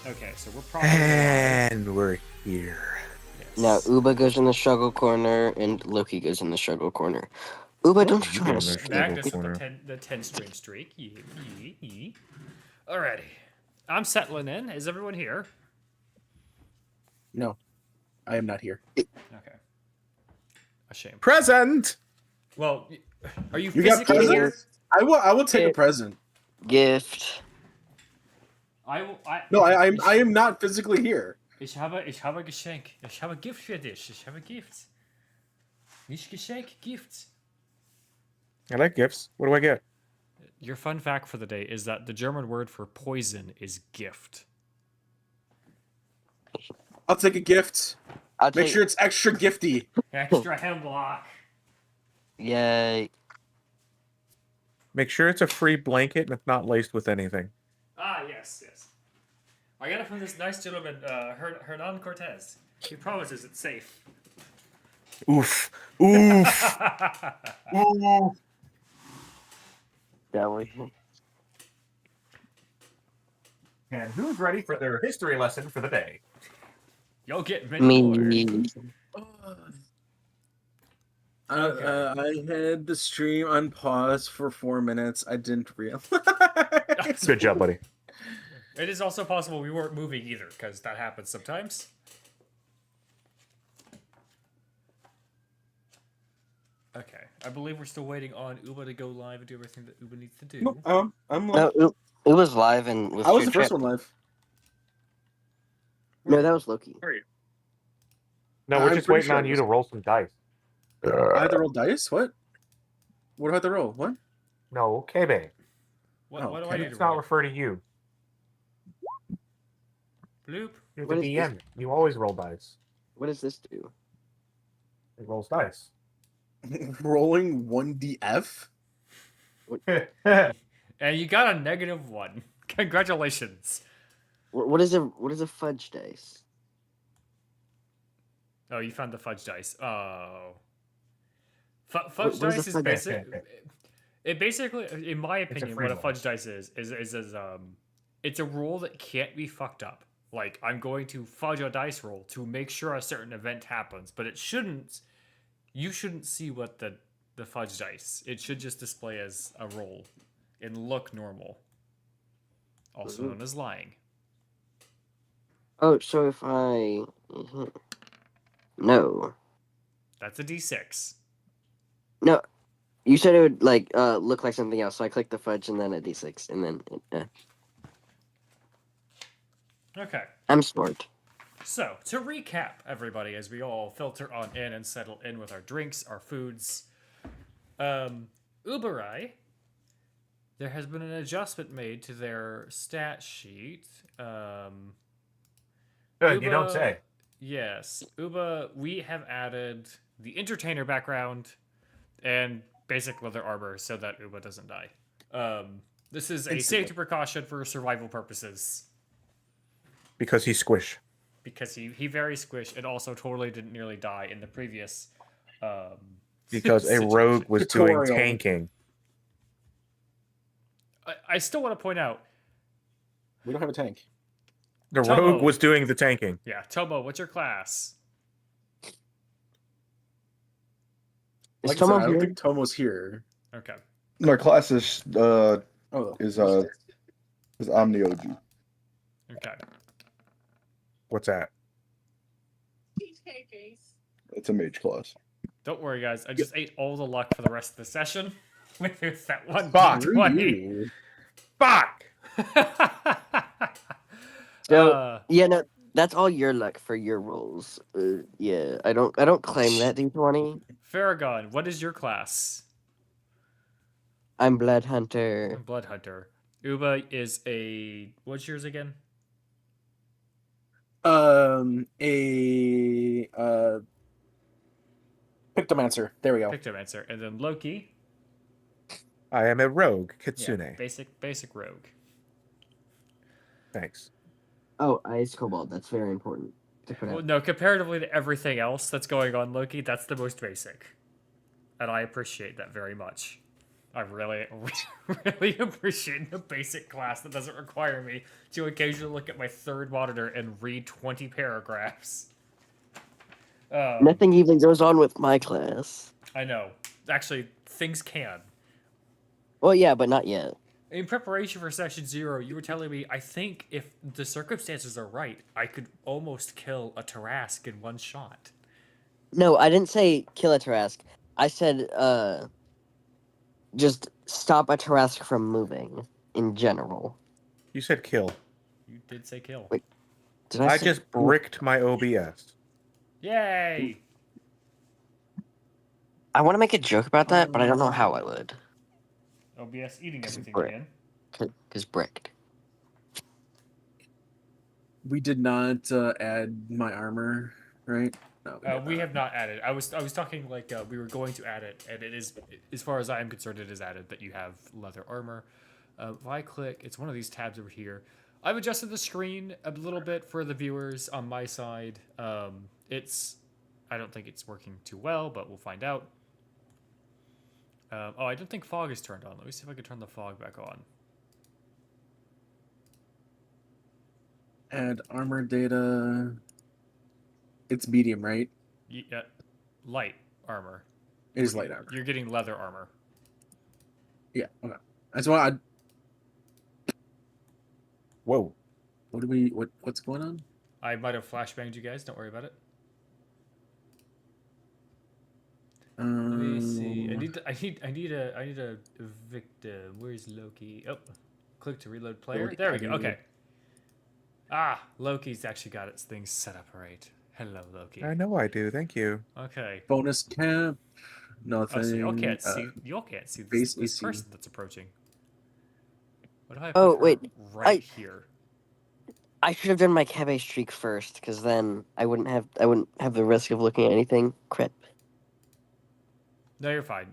Okay, so we're probably live. And we're here. Now Yes. Uba goes in the struggle corner and Loki goes in the struggle corner. Uba, don't You try go to in the streak struggle Magnus with me. corner. the 10 stream streak. Yee. Alrighty. I'm settling in. Is everyone here? No, I am not here. Okay. A shame. Present. Well, are you You got physically here? presents? I will take a present. Gift. I will. No, I am not physically here. Ich habe ein Geschenk. Ich habe ein Gift für dich. Ich habe ein Gift. Nicht Geschenk, Gift. I like gifts. What do I get? Your fun fact for the day is that the German word for poison is gift. I'll take a gift. I'll Make take. sure it's extra gifty. Extra hemlock. Yay. Make sure it's a free blanket and it's not laced with anything. Ah, yes. I got it from this nice gentleman, Hernan Cortez. He promises it's safe. Oof. Oof. Oof. Shall we? And who's ready for their history lesson for the day? You'll get many more. Me. I had the stream on pause for 4 minutes. I didn't realize. Good job, buddy. It is also possible we weren't moving either, because that happens sometimes. Okay, I believe we're still waiting on Uba to go live and do everything that Uba needs to do. No, I'm No, it was live and with I was your the first chat. one live. No, that was Loki. No, we're I'm just pretty waiting sure on it you was- to roll some dice. I had to roll dice. What? What do I have to roll? What? No, Kebe. What do I okay. need to Let's not roll? refer to you. Bloop. You're What the is DM. You always roll dice. What does this do? It rolls dice. Rolling 1DF? And you got a -1. Congratulations. What is a fudge dice? Oh, you found the fudge dice. Oh. Fudge What is a dice is fudge basic. dice? It basically, in my opinion, free what a roll. fudge dice is it's a roll that can't be fucked up. Like, I'm going to fudge a dice roll to make sure a certain event happens, but it shouldn't. You shouldn't see what the fudge dice. It should just display as a roll and look normal. Also known as lying. Oh, so if I no, That's a d6. no, you said it would look like something else. So I clicked the fudge and then a d6 and then Okay. I'm smart. So, to recap, everybody, as we all filter on in and settle in with our drinks, our foods, Uberai, there has been an adjustment made to their stat sheet. Good, you don't Uba- say. Yes, Uba, we have added the entertainer background and basic leather armor so that Uba doesn't die. This is a safety precaution for survival purposes. Because he's squish. Because he very squished and also totally didn't nearly die in the previous Because a situation. rogue was doing Tutorial. tanking. I still want to point out, We don't have a tank. The Tomo. rogue was doing the tanking. yeah, Tomo, what's your class? Is Like I said, Tomo I don't here? think Tomo's here. Okay. My class is Oh, is Omniogy. Okay. What's that? It's a mage class. Don't worry, guys. I just ate all the luck for the rest of the session with that one Fuck. screw 20. you. Fuck! So yeah, no, that's all your luck for your rolls. Yeah, I don't claim that d20. Farragon, what is your class? I'm Blood Hunter. Blood Hunter. Uba is what's yours again? Pictomancer. There we go. Pictomancer. And then Loki. I am a rogue, Yeah, Kitsune. basic rogue. Thanks. Oh, Ice Cobalt. That's very important to put Well, out. no, comparatively to everything else that's going on, Loki, that's the most basic. And I appreciate that very much. I really, really appreciate the basic class that doesn't require me to occasionally look at my third monitor and read 20 paragraphs. Nothing even goes on with my class. I know. Actually, things can. Well, yeah, but not yet. In preparation for session 0, you were telling me, I think if the circumstances are right, I could almost kill a Tarask in one shot. No, I didn't say kill a Tarask. I said, just stop a Tarask from moving in general. You said kill. You did say kill. Wait. Did I say... just bricked my OBS. Yay! I want to make a joke about that, but I don't know how I would. OBS eating everything brick. again. Because bricked. We did not add my armor, right? No. We have not added. I was talking like we were going to add it, and it is, as far as I am concerned, it is added that you have leather armor. If I click, it's one of these tabs over here. I've adjusted the screen a little bit for the viewers on my side. I don't think it's working too well, but we'll find out. I don't think fog is turned on. Let me see if I can turn the fog back on. Add armor data. It's medium, right? Yeah, light armor. It is light armor. You're getting leather armor. Yeah. Okay. That's why I. Whoa. What's going on? I might have flashbanged you guys. Don't worry about it. Let me see. I need a victim. Where's Loki? Oh, click to reload player. There we go. Okay. Ah, Loki's actually got its things set up right. Hello, Loki. I know I do. Thank you. Okay. Bonus camp. Nothing. Oh, so y'all can't see. Y'all can't see base this AC. person that's approaching. What if I? Oh, put her wait, right here. I should have done my cafe streak first, because then I wouldn't have the risk of looking at anything. Crap. No, you're fine.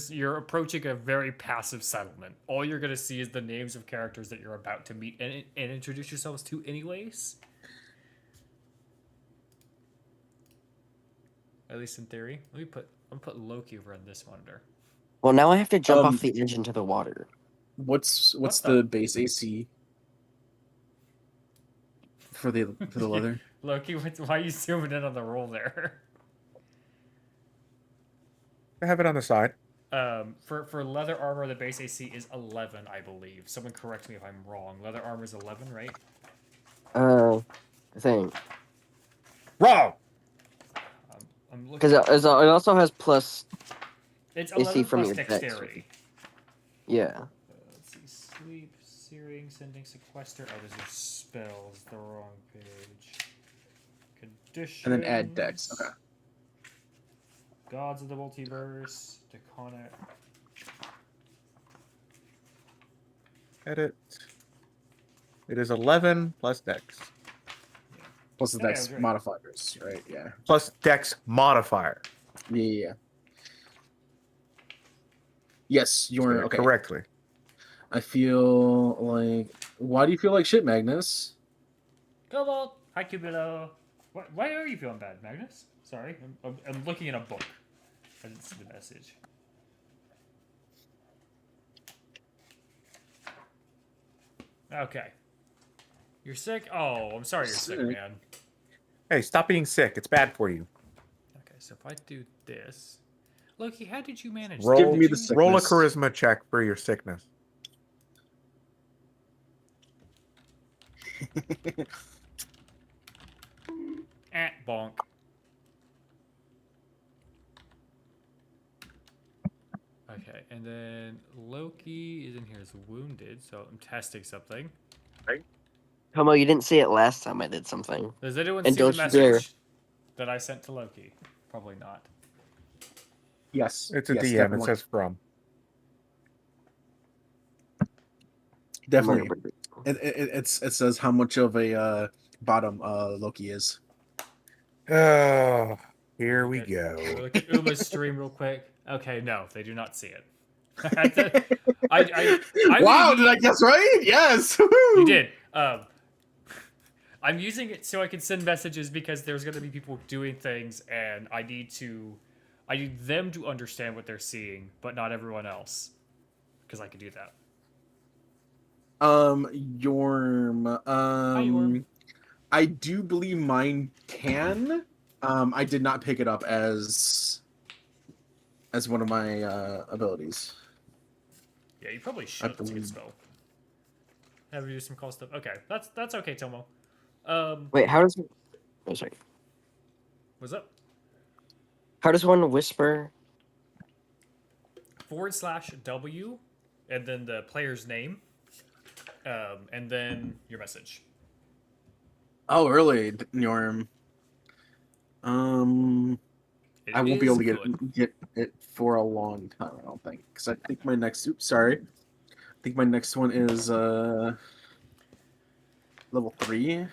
You're approaching a very passive settlement. All you're gonna see is the names of characters that you're about to meet and introduce yourselves to, anyways. At least in theory. I'm gonna put Loki over on this monitor. Well, now I have to jump off the edge into the water. What's What the base AC for the leather? Loki, why are you zooming in on the roll there? I have it on the side. For leather armor, the base AC is 11, I believe. Someone correct me if I'm wrong. Leather armor is 11, right? I think. Wrong! I'm looking. Because it also has plus. It's AC 11 from plus your dex. dexterity. Yeah. Let's see. Sleep, searing, sending, sequester. Oh, those are spells. The wrong page. Conditions. And then add dex. Okay. Gods of the Multiverse. Deconic. Edit. It is 11 plus dex. Plus the Yeah, dex great. modifiers, right? Yeah. Plus dex modifier. Yeah. Yes, you're okay. Correctly. I feel like. Why do you feel like shit, Magnus? Cobalt. Hi, Cubilo. Why are you feeling bad, Magnus? Sorry. I'm looking in a book. I didn't see the message. Okay. You're sick? Oh, I'm sorry you're sick, Sick. man. Hey, stop being sick. It's bad for you. Okay, so if I do this... Loki, how did you manage Roll, that? Give me Did the you- sick- roll a Sickness. charisma check for your sickness. Bonk. Okay, and then Loki is in here as wounded, so I'm testing something. Tomo, you didn't see it last time I did something. Does anyone And see the don't you dare. message that I sent to Loki? Probably not. Yes. It's a yes, DM. It definitely. says from. Definitely. It says how much of a bottom Loki is. Oh, here we Okay, go. we'll look at Uma's stream real quick. Okay, no, they do not see it. I Wow, really did I guess right? Yes. You did. I'm using it so I can send messages because there's going to be people doing things, and I need to I need them to understand what they're seeing, but not everyone else, because I can do that. Yorm. Hi, Yorm. I do believe mine can. I did not pick it up as one of my abilities. Yeah, you probably should. It's a good believe- spell. Have you do some cool stuff. Okay, that's okay, Tomo. Wait, how does? Oh, sorry. What's up? How does one whisper? /W, and then the player's name, and then your message. Oh, really, Yorm? It I won't be is able to good. get it for a long time. I don't think, because I think my next. Oops, sorry. I think my next one is level 3.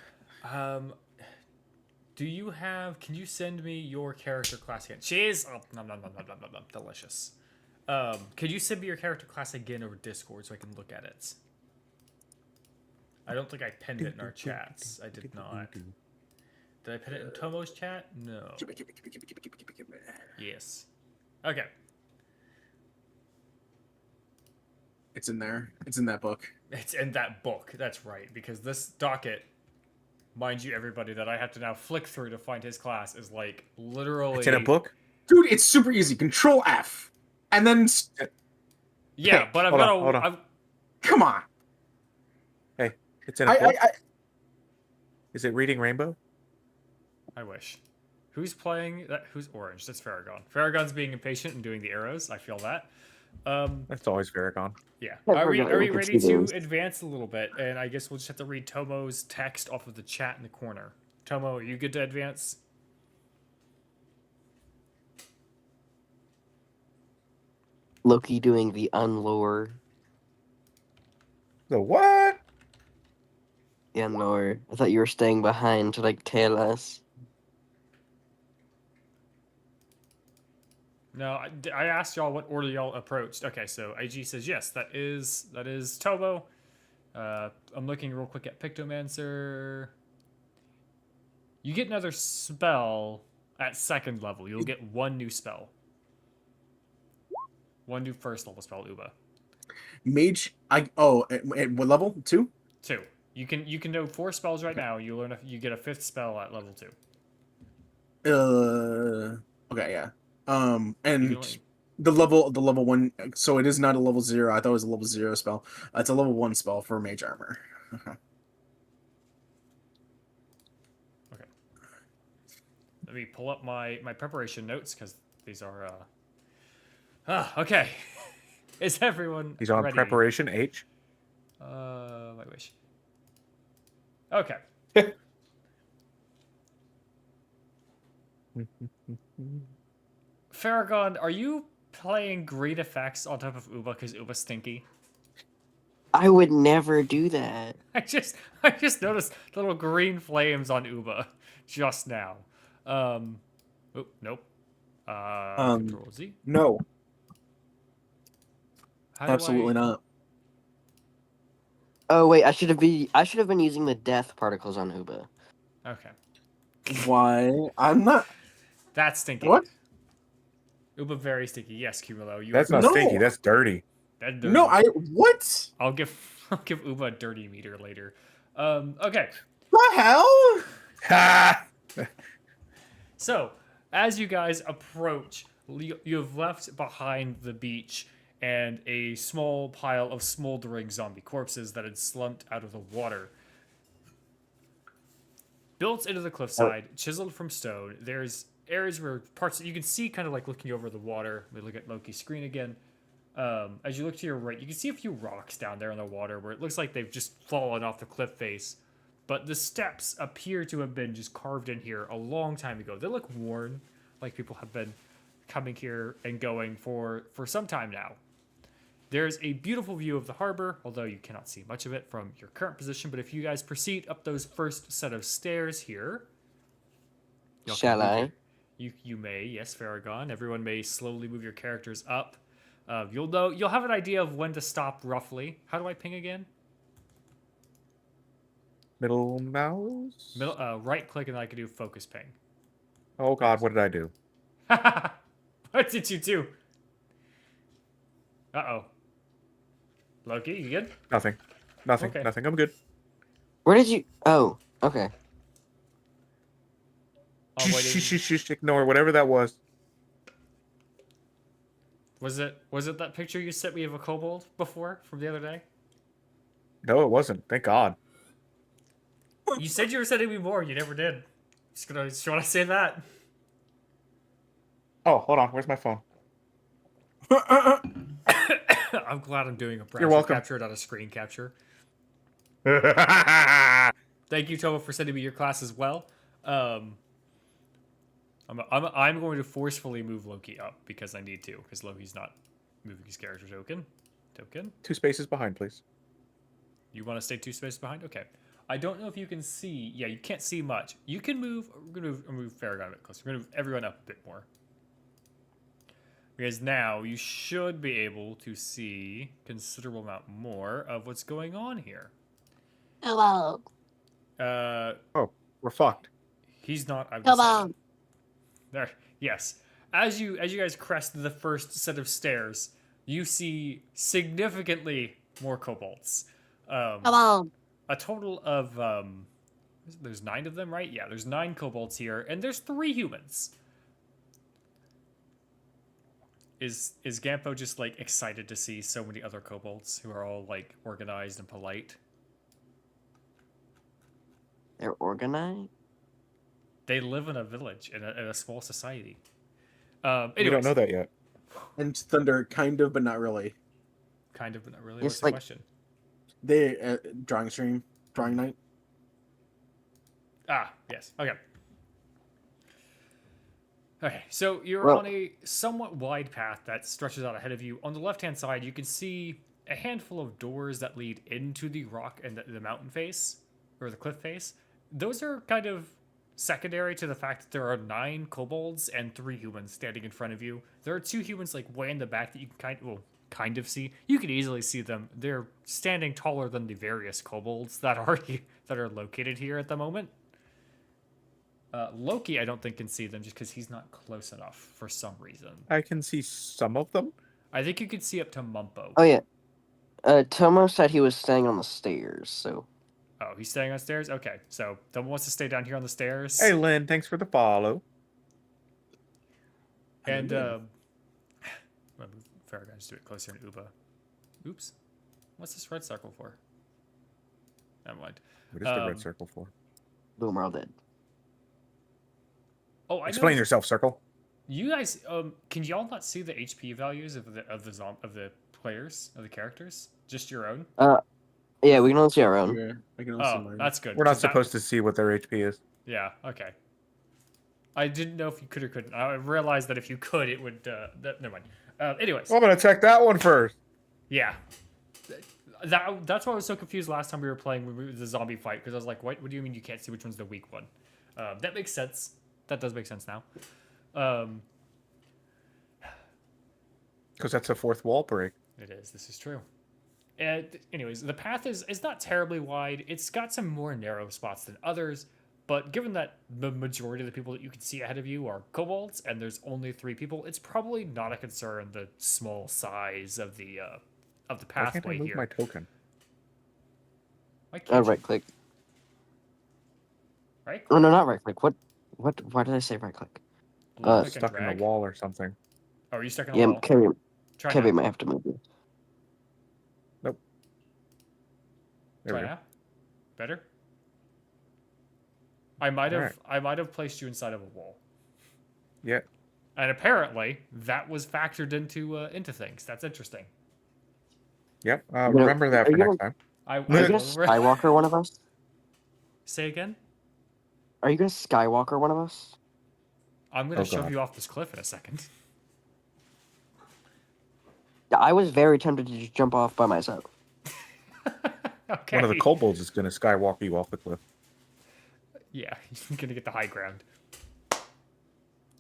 Do you have? Can you send me your character class again? Cheese. Oh, nom, nom, nom, nom, nom, nom, nom. Delicious. Could you send me your character class again over Discord so I can look at it? I don't think I pinned it in our chats. I did not. Did I pin it in Tomo's chat? No. Yes. Okay. It's in there. It's in that book. It's in that book. That's right. Because this docket, mind you, everybody, that I have to now flick through to find his class is like literally. It's in a book. Dude, it's super easy. Control F, and then Yeah, Hey, but I've hold got on, hold on. I've, come on. It's in a book. I Is it Reading Rainbow? I wish. Who's playing that? Who's orange? That's Farragon. Farragon's being impatient and doing the arrows. I feel that. That's always Varagon. Yeah. I Are we forgot we could ready see to those. advance a little bit? And I guess we'll just have to read Tomo's text off of the chat in the corner. Tomo, are you good to advance? Loki doing the unlore. The what? The unlore. I thought you were staying behind to like tail us. No, I asked y'all what order y'all approached. Okay, so IG says yes. That is Tomo. I'm looking real quick at Pictomancer. You get another spell at second level. You'll get one new spell. One new first level spell, Uba. Mage. At what level? 2? 2. You can know 4 spells right now. You learn you get a 5th spell at level 2. Okay, yeah. You And can only- the level 1. So it is not a level 0. I thought it was a level 0 spell. It's a level 1 spell for mage armor. Let me pull up my preparation notes because these are. Okay. Is everyone? He's on ready? preparation H. I wish. Okay. Farragon, are you playing green effects on top of Uba because Uba's stinky? I would never do that. I just noticed little green flames on Uba just now. Oh, nope. Control Z. No, How do absolutely not. Oh wait, I should have been using the death particles on Uba. Okay. Why? I'm not. That's stinky. What? Uba very sticky. Yes, Cumulo. You That's are not No. stinky. That's dirty. that dirty. No, what? I'll give Uba a dirty meter later. Okay. The hell? Ha! So, as you guys approach, you have left behind the beach and a small pile of smoldering zombie corpses that had slumped out of the water. Built into the cliffside, chiseled from stone, there's areas where parts you can see kind of like looking over the water. We look at Loki's screen again. As you look to your right, you can see a few rocks down there in the water where it looks like they've just fallen off the cliff face. But the steps appear to have been just carved in here a long time ago. They look worn, like people have been coming here and going for some time now. There's a beautiful view of the harbor, although you cannot see much of it from your current position. But if you guys proceed up those first set of stairs here, y'all can Shall move I? you may, yes, Farragon. Everyone may slowly move your characters up. You'll have an idea of when to stop roughly. How do I ping again? Middle mouse. Right click and I can do focus ping. Oh God, what did I do? What did you do? Uh-oh. Loki, you good? Nothing. Nothing. Okay. Nothing. I'm good. Where did you? Oh, okay. I'm waiting. Shh, ignore whatever that was. Was it that picture you sent me of a kobold before from the other day? No, it wasn't. Thank God. You said you were sending me more. You never did. Just want to say that. Oh, hold on. Where's my phone? I'm glad I'm doing a browser welcome. capture, not a screen capture. I Thank you, Tomo, for sending me your class as well. I'm going to forcefully move Loki up because I need to, because Loki's not moving his character token. 2 spaces behind, please. You want to stay 2 spaces behind? Okay. I don't know if you can see. Yeah, you can't see much. You can move. We're going to move Farragon a bit closer. We're going to move everyone up a bit more. Because now you should be able to see considerable amount more of what's going on here. Hello. Oh, we're fucked. He's not. I've Come decided. on. There. Yes. As you guys crest the first set of stairs, you see significantly more kobolds. Come on. A total of there's 9 of them, right? Yeah, there's 9 kobolds here, and there's 3 humans. Is Gampo just like excited to see so many other kobolds who are all like organized and polite? They're organized. They live in a village in a small society. We Anyways, don't know that yet. And Thunder, kind of, but not really. Kind of, but not really. It's What's the like- question? They drawing stream, drawing night. Ah, yes. Okay. Okay, so you're Well- on a somewhat wide path that stretches out ahead of you. On the left-hand side, you can see a handful of doors that lead into the rock and the mountain face, or the cliff face. Those are kind of secondary to the fact that there are 9 kobolds and 3 humans standing in front of you. There are 2 humans like way in the back that you can kind of see. You can easily see them. They're standing taller than the various kobolds that are that are located here at the moment. Loki, I don't think can see them just because he's not close enough for some reason. I can see some of them. I think you could see up to Mumpo. Oh yeah. Tomo said he was staying on the stairs, so Oh, he's staying on stairs? Okay, so Tomo wants to stay down here on the stairs. Hey, Lynn, thanks for the follow. And, Farragon, just do it closer in Uba. Oops. What's this red circle for? Never mind. What is the Um, red circle for? boom, we're all dead. Oh, I Explain know. yourself, Circle. You guys, can y'all not see the HP values of the players, of the characters? Just your own? Yeah, we can only see our own. Yeah, I can also see Oh, mine. that's good. We're not 'cause that- supposed to see what their HP is. Yeah, okay. I didn't know if you could or couldn't. I realized that if you could, it would. Never mind. Anyways, I'm gonna check that one first. yeah. That's why I was so confused last time we were playing the zombie fight, because I was like, what do you mean you can't see which one's the weak one? That makes sense. That does make sense now. Because that's a 4th wall break. It is. This is true. And anyways, the path is not terribly wide. It's got some more narrow spots than others, but given that the majority of the people that you can see ahead of you are kobolds, and there's only 3 people, it's probably not a concern the small size of the Why can't I pathway move here. my token? Why can't you? Right click. Right? Oh no, not right click. What? Why did I say right click? Left click and Stuck in drag. the wall or something. Oh, are you stuck in a Yeah, wall? Try Kevin now. might have to move you. There Try we go. now. Better. I might have placed you inside of a wall. Yeah. And apparently that was factored into things. That's interesting. Yep. know, Remember that are for you next time. Are you gonna Skywalker one of us? Say again. Are you gonna Skywalker one of us? I'm gonna Oh, shove God. you off this cliff in a second. Yeah, I was very tempted to just jump off by myself. Okay. One of the kobolds is gonna skywalk you off the cliff. Yeah, you're gonna get the high ground.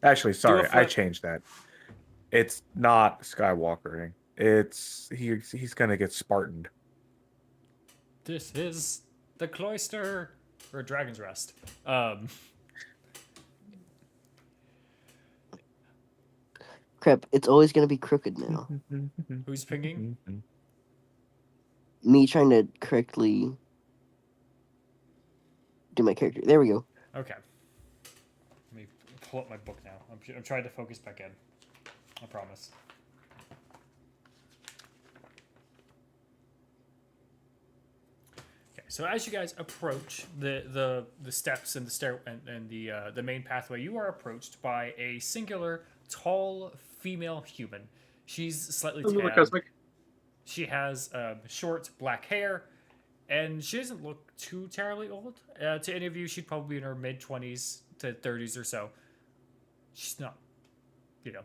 Actually, sorry, I flip. changed that. It's not skywalkering. It's he's gonna get Spartaned. This is the cloister or Dragon's Rest. Crap, it's always gonna be crooked now. Who's pinging? Me trying to correctly do my character. There we go. Okay. Let me pull up my book now. I'm trying to focus back in. I promise. Okay, so as you guys approach the steps and the stair and the main pathway, you are approached by a singular tall female human. She's slightly Hello, tanned. Cosmic. She has short black hair, and she doesn't look too terribly old. To any of you, she'd probably be in her mid-20s to 30s or so. She's not,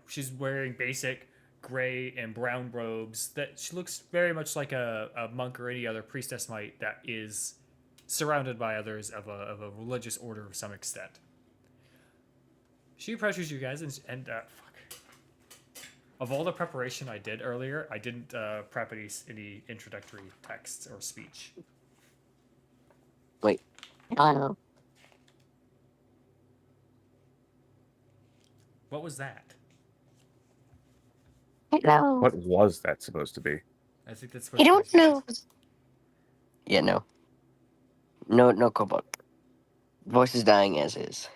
she's wearing basic gray and brown robes. That she looks very much like a monk or any other priestess might that is surrounded by others of a religious order of some extent. She approaches you guys and fuck. Of all the preparation I did earlier, I didn't prep any introductory texts or speech. Hello. What was that? Hello. What was that supposed to be? I think that's. I don't know. Yeah, no. No cobalt. Voice is dying as is.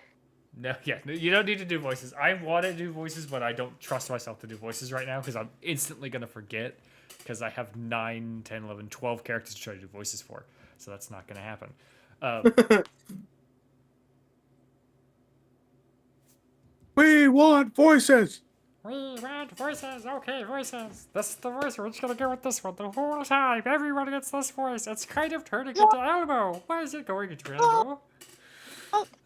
No, you don't need to do voices. I want to do voices, but I don't trust myself to do voices right now because I'm instantly going to forget because I have 9, 10, 11, 12 characters to try to do voices for. So that's not going to happen. We want voices. We want voices. Okay, voices. That's the voice. We're just going to go with this one the whole time. Everyone gets this voice. It's kind of turning into Elmo. Where is it going into Elmo?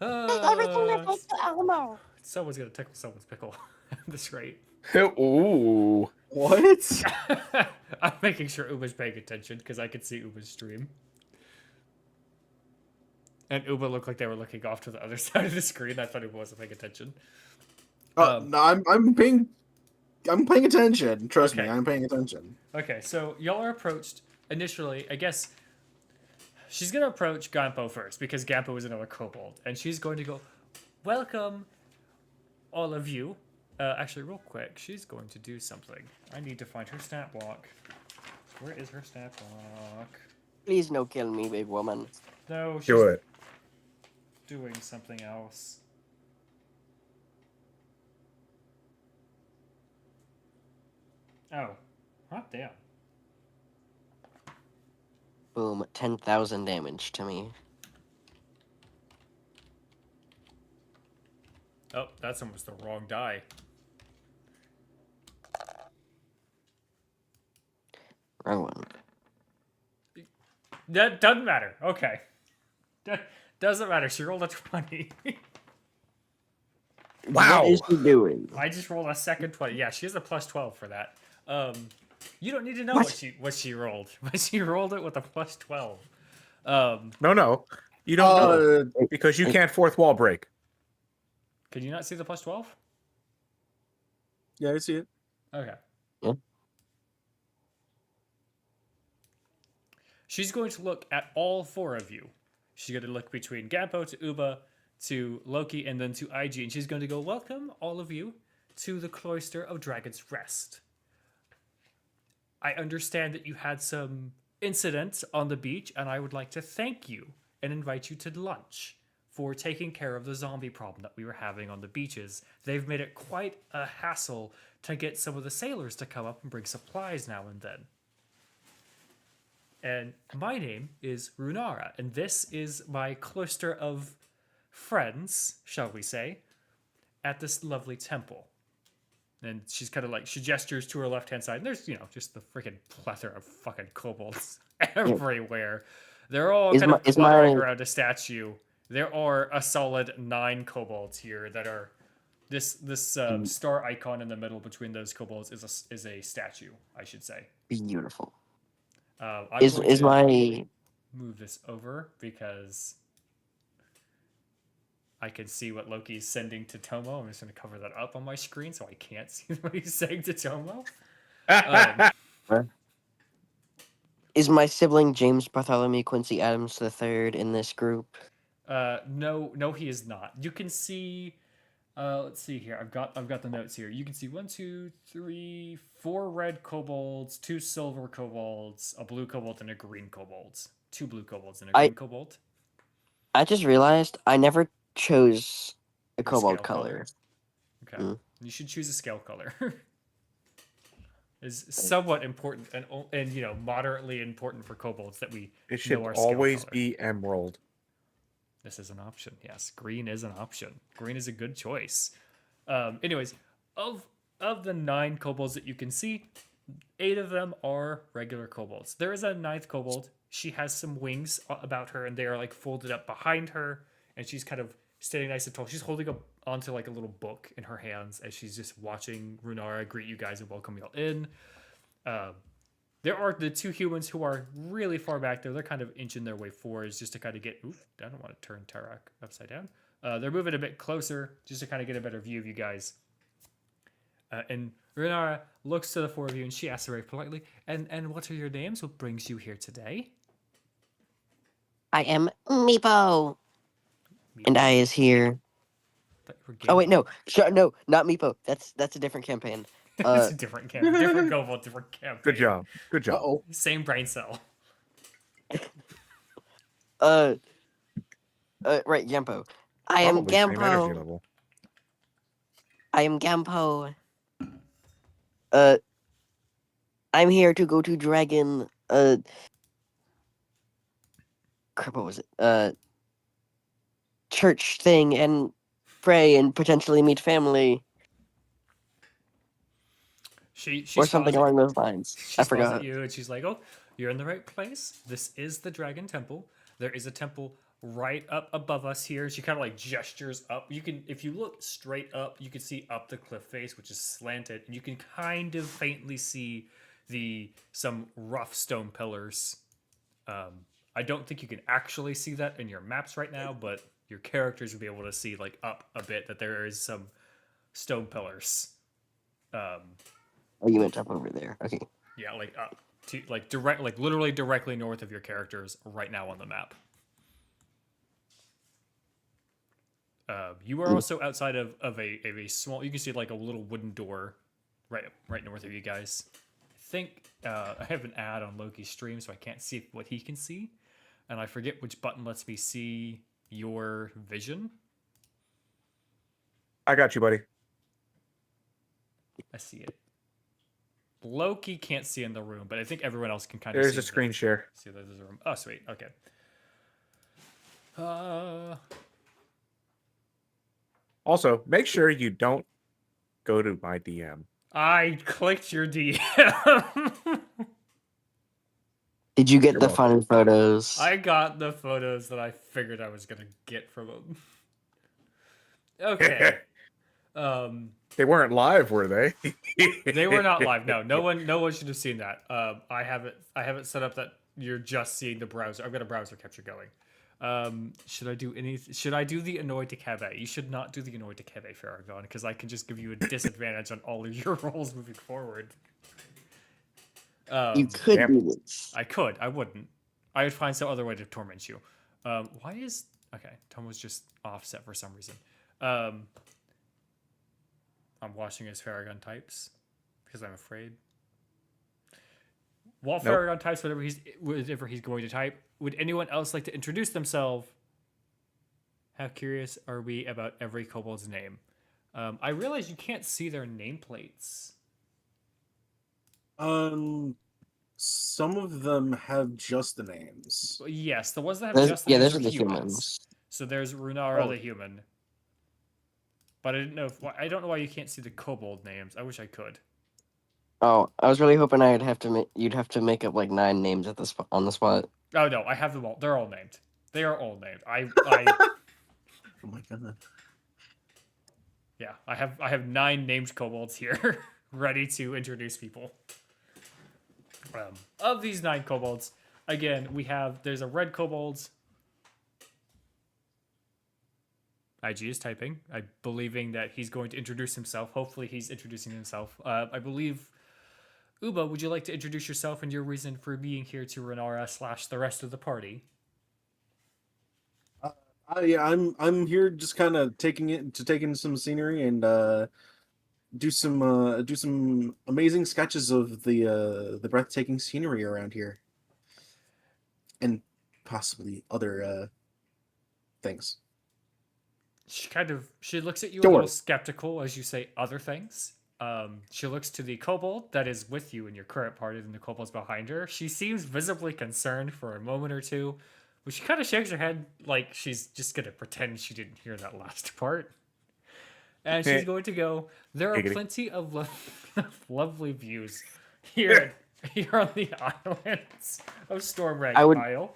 Everything that goes to Alamo. Someone's going to tickle someone's pickle at this rate. Ooh. What? I'm making sure Uma's paying attention because I could see Uma's stream. And Uma looked like they were looking off to the other side of the screen. I thought Uma wasn't paying attention. No, I'm paying attention. Trust me, Okay. I'm paying attention. Okay, so y'all are approached initially. I guess she's going to approach Gampo first because Gampo is another kobold. And she's going to go, welcome, all of you. Actually, real quick, she's going to do something. I need to find her stat block. Where is her stat block? Please no kill me, big woman. No, she's Do it. doing something else. Oh, hot damn. Boom, 10,000 damage to me. Oh, that's almost the wrong die. Wrong one. That doesn't matter. Okay. Doesn't matter. She rolled a 20. Wow. What is she doing? I just rolled a second 20. Yeah, she has a plus 12 for that. You don't need to know What? what she rolled, but she rolled it with a plus 12. No. You don't know because you can't fourth wall break. Can you not see the plus 12? Yeah, I see it. Okay. Yeah. She's going to look at all 4 of you. She's going to look between Gampo to Uba to Loki and then to IG, and she's going to go, welcome all of you to the Cloister of Dragon's Rest. I understand that you had some incidents on the beach, and I would like to thank you and invite you to lunch for taking care of the zombie problem that we were having on the beaches. They've made it quite a hassle to get some of the sailors to come up and bring supplies now and then. And my name is Runara, and this is my cluster of friends, shall we say, at this lovely temple. And she's kind of like, she gestures to her left-hand side, and there's, just the freaking plethora of fucking kobolds everywhere. They're all kind of cluttering around a statue. There are a solid 9 kobolds here that are, this star icon in the middle between those kobolds is a statue, I should say. Beautiful. Is my move this over because I can see what Loki's sending to Tomo. I'm just going to cover that up on my screen so I can't see what he's saying to Tomo. Is my sibling James Bartholomew Quincy Adams III in this group? No, he is not. You can see Let's see here. I've got the notes here. You can see 1, 2, 3, 4 red kobolds, 2 silver kobolds, a blue kobold, and a green kobold. 2 blue kobolds and a I- green kobold. I just realized I never chose a The cobalt scale color. Okay. Mm. You should choose a scale color. Is somewhat important and you know moderately important for kobolds that we It should know our scale always color. be emerald. This is an option. Yes, green is an option. Green is a good choice. Anyways, of the 9 kobolds that you can see, 8 of them are regular kobolds. There is a 9th kobold. She has some wings about her, and they are like folded up behind her, and she's kind of standing nice and tall. She's holding up onto like a little book in her hands as she's just watching Runara greet you guys and welcome you all in. There are the 2 humans who are really far back there. They're kind of inching their way forwards just to kind of get. Oof, I don't want to turn Tarak upside down. They're moving a bit closer just to kind of get a better view of you guys. And Runara looks to the 4 of you and she asks very politely, "And what are your names? What brings you here today?" I am Meepo. And I is here. Thought you were Oh wait, Gampo. no, not Meepo. That's a different campaign. It's a different camp, different kobold, different camp. Good job. Good job. Uh-oh. Same brain cell. Right, Gampo. I am Probably same energy Gampo. level. I am Gampo. I'm here to go to Dragon. Crap, what was it? Church thing and pray and potentially meet family She or something smiles- along those lines. She I smiles forgot. at you and she's like, "Oh, you're in the right place. This is the Dragon Temple. There is a temple right up above us here." She kind of like gestures up. You can, if you look straight up, you can see up the cliff face, which is slanted, and you can kind of faintly see some rough stone pillars. I don't think you can actually see that in your maps right now, but your characters will be able to see like up a bit that there is some stone pillars. Oh, you went up over there. Okay. Yeah, like up to like literally directly north of your characters right now on the map. You are also outside of a small. You can see like a little wooden door, right north of you guys. I think I have an ad on Loki's stream, so I can't see what he can see, and I forget which button lets me see your vision. I got you, buddy. I see it. Loki can't see in the room, but I think everyone else can kind of. There's see a screen share. See, there's a room. Oh, sweet. Okay. Also, make sure you don't go to my DM. I clicked your DM. Did you get You're the welcome. fun photos? I got the photos that I figured I was gonna get from him. Okay. They weren't live, were they? They were not live. No one should have seen that. I have it set up that you're just seeing the browser. I've got a browser capture going. Should I do the Annoyed to Cave? You should not do the Annoyed to Cave, Farragon, because I can just give you a disadvantage on all of your rolls moving forward. You could Damn. do this. I could. I wouldn't. I would find some other way to torment you. Why is... Okay, Tom was just offset for some reason. I'm watching as Farragon types because I'm afraid. While Nope. Farragon types whatever he's going to type, would anyone else like to introduce themselves? How curious are we about every kobold's name? I realize you can't see their nameplates. Some of them have just the names. Yes, the ones that have Those, just the yeah, names those are are the humans. humans. So there's Runara Oh. the human. But I didn't know I don't know why you can't see the kobold names. I wish I could. Oh, I was really hoping you'd have to make up like 9 names at the on the spot. Oh no, I have them all. They're all named. They are all named. I Oh my goodness. yeah, I have 9 named kobolds here ready to introduce people. Of these 9 kobolds, again, there's a red kobold. IG is typing. I'm believing that he's going to introduce himself. Hopefully he's introducing himself. I believe, Uba, would you like to introduce yourself and your reason for being here to Renara / the rest of the party? Yeah, I'm here just kind of taking some scenery and do some amazing sketches of the breathtaking scenery around here, and possibly other things. She looks at you a Don't little worry. skeptical as you say other things. She looks to the kobold that is with you in your current party, and the kobold's behind her. She seems visibly concerned for a moment or two, but she kind of shakes her head like she's just gonna pretend she didn't hear that last part. And she's going to go. There are Giggity. plenty of lovely views here on the islands of Stormwreck I would- Isle.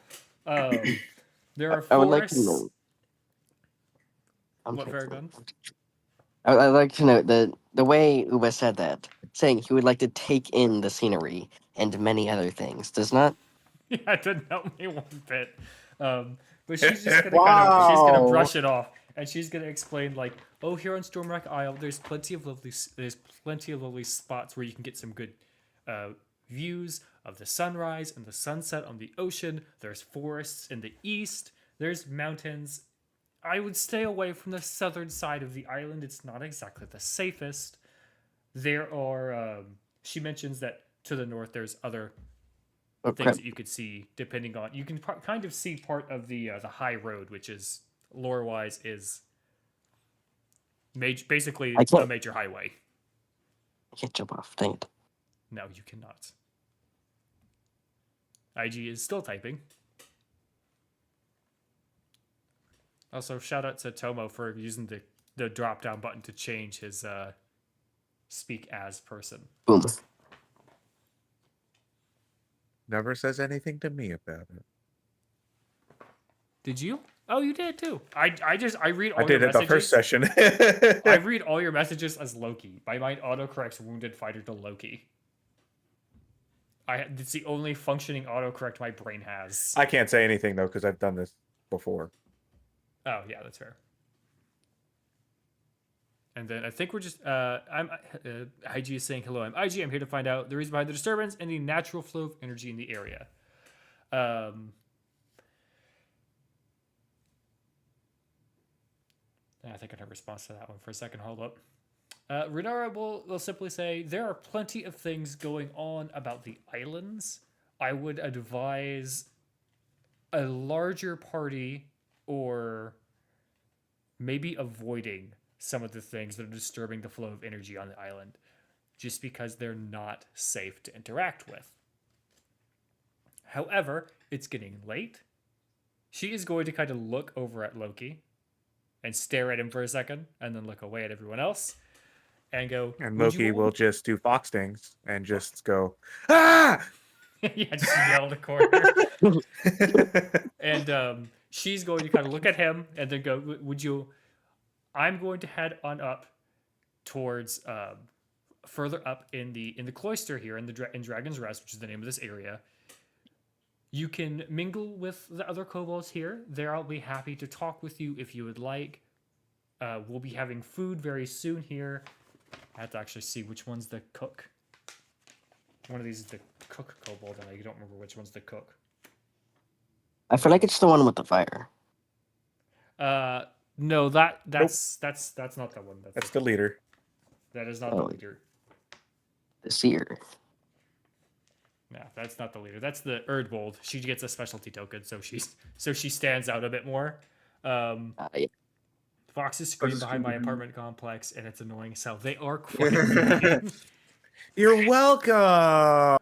There are I would like to forests. know. I'm What, sorry, Varagon? I'd like to know the way Uba said that, saying he would like to take in the scenery and many other things, does not. Yeah, it didn't help me one bit. But she's just gonna she's gonna Wow. brush it off, and she's gonna explain like, oh, here on Stormwreck Isle, there's plenty of lovely spots where you can get some good views of the sunrise and the sunset on the ocean. There's forests in the east. There's mountains. I would stay away from the southern side of the island. It's not exactly the safest. There are. She mentions that to the north there's other Oh, things crap. that you could see depending on. You can kind of see part of the high road, which is lore wise is basically I a can't- major highway. I can't jump off. Dang it. No, you cannot. IG is still typing. Also, shout out to Tomo for using the drop down button to change his speak as person. Boom. Never says anything to me about it. Did you? Oh, you did too. I read all I did your it the messages. first session. I read all your messages as Loki. My mind autocorrects wounded fighter to Loki. It's the only functioning autocorrect my brain has. I can't say anything though because I've done this before. Oh yeah, that's fair. And then I think we're just I'm IG is saying hello. I'm IG. I'm here to find out the reason behind the disturbance and the natural flow of energy in the area. I think I have a response to that one for a second. Hold up. Renara will simply say there are plenty of things going on about the islands. I would advise a larger party or maybe avoiding some of the things that are disturbing the flow of energy on the island just because they're not safe to interact with. However, it's getting late. She is going to kind of look over at Loki and stare at him for a second and then look away at everyone else and go, And "Would you Loki will all-" just do fox stings and just go, ah! yeah, just yell in the corner. And she's going to kind of look at him and then go, "Would you?" I'm going to head on up towards further up in the cloister here in Dragon's Rest, which is the name of this area. You can mingle with the other kobolds here. They'll be happy to talk with you if you would like. We'll be having food very soon here. I have to actually see which one's the cook. One of these is the cook kobold, and I don't remember which one's the cook. I feel like it's the one with the fire. No, that's not the one. That's the leader. That is not the Oh. leader. The seer. No, that's not the leader. That's the Erdwold. She gets a specialty token, so she stands out a bit more. Yeah. Foxes scream Foxes behind my scream. apartment complex, and it's annoying as hell. They are quite annoying. You're welcome.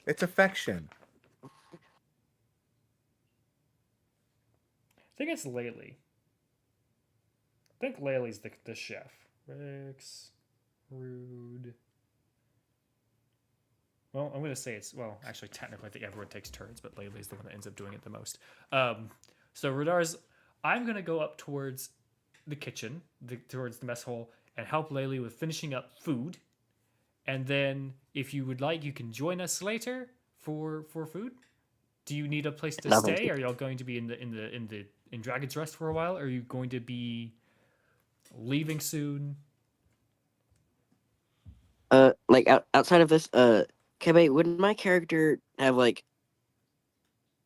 It's affection. I think it's Laylee. I think Laylee's the chef. Rex, Rude. Well, I'm going to say it's, well, actually, technically, I think everyone takes turns, but Laylee's the one that ends up doing it the most. So, Rudar's, I'm going to go up towards the kitchen, towards the mess hall, and help Laylee with finishing up food. And then, if you would like, you can join us later for food. Do you need a place to No, thank stay? you. Are y'all going to be in Dragon's Rest for a while? Are you going to be leaving soon? Like outside of this, Kebe, wouldn't my character have like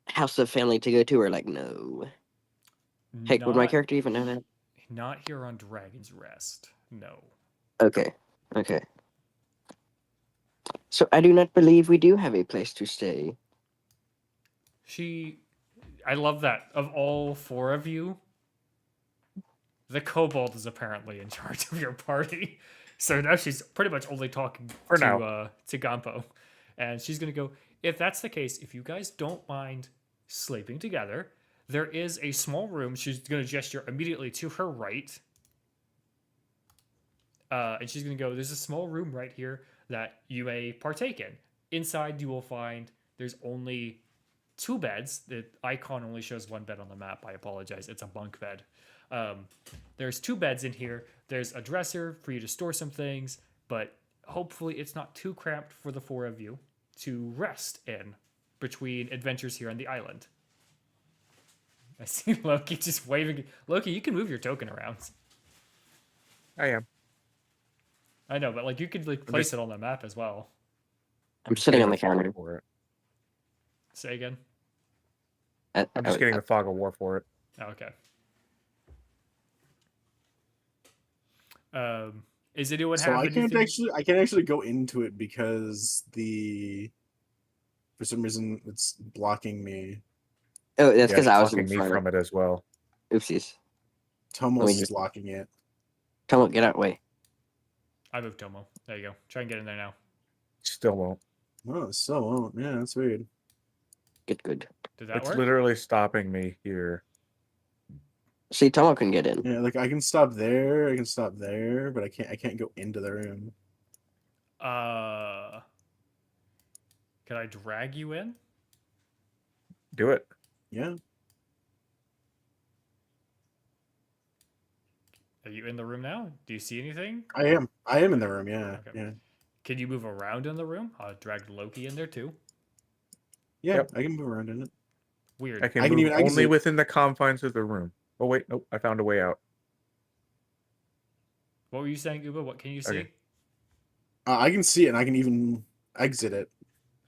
house of family to go to, or like no? Heck, would my Not character even know that? not here on Dragon's Rest. No. Okay. Okay. So I do not believe we do have a place to stay. I love that. Of all four of you, the kobold is apparently in charge of your party. So now she's pretty much only talking For to now. to Gampo. And she's gonna go, if that's the case, if you guys don't mind sleeping together, there is a small room. She's gonna gesture immediately to her right. And she's gonna go, there's a small room right here that you may partake in. Inside you will find there's only 2 beds. The icon only shows 1 bed on the map. I apologize. It's a bunk bed. There's 2 beds in here. There's a dresser for you to store some things, but hopefully it's not too cramped for the 4 of you to rest in between adventures here on the island. I see Loki just waving. Loki, you can move your token around. I am. I know, but like you could like place it on the map as well. I'm sitting on the Getting a fog counter. for it. Say again. I'm just getting the fog of war for it. Oh, okay. Is anyone So have anything? I can't actually go into it because for some reason it's blocking me. Oh, that's Yeah, because it's I was blocking in me front. from it as well. Oopsies. Tomos just- is blocking it. Tomo, get out way. I moved Tomo. There you go. Try and get in there now. Still won't. Oh, it still won't. Yeah, that's weird. Good. Did that It's work? literally stopping me here. See, Tomo can get in. Yeah, like I can stop there, but I can't go into the room. Can I drag you in? Do it. Yeah. Are you in the room now? Do you see anything? I am in the room, yeah. Okay. Yeah. Can you move around in the room? Drag Loki in there too. Yeah, Yep. I can move around in it. Weird. I can I can move even- I can only see- within the confines of the room. Oh wait, nope. I found a way out. What were you saying, Uba? What can you see? Okay. I can see it and I can even exit it.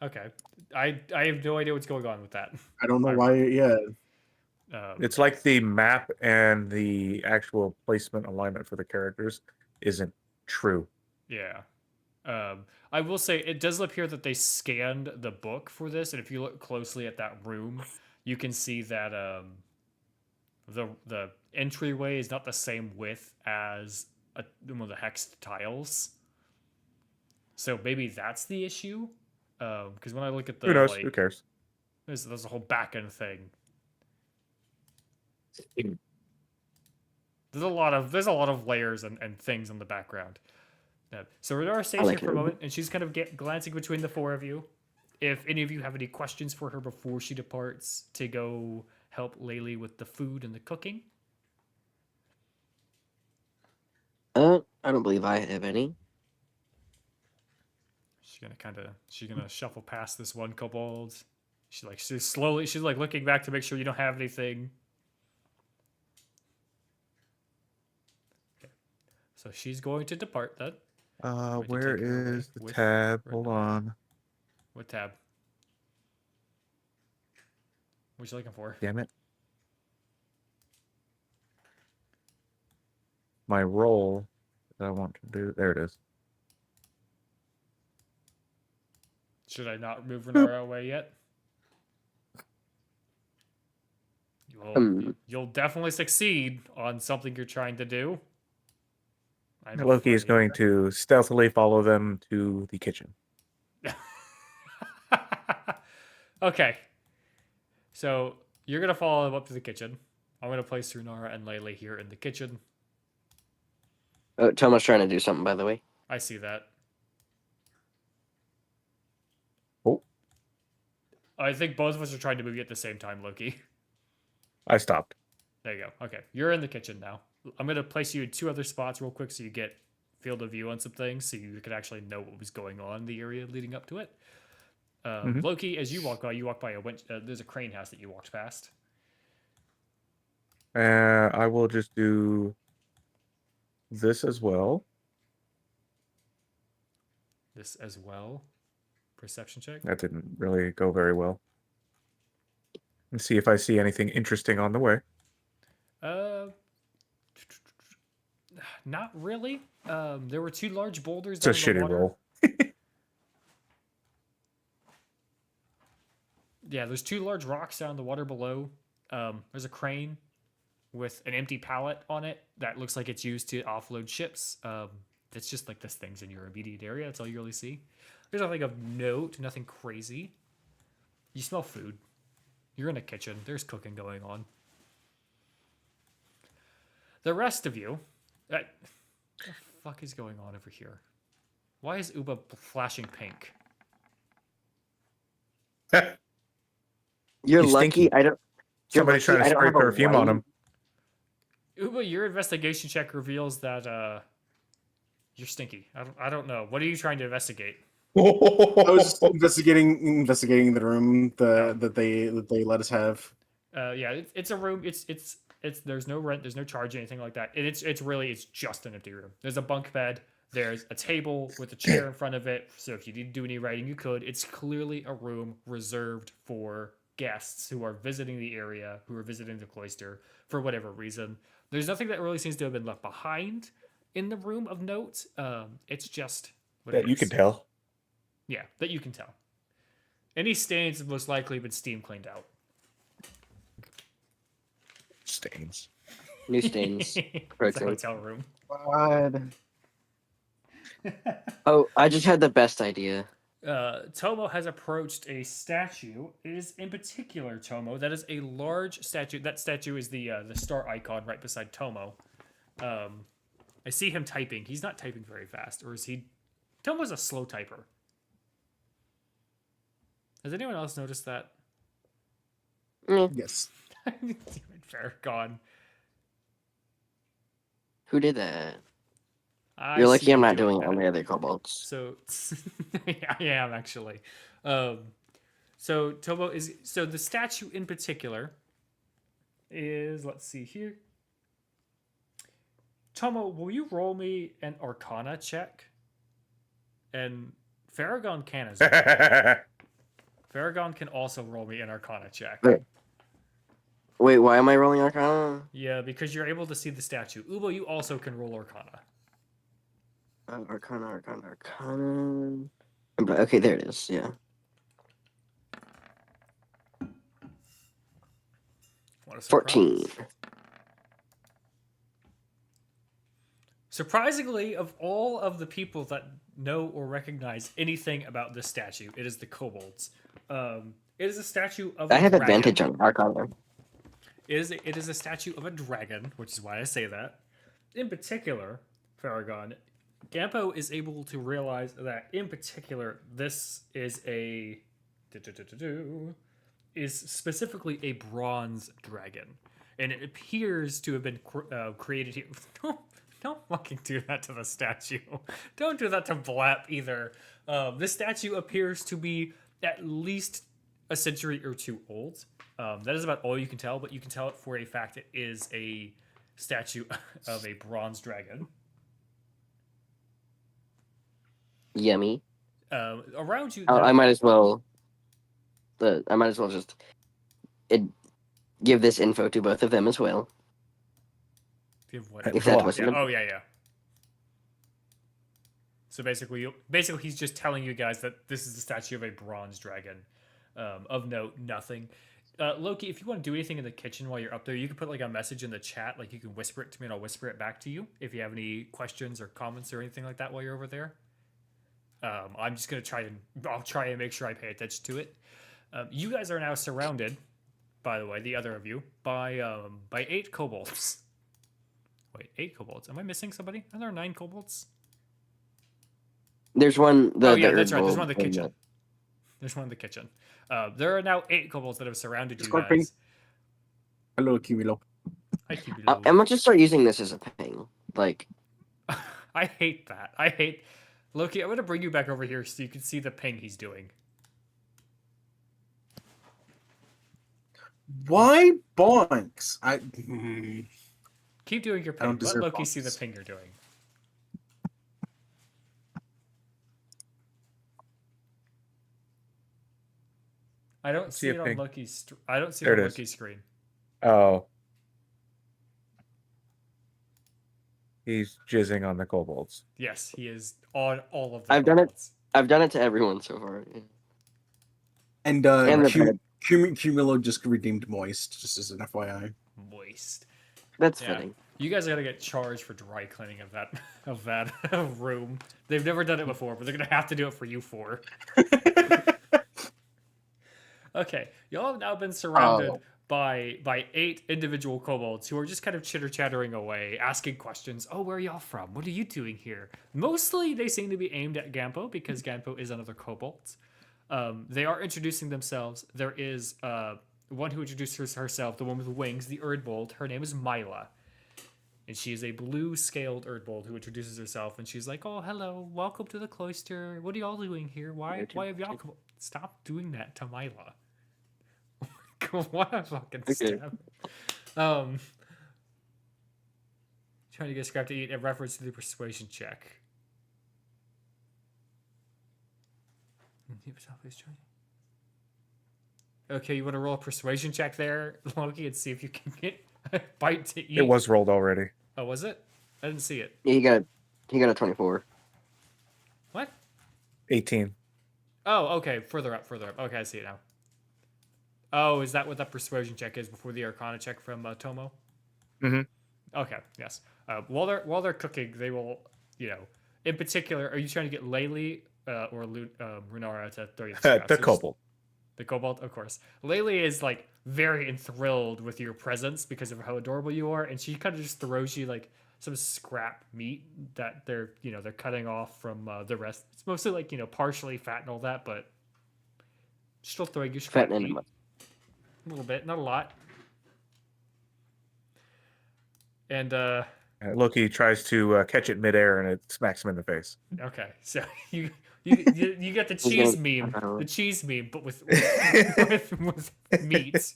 Okay. I have no idea what's going on with that. I don't know I- why. Yeah. It's like the map and the actual placement alignment for the characters isn't true. Yeah. I will say it does appear that they scanned the book for this, and if you look closely at that room, you can see that the entryway is not the same width as one of the hexed tiles. So maybe that's the issue. Because when I look at the Who knows? like, Who cares? there's a whole back end thing. There's a lot of layers and things in the background. So Renora stays like here for a her. moment, and she's kind of glancing between the 4 of you. If any of you have any questions for her before she departs to go help Laylee with the food and the cooking, I don't believe I have any. she's gonna shuffle past this one kobold. She's like looking back to make sure you don't have anything. Okay. So she's going to depart then. Going to Where take her away is the with tab? Red Hold Knight. on. What tab? What you looking for? Damn it. My role that I want to do. There it is. Should I not move Renora away yet? You'll definitely succeed on something you're trying to do. I'm Loki is afraid. going to stealthily follow them to the kitchen. Okay. So you're gonna follow them up to the kitchen. I'm gonna place Runara and Lele here in the kitchen. Oh, Tomo's trying to do something, by the way. I see that. Oh, I think both of us are trying to move you at the same time, Loki. I stopped. There you go. Okay, you're in the kitchen now. I'm gonna place you in 2 other spots real quick so you get field of view on some things, so you can actually know what was going on in the area leading up to it. Loki, as you walk by a winch. There's a crane house that you walked past. I will just do this as well. This as well. Perception check. That didn't really go very well. And see if I see anything interesting on the way. Uh, not really. There were two large boulders It's a down the shitty water. roll. Yeah, there's two large rocks down in the water below. There's a crane with an empty pallet on it that looks like it's used to offload ships. It's just like this thing's in your immediate area. That's all you really see. There's nothing of note, nothing crazy. You smell food. You're in a kitchen. There's cooking going on. The rest of you, what the fuck is going on over here? Why is Uba flashing pink? You're He's lucky. stinky. I don't. You're Somebody's lucky trying I to don't spray have a perfume on white- him. Uba, your investigation check reveals that you're stinky. I don't know. What are you trying to investigate? I was just investigating the room that they let us have. Yeah, it's a room. It's there's no rent, there's no charge, anything like that. And it's just an empty room. There's a bunk bed. There's a table with a chair in front of it. So if you need to do any writing, you could. It's clearly a room reserved for guests who are visiting the area, who are visiting the cloister for whatever reason. There's nothing that really seems to have been left behind in the room of note. It's just what That it you is. can tell. Yeah, that you can tell. Any stains have most likely been steam cleaned out. Stains. New stains. It's a Protein. hotel room. God. Oh, I just had the best idea. Tomo has approached a statue. It is in particular Tomo. That is a large statue. That statue is the star icon right beside Tomo. I see him typing. He's not typing very fast, or is he? Tomo's a slow typer. Has anyone else noticed that? Yes. Damn it, Farrakhan. Who did that? I You're see lucky I'm you not doing it that. on the other kobolds. So yeah, I am actually. So Tomo is the statue in particular is, let's see here. Tomo, will you roll me an Arcana check? And Farragon can as well. Farragon can also roll me an Arcana check. Wait. Wait, why am I rolling Arcana? Yeah, because you're able to see the statue. Ubo, you also can roll Arcana. Arcana. Okay, there it is. Yeah. What a surprise. 14. Surprisingly, of all of the people that know or recognize anything about this statue, it is the kobolds. It is a statue of I a have dragon. advantage on Arcana. It is a statue of a dragon, which is why I say that. In particular, Farragon, Gampo is able to realize that in particular this is is specifically a bronze dragon, and it appears to have been created here. Don't fucking do that to the statue. Don't do that to Blap either. This statue appears to be at least a century or two old. That is about all you can tell, but you can tell it for a fact it is a statue of a bronze dragon. Yummy. Around you, I might as well. I might as well just give this info to both of them as well. give what? If that wasn't Yeah. Oh yeah. So basically, he's just telling you guys that this is the statue of a bronze dragon. Of note, nothing. Loki, if you want to do anything in the kitchen while you're up there, you can put like a message in the chat. Like you can whisper it to me and I'll whisper it back to you if you have any questions or comments or anything like that while you're over there. I'm just going to I'll try and make sure I pay attention to it. You guys are now surrounded, by the way, the other of you, by 8 kobolds. Wait, 8 kobolds. Am I missing somebody? Are there 9 kobolds? There's one. Oh yeah, that's right. There's one in the kitchen. There's one in the kitchen. There are now 8 kobolds that have surrounded you Scorpion. guys. Hello, Cumulo. I keep you I'm gonna just start using this as a ping. Like, I hate that. I hate Loki. I'm gonna bring you back over here so you can see the ping he's doing. Why bonks? Keep doing your I ping. don't Let deserve Loki see the bonks. ping you're doing. I don't see See a it on ping. Loki's. I don't see There it on it is. Loki's screen. Oh, He's jizzing on the kobolds. Yes, he is on all of the I've done it. kobolds. I've done it to everyone so far. Yeah. And And the bed. Cumulo just redeemed Moist, just as an FYI. Moist. That's Yeah. fitting. You guys are gonna get charged for dry cleaning of that room. They've never done it before, but they're gonna have to do it for you four. Okay, y'all have now been surrounded by 8 individual kobolds who are just kind of chitter chattering away, asking questions. Oh, where are y'all from? What are you doing here? Mostly, they seem to be aimed at Gampo because Gampo is another kobold. They are introducing themselves. There is one who introduces herself, the one with wings, the Erdbold. Her name is Mila. And she is a blue-scaled Erdbold who introduces herself, and she's like, "Oh, hello, welcome to the cloister. What are y'all doing here? Why have y'all come? Stop doing that to Mila." What a fucking stab. Trying to get Scrap to eat a reference to the persuasion check. Okay, you want to roll a persuasion check there, Loki, and see if you can get a bite to eat. It was rolled already. Oh, was it? I didn't see it. He got a 24. What? 18. Oh, okay. Further up. Okay, I see it now. Oh, is that what that persuasion check is before the Arcana check from Tomo? Mm-hmm. Okay, yes. While they're cooking, they will, in particular, are you trying to get Laylee or Runara to throw you The kobold. The kobold, of course. Laylee is like very enthralled with your presence because of how adorable you are, and she kind of just throws you like some scrap meat that they're cutting off from the rest. It's mostly like partially fat and all that, but still throwing you scrap Fat meat. enema. A little bit, not a lot. And Loki tries to catch it midair and it smacks him in the face. okay, so you get the cheese meme, but with meat,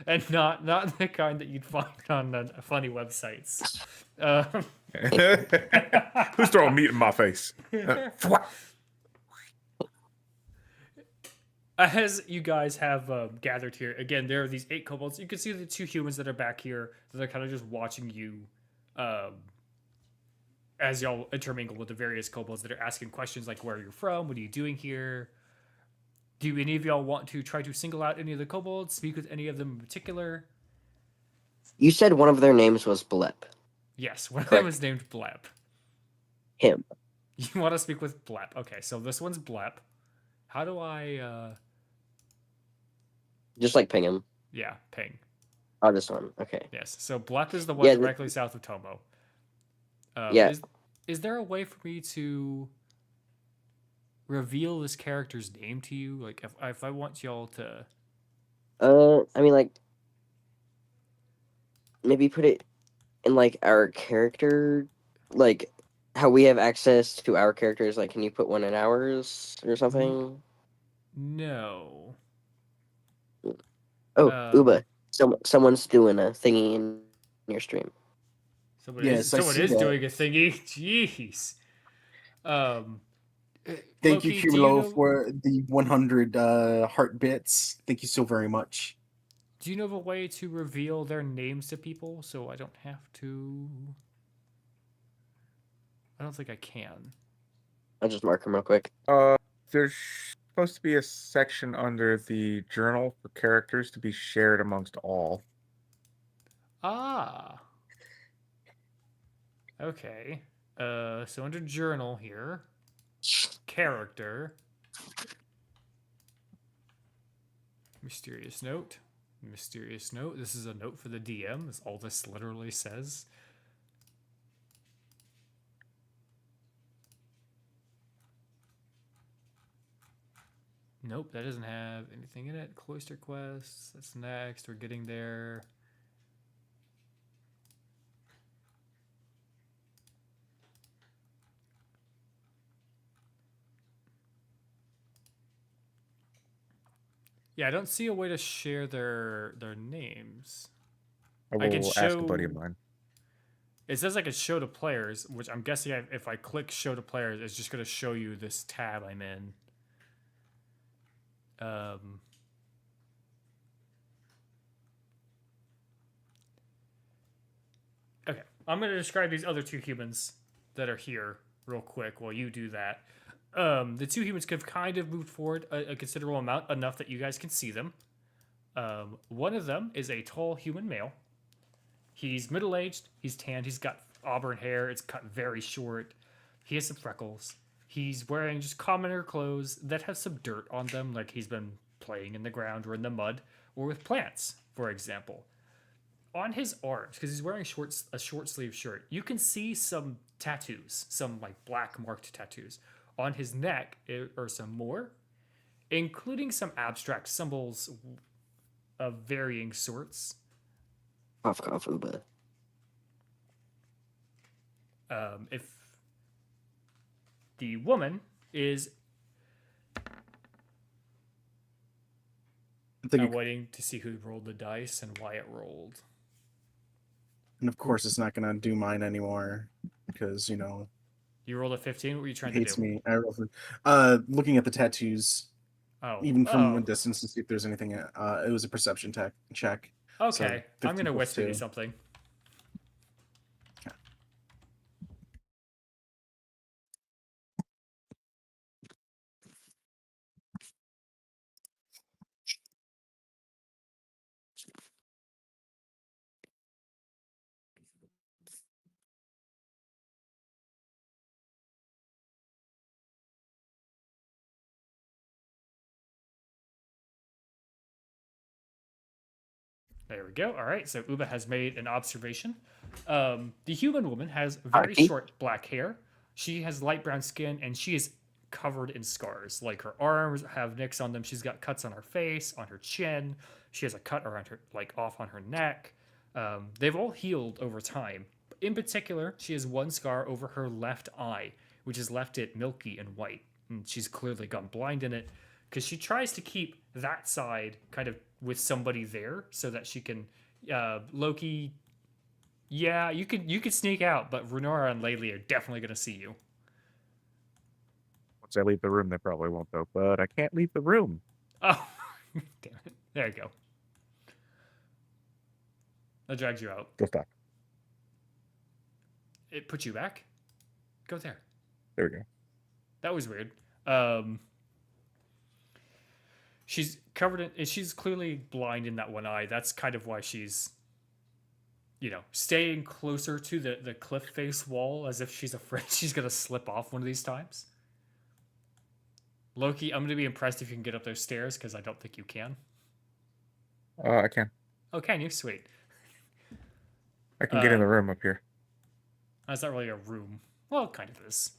and not the kind that you'd find on funny websites. Who's throwing meat in my face? As you guys have gathered here, again, there are these 8 kobolds. You can see the 2 humans that are back here that are kind of just watching you as y'all intermingle with the various kobolds that are asking questions like, where are you from? What are you doing here? Do any of y'all want to try to single out any of the kobolds? Speak with any of them in particular? You said one of their names was Blep. Yes, one of Correct. them is named Blep. Him. You want to speak with Blep. Okay, so this one's Blep. How do I... Just like ping him. Yeah, ping. Oh, this one. Okay. Yes, so Blep is the one Yeah, directly south of Tomo. Yeah. Is there a way for me to reveal this character's name to you? Like, if I want y'all to... I mean, like, maybe put it in, like, our character, like, how we have access to our characters. Like, can you put one in ours or something? No. Oh, Uba. Someone's doing a thingy in your stream. Someone Yes, I is see that. doing a thingy. Jeez. Thank Loki, you, do Cumulo, know- for the 100 heart bits. Thank you so very much. Do you know of a way to reveal their names to people so I don't have to? I don't think I can. I'll just mark him real quick. There's supposed to be a section under the journal for characters to be shared amongst all. Ah. Okay. So under journal here, character, mysterious note. Mysterious note. This is a note for the DM. That's all this literally says. Nope, that doesn't have anything in it. Cloister quests. That's next. We're getting there. Yeah, I don't see a way to share their names. I can will ask a buddy show- of mine. It says I can show to players, which I'm guessing if I click show to players, it's just going to show you this tab I'm in. Okay, I'm going to describe these other two humans that are here real quick while you do that. The two humans have kind of moved forward a considerable amount, enough that you guys can see them. One of them is a tall human male. He's middle-aged, he's tanned, he's got auburn hair, it's cut very short. He has some freckles. He's wearing just commoner clothes that have some dirt on them, like he's been playing in the ground or in the mud, or with plants, for example. On his arms, because he's wearing a short sleeve shirt, you can see some tattoos, some like black marked tattoos. On his neck are some more, including some abstract symbols of varying sorts. Cough, cough, Uba. If the woman is I think, waiting to see who rolled the dice and why it rolled. and of course, it's not gonna do mine anymore because You rolled a 15. What were you trying to hates do? me. Looking at the tattoos, Oh, even from a distance to see if there's anything. It was a perception check. Okay, I'm 50 gonna plus whisper you 2. something. There we go. All right, so Uba has made an observation. The human woman has very Archie? short black hair. She has light brown skin, and she is covered in scars. Like her arms have nicks on them. She's got cuts on her face, on her chin. She has a cut around her, like off on her neck. They've all healed over time. In particular, she has one scar over her left eye, which has left it milky and white. And she's clearly gone blind in it because she tries to keep that side kind of with somebody there so that she can Loki. Yeah, you could sneak out, but Runora and Laylee are definitely going to see you. Once I leave the room, they probably won't though. But I can't leave the room. Oh, damn it! There you go. That drags you out. Go stop. It puts you back. Go there. There we go. That was weird. She's covered in. She's clearly blind in that one eye. That's kind of why she's, staying closer to the cliff face wall, as if she's afraid she's gonna slip off one of these times. Loki, I'm gonna be impressed if you can get up those stairs because I don't think you can. I can. Oh, can you? Sweet. I can get in the room up here. That's not really a room. Well, it kind of is.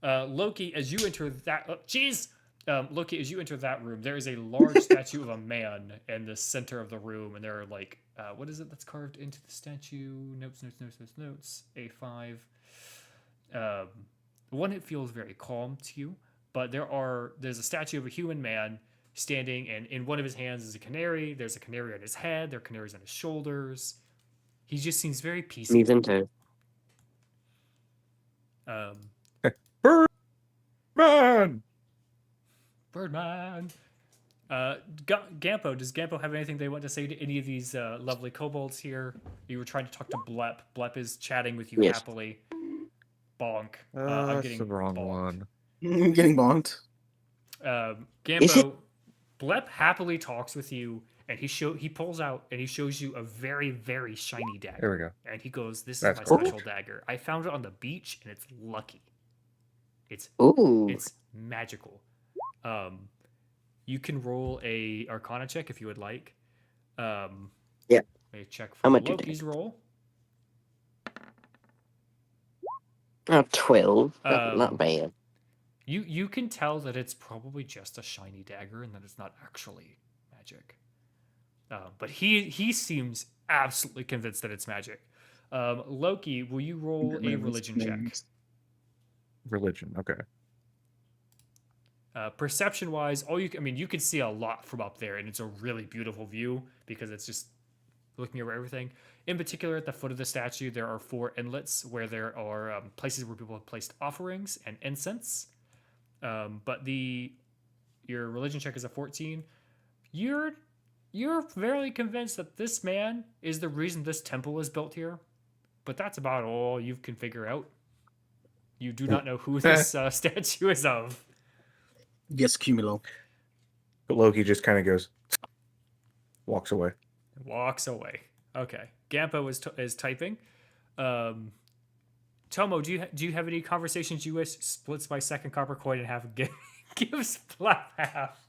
Loki, as you enter that... Oh, jeez! Loki, as you enter that room, there is a large statue of a man in the center of the room, and there are, like... what is it that's carved into the statue? Notes. A5. One, it feels very calm to you, but there's a statue of a human man standing, and in one of his hands is a canary. There's a canary on his head. There are canaries on his shoulders. He just seems very peaceful. Needs into. Birdman! Birdman. Gampo, does Gampo have anything they want to say to any of these lovely kobolds here? You were trying to talk to Blep. Blep is chatting with you Yes. happily. Bonk. I'm That's getting the wrong bonked. one. I'm getting bonked. Is Gampo, Blep happily talks with you, and he pulls out and he shows you a very, very shiny dagger. There we go. And he goes, "This is That's my cool. special dagger. I found it on the beach, and it's lucky. Ooh. It's magical. You can roll a Arcana check if you would like. Yeah. Let me check for How much do you Loki's roll. Oh, 12. Not Um, bad. You can tell that it's probably just a shiny dagger and that it's not actually magic. But he seems absolutely convinced that it's magic. Loki, will you roll a religion check? Religion. Okay. Perception wise, you can see a lot from up there, and it's a really beautiful view because it's just looking over everything. In particular, at the foot of the statue, there are 4 inlets where there are places where people have placed offerings and incense. But your religion check is a 14. You're you're very convinced that this man is the reason this temple is built here, but that's about all you can figure out. You do not know who this statue is of. Yes, Cumulo. But Loki just kind of goes, walks away. Walks away. Okay. Gampo is typing. Tomo, do you have any conversations you wish? Splits my second copper coin in half and gives Blep half.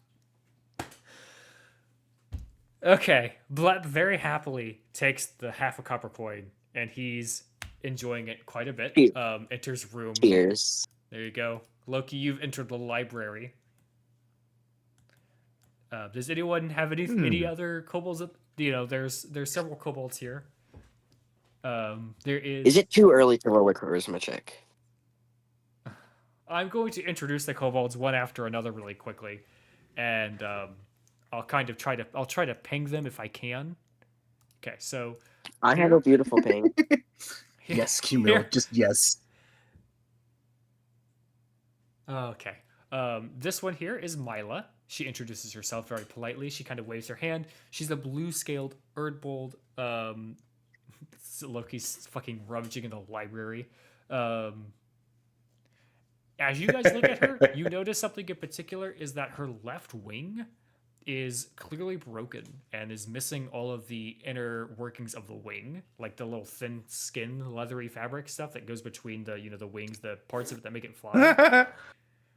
Okay. Blep very happily takes the half a copper coin and he's enjoying it quite a bit. Enters room. Cheers. There you go. Loki, you've entered the library. Does anyone have any other kobolds? There's several kobolds here. There is. Is it too early to roll a charisma check? I'm going to introduce the kobolds one after another really quickly, and I'll try to ping them if I can. Okay, so I have a beautiful ping. Yes, Cumulo. Here- Just yes. Okay. This one here is Mila. She introduces herself very politely. She kind of waves her hand. She's a blue-scaled Erdbold. Loki's fucking rummaging in the library. As you guys look at her, you notice something in particular is that her left wing is clearly broken and is missing all of the inner workings of the wing, like the little thin skin, leathery fabric stuff that goes between the wings, the parts of it that make it fly.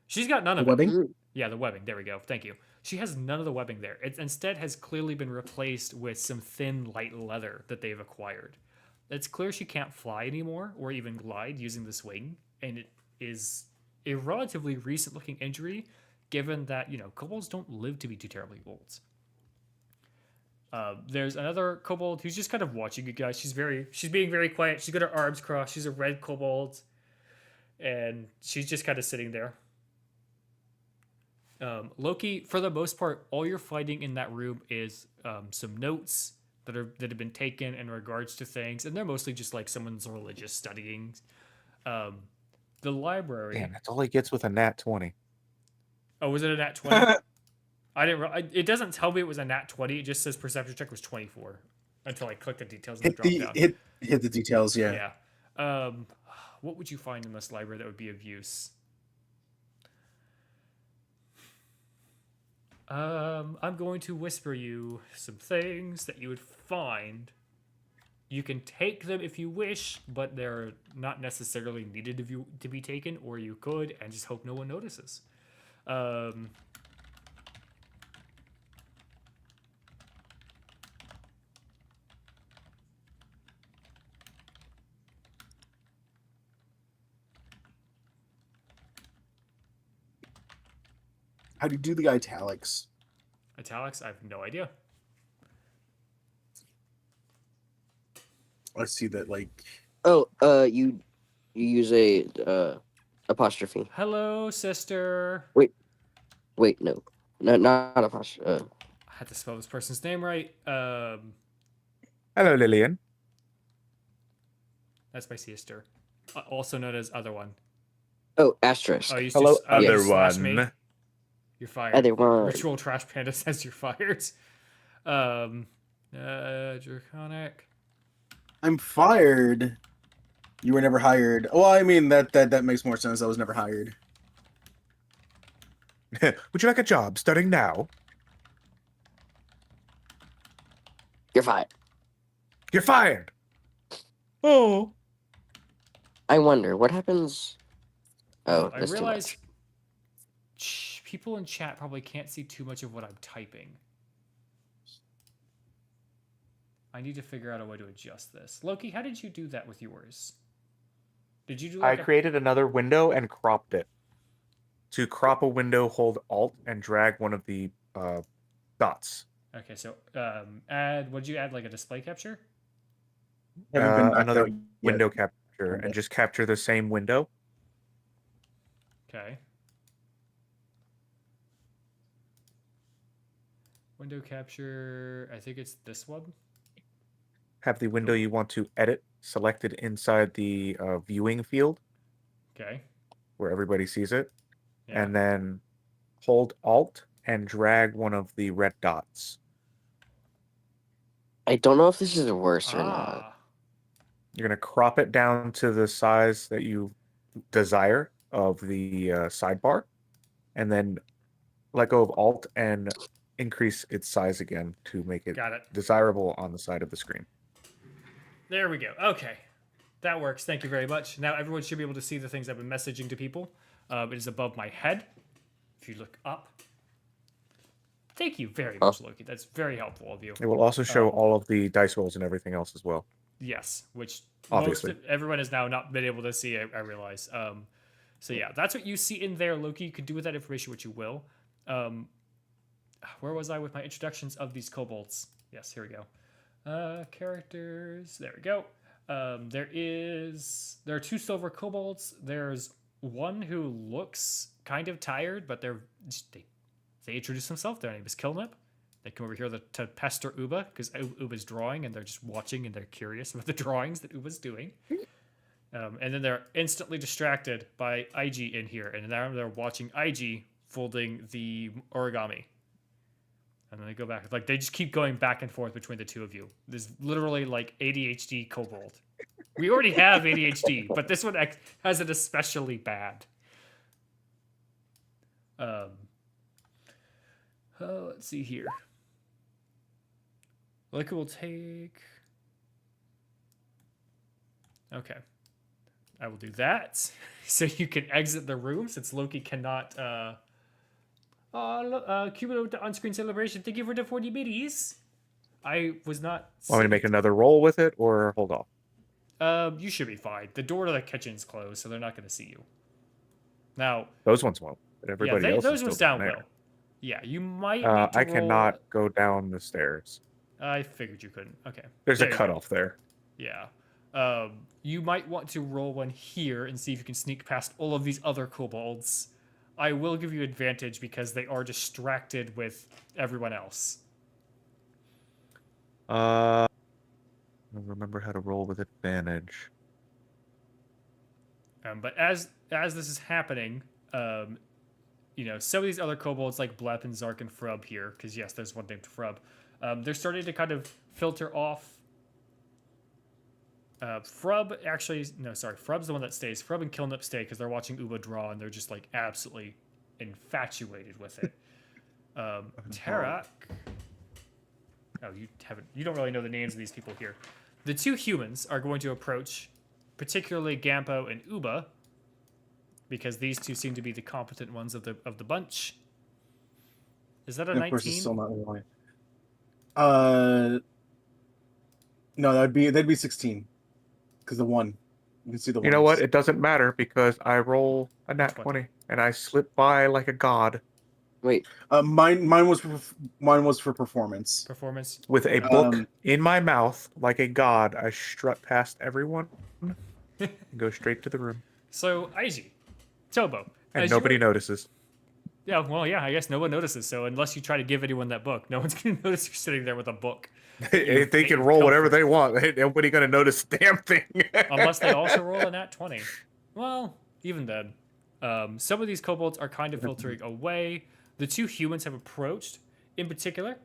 She's got none of it. Webbing? Yeah, the webbing. There we go. Thank you. She has none of the webbing there. It instead has clearly been replaced with some thin, light leather that they've acquired. It's clear she can't fly anymore or even glide using this wing, and it is a relatively recent-looking injury, given that, kobolds don't live to be too terribly old. There's another kobold who's just kind of watching you guys. She's being very quiet. She's got her arms crossed. She's a red kobold, and she's just kind of sitting there. Loki, for the most part, all you're finding in that room is some notes that have been taken in regards to things, and they're mostly just like someone's religious studying. The library. Damn, that's all he gets with a nat 20. Oh, was it a nat 20? I didn't. It doesn't tell me it was a nat 20. It just says perception check was 24 until I click the details and Hit the drop down. hit the details. Yeah. Yeah. What would you find in this library that would be of use? I'm going to whisper you some things that you would find. You can take them if you wish, but they're not necessarily needed to be taken, or you could and just hope no one notices. How do you do the italics? Italics? I have no idea. I see that Oh, you use a apostrophe. Hello, sister. Wait, no, not apostrophe. I had to spell this person's name right. Hello, Lillian. That's my sister, also known as other one. Oh, asterisk. Oh, you Hello, just, other you slash me. one. You're fired. Other one. Ritual Trash Panda says you're fired. Draconic. I'm fired. You were never hired. Well, I mean that makes more sense. I was never hired. Would you like a job starting now? You're fired. You're fired. Oh. I wonder what happens. Oh, I that's too realize much. people in chat probably can't see too much of what I'm typing. I need to figure out a way to adjust this. Loki, how did you do that with yours? Did you do I like created another window and cropped it. To crop a window, hold Alt and drag one of the dots. Okay, so what did you add, like a display capture? Haven't been back Another out yet. window capture and just capture the same window. Okay. Window capture, I think it's this one. Have the window you want to edit selected inside the viewing field Okay. where everybody sees it. Yeah. And then hold Alt and drag one of the red dots. I don't know if this is worse or not. Ah, You're going to crop it down to the size that you desire of the sidebar, and then let go of Alt and increase its size again to make it got it. desirable on the side of the screen. There we go. Okay. That works. Thank you very much. Now everyone should be able to see the things I've been messaging to people. It is above my head. If you look up. Thank you very much, Loki. That's very helpful of you. It will also show all of the dice rolls and everything else as well. Yes, which Obviously. everyone has now not been able to see, I realize. So yeah, that's what you see in there, Loki. You could do with that information what you will. Where was I with my introductions of these kobolds? Yes, here we go. Characters. There we go. There are 2 silver kobolds. There's one who looks kind of tired, but they introduce themselves. Their name is Kilnip. They come over here to pester Uba because Uba's drawing, and they're just watching and they're curious about the drawings that Uba's doing. And then they're instantly distracted by IG in here, and now they're watching IG folding the origami. And then they go back. Like, they just keep going back and forth between the two of you. There's literally like ADHD kobold. We already have ADHD, but this one has it especially bad. Let's see here. Loki will take... Okay. I will do that. So you can exit the room since Loki cannot... Cubo to on-screen celebration. Thank you for the 40 biddies. I was not... Want me to make another roll with it or hold off? You should be fine. The door to the kitchen's closed, so they're not going to see you. Now... Those ones won't. But everybody else those is ones still down there. will. Yeah, you might need to I roll... cannot go down the stairs. I figured you couldn't. Okay. There's There a you go. cutoff there. Yeah. You might want to roll one here and see if you can sneak past all of these other kobolds. I will give you advantage because they are distracted with everyone else. I remember how to roll with advantage. But as this is happening, some of these other kobolds like Blep and Zark and Frub here, because yes, there's one named Frub. They're starting to kind of filter off. Frub's the one that stays. Frub and Kilnip stay because they're watching Uba draw and they're just like absolutely infatuated with it. Tarak. Oh, you don't really know the names of these people here. The 2 humans are going to approach, particularly Gampo and Uba, because these 2 seem to be the competent ones of the bunch. Is that a And 19? of course, it's still not rolling. No, they'd be 16. Because the 1, you can see the. You know ones. what? It doesn't matter because I roll a nat 20 and I slip by like a god Wait, Mine was for performance. Performance. with a book in my mouth like a god. I strut past everyone and go straight to the room, So, Aiji, Tobo. and as you nobody were- notices. Yeah, well, yeah, I guess no one notices. So unless you try to give anyone that book, no one's going to notice you're sitting there with a book. They can roll whatever they want. Ain't nobody gonna notice a damn thing. Unless they also roll a nat 20. Well, even then. Some of these kobolds are kind of filtering away. The 2 humans have approached. In particular...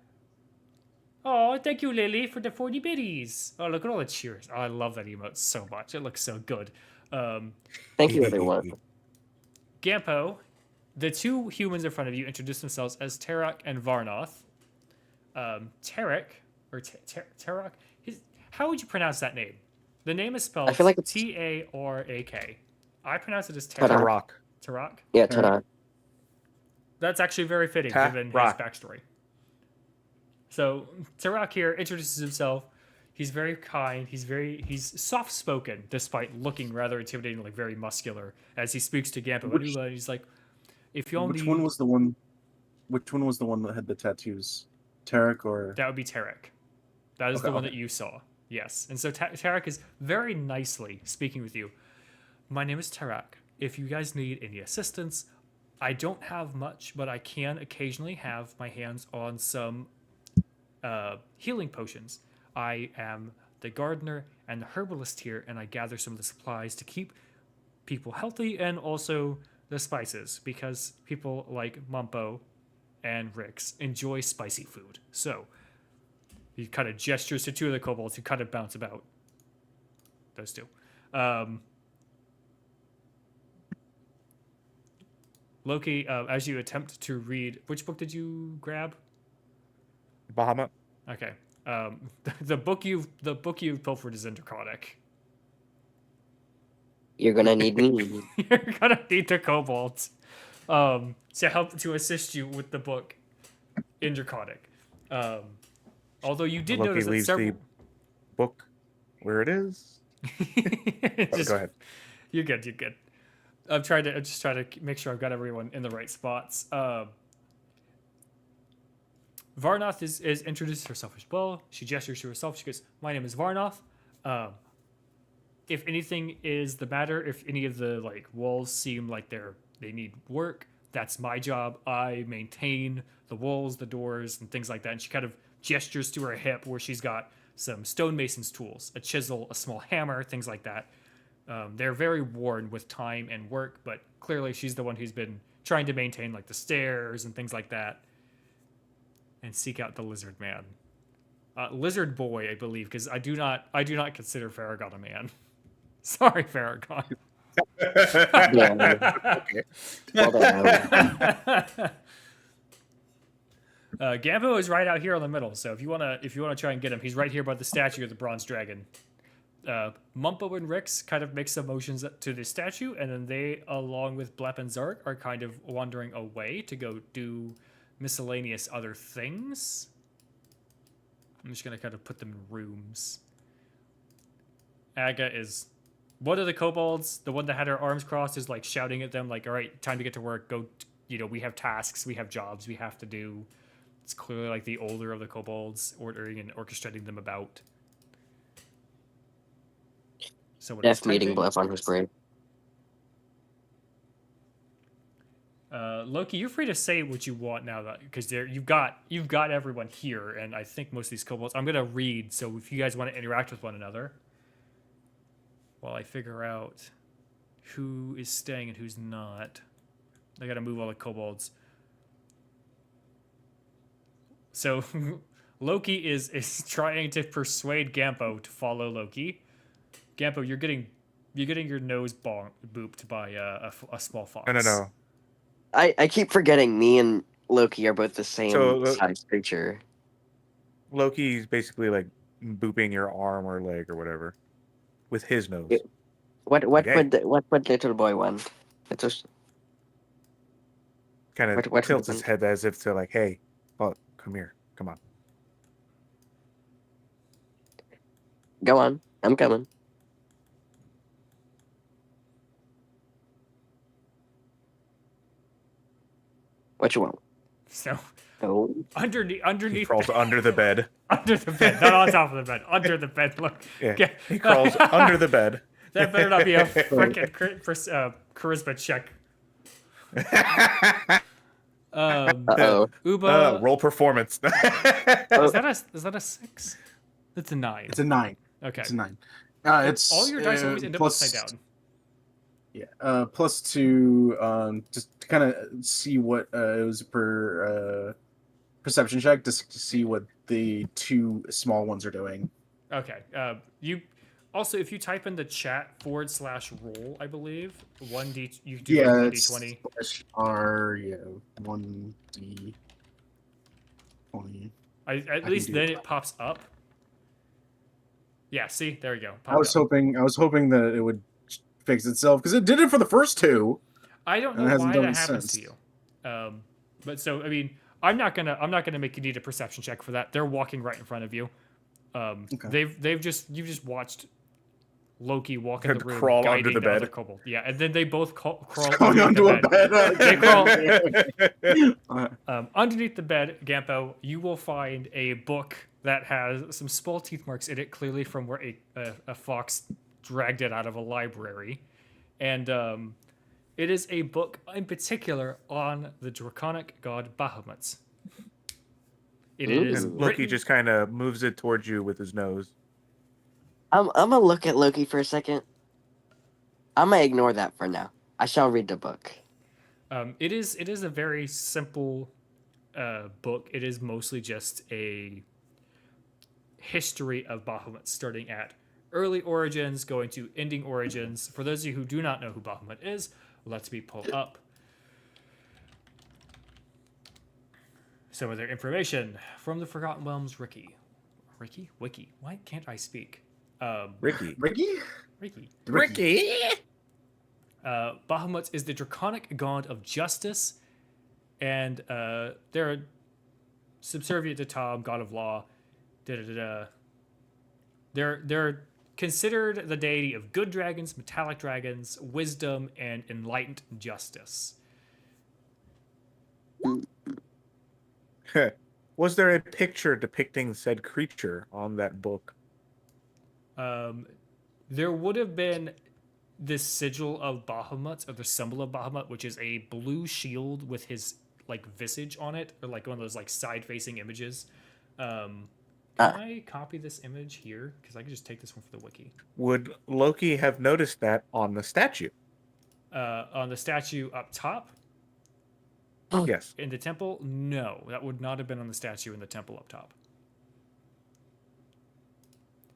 Oh, thank you, Lily, for the 40 biddies. Oh, look at all the cheers. Oh, I love that emote so much. It looks so good. thank you, everyone. Gampo, the 2 humans in front of you introduce themselves as Tarak and Varnoth. Tarak, or Tarak, how would you pronounce that name? The name is spelled I feel like it's- Tarak. I pronounce it as Tarak. Tarak. Rock. Tarak? Yeah, ta-da. That's actually very fitting given his Tarak. backstory. So Tarak here introduces himself. He's very kind. He's soft spoken, despite looking rather intimidating, like very muscular, as he speaks to Gampo and Uba. And he's like, "If you only Which one was the one? Which one was the one that had the tattoos? Tarek or? that would be Tarak. That is Okay, the one okay. that you saw. Yes. And so Tarak is very nicely speaking with you. My name is Tarak. If you guys need any assistance, I don't have much, but I can occasionally have my hands on some healing potions. I am the gardener and the herbalist here, and I gather some of the supplies to keep people healthy and also the spices, because people like Mumpo and Rix enjoy spicy food. So, He kind of gestures to two of the kobolds who kind of bounce about. Those two. Loki, as you attempt to read, which book did you grab? Bahamut. Okay. The book you've pilfered is Interconic. You're gonna need me. You're gonna need the kobolds to help to assist you with the book Interconic. Although you did Loki notice that leaves several. the book where it is. Just- Go ahead. You're good. You're good. I'm just trying to make sure I've got everyone in the right spots. Varnoth is introduced herself as well. She gestures to herself. She goes, "My name is Varnoth. If anything is the matter, if any of the like walls seem like they need work, that's my job. I maintain the walls, the doors, and things like that." And she kind of gestures to her hip where she's got some stonemason's tools, a chisel, a small hammer, things like that. They're very worn with time and work, but clearly she's the one who's been trying to maintain like the stairs and things like that, and seek out the lizard man, lizard boy, I believe, because I do not consider Farragon a man. Sorry, Farragon. Yeah. Okay. Well done. Gambo is right out here on the middle, so if you wanna try and get him, he's right here by the statue of the bronze dragon. Mumpo and Rix kind of make some motions to the statue, and then they, along with Blep and Zark, are kind of wandering away to go do miscellaneous other things. I'm just gonna kind of put them in rooms. Aga is one of the kobolds, the one that had her arms crossed, is like shouting at them, like, "All right, time to get to work. Go, we have tasks, we have jobs, we have to do." It's clearly like the older of the kobolds, ordering and orchestrating them about. Someone is Def meeting typing. Bluff on his brain. Loki, you're free to say what you want now, that because you've got everyone here, and I think most of these kobolds. I'm gonna read, so if you guys want to interact with one another, while I figure out who is staying and who's not, I gotta move all the kobolds. So Loki is trying to persuade Gampo to follow Loki. Gampo, you're getting your nose booped by a small fox. No. I keep forgetting me and Loki are both the same So, size creature. Loki's basically like booping your arm or leg or whatever with his nose. Yeah. What Okay. would little boy want? It was Kind of what tilts his happened? head as if to like, "Hey, Buck, come here, come on." Go on. I'm coming. What you want? So Oh, underneath He crawls under the bed. under the bed, not on top of the bed, under the bed. Look, Yeah, Yeah. he crawls under the bed. That better not be a freaking charisma check. uh-oh. Uba, Roll performance. is that a 6? That's a 9. It's a 9. Okay. It's a 9. It's All your dice always end up plus- upside down. Yeah, plus 2, just to kind of see what it was per perception check, just to see what the 2 small ones are doing. Okay. You also, if you type in the chat /roll, I believe 1d, you do Yeah, 1d20. it's R, 1d20. At can least do then that. it pops up. Yeah. See, there you go. I was hoping that it would fix itself because it did it for the first 2. I don't and know it hasn't why done that it happens since. to you. But so I mean, I'm not gonna make you need a perception check for that. They're walking right in front of you. Okay. You've just watched Loki walk in Had the to room, crawl under guiding the bed. other kobold. Yeah, and then they both crawl Going underneath onto the a bed. bed. They underneath the bed, Gampo, you will find a book that has some small teeth marks in it, clearly from where a fox dragged it out of a library. And it is a book in particular on the draconic god Bahamut. It is And Loki written- just kind of moves it towards you with his nose. I'm gonna look at Loki for a second. I'm gonna ignore that for now. I shall read the book. It is a very simple book. It is mostly just history of Bahamut, starting at early origins, going to ending origins. For those of you who do not know who Bahamut is, let me pull up some of their information from the Forgotten Realms Wiki. Why can't I speak? Ricky. Ricky? Ricky. Bahamut is the draconic god of justice, and they're subservient to Tom, god of law. They're considered the deity of good dragons, metallic dragons, wisdom, and enlightened justice. Was there a picture depicting said creature on that book? There would have been this sigil of Bahamut, or the symbol of Bahamut, which is a blue shield with his like visage on it, or like one of those like side-facing images. Can I copy this image here? Because I can just take this one for the wiki. Would Loki have noticed that on the statue? On the statue up top Yes. in the temple, no, that would not have been on the statue in the temple up top.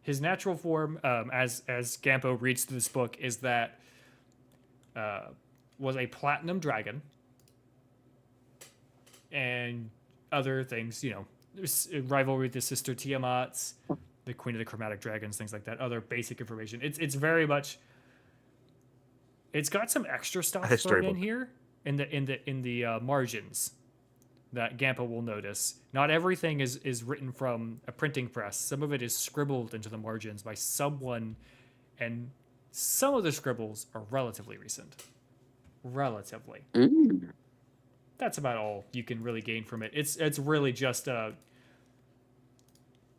His natural form, as Gampo reads through this book, is that was a platinum dragon and other things, you know, there's a rivalry with his sister Tiamat's, the queen of the chromatic dragons, things like that. Other basic information. It's very much. It's got some extra stuff history thrown in book. here in the margins that Gampa will notice. Not everything is written from a printing press. Some of it is scribbled into the margins by someone, and some of the scribbles are relatively recent. Relatively. Mm. That's about all you can really gain from it. It's really just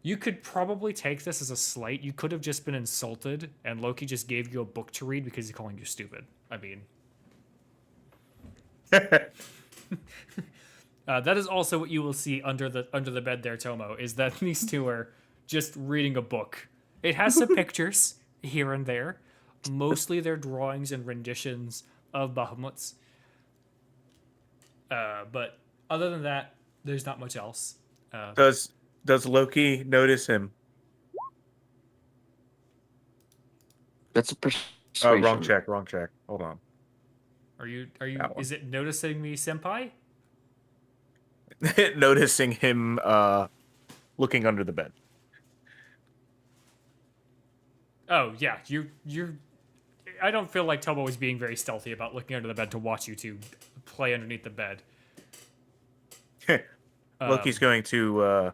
you could probably take this as a slight. You could have just been insulted, and Loki just gave you a book to read because he's calling you stupid. I mean, that is also what you will see under the bed there, Tomo. Is that these two are just reading a book. It has some pictures here and there. Mostly they're drawings and renditions of Bahamuts. But other than that, there's not much else. Does Loki notice him? That's a Oh, persuasion. wrong check. Hold on. Are you? That one. Is it noticing me, senpai? Noticing him looking under the bed. Oh yeah, you're. I don't feel like Tomo was being very stealthy about looking under the bed to watch you two play underneath the bed. Loki's going to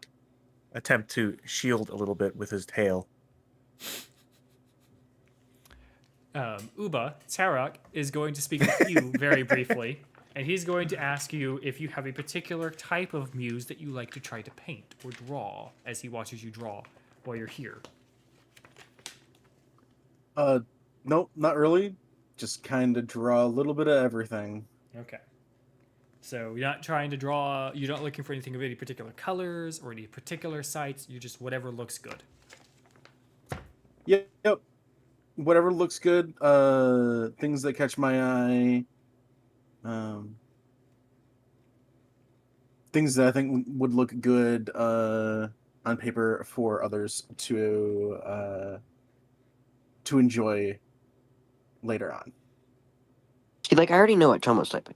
attempt to shield a little bit with his tail. Uba, Tarok, is going to speak with you very briefly, and he's going to ask you if you have a particular type of muse that you like to try to paint or draw as he watches you draw while you're here. Nope, not really. Just kind of draw a little bit of everything. Okay. So you're not trying to draw, you're not looking for anything of any particular colors or any particular sites, you just whatever looks good. Yep. Whatever looks good. Things that catch my eye. Things that I think would look good on paper for others to enjoy later on. See, like, I already know what Tomo's typing.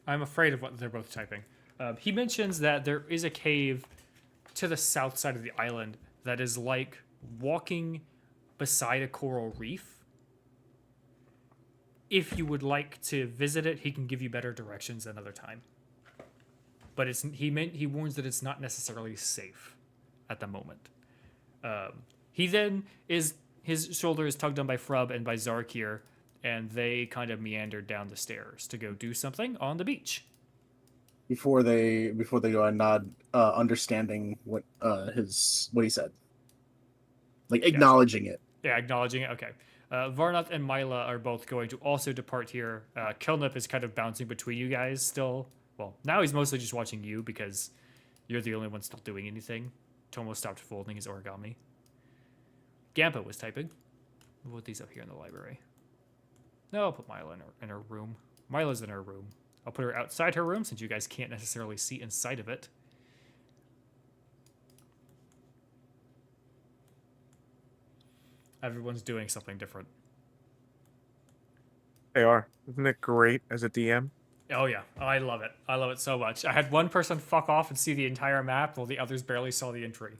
I'm afraid of what they're both typing. He mentions that there is a cave to the south side of the island that is like walking beside a coral reef. If you would like to visit it, he can give you better directions another time. But he warns that it's not necessarily safe at the moment. He then his shoulder is tugged on by Frub and by Zarkir, and they kind of meandered down the stairs to go do something on the beach. Before they go, I nod, understanding what he said, like acknowledging it. Yeah, acknowledging it. Okay. Varnath and Mila are both going to also depart here. Kelnip is kind of bouncing between you guys still. Well, now he's mostly just watching you because you're the only one still doing anything. Tomo stopped folding his origami. Gampa was typing. We'll put these up here in the library. No, I'll put Mila in her room. Mila's in her room. I'll put her outside her room since you guys can't necessarily see inside of it. Everyone's doing something different. They are. Isn't it great as a DM? Oh yeah, I love it. I love it so much. I had one person fuck off and see the entire map, while the others barely saw the entry.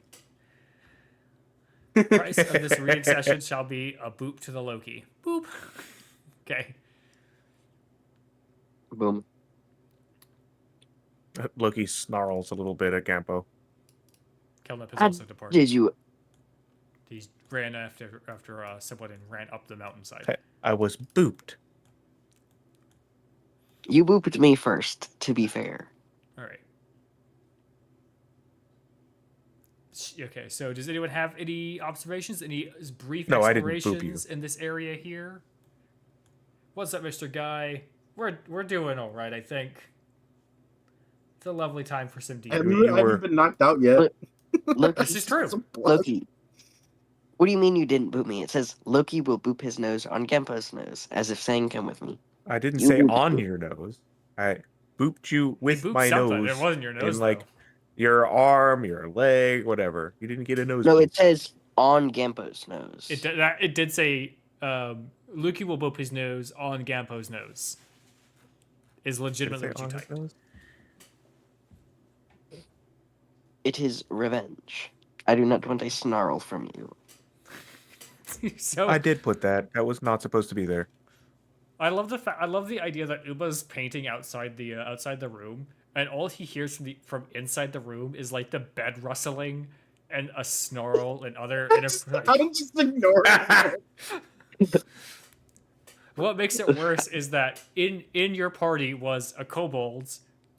Price of this reading session shall be a boop to the Loki. Boop. Okay. Boom. Loki snarls a little bit at Gampo. Kelnip has How also departed. Did you? He ran after someone and ran up the mountainside. Hey, I was booped. You booped me first, to be fair. All right. Okay, so does anyone have any observations? Any brief No, I didn't boop explorations in this area here? What's up, Mr. Guy? We're doing all right, I think. It's a lovely time for some I deep. You haven't were- been knocked out yet. Loki, This is true. Loki. What do you mean you didn't boop me? It says Loki will boop his nose on Gempo's nose, as if saying, "Come with me." I didn't You say booped on me. your nose. I booped you You with booped my something. nose. It wasn't your nose, in, like, though. your arm, your leg, whatever. You didn't get a nose. No, boop. it says on Gempo's nose. It did say Luki will boop his nose on Gampo's nose. Is Did it legitimately say what you on his typed. nose? It is revenge. I do not want a snarl from you. So I did put that. That was not supposed to be there. I love the idea that Uba's painting outside the room, and all he hears from inside the room is like the bed rustling and a snarl and other. I'm just ignoring it. What makes it worse is that in your party was a kobold.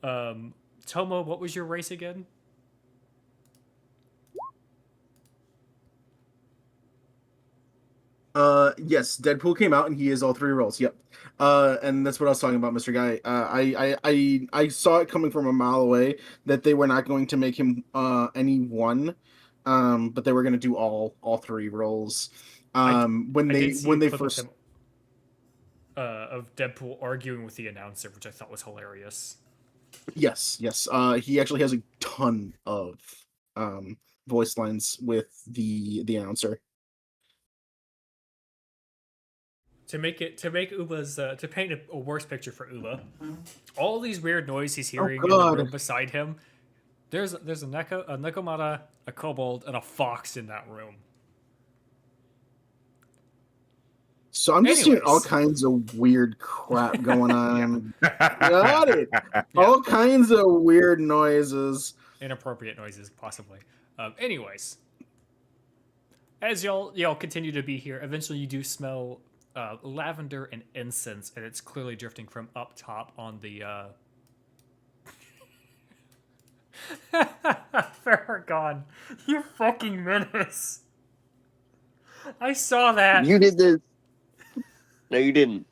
Tomo, what was your race again? Yes, Deadpool came out and he is all three roles. Yep. And that's what I was talking about, Mr. Guy. I saw it coming from a mile away that they were not going to make him any one, but they were going to do all three roles. When I they did see a clip first of, him, of Deadpool arguing with the announcer, which I thought was hilarious. yes, he actually has a ton of voice lines with the announcer. To paint a worse picture for Uba, all these weird noise he's hearing in the God. room beside him. There's a Nekomata, a kobold, and a fox in that room. So I'm just hearing all Anyways. kinds of weird crap going on. Got it. All kinds of weird noises. Inappropriate noises, possibly. Anyways, as y'all continue to be here, eventually you do smell lavender and incense, and it's clearly drifting from up top on the. Farragon, you fucking menace! I saw that. You did this. No, you didn't.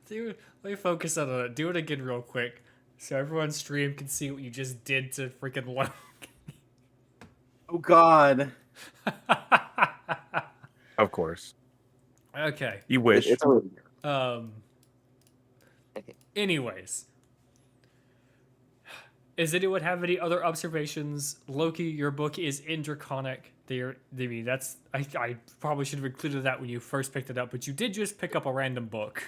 Dude, let me focus on it. Do it again real quick, so everyone's stream can see what you just did to freaking Loki. Oh God. Of course. Okay. You wish. It's over. Anyways, does anyone have any other observations? Loki, your book is in Draconic. I probably should have included that when you first picked it up, but you did just pick up a random book.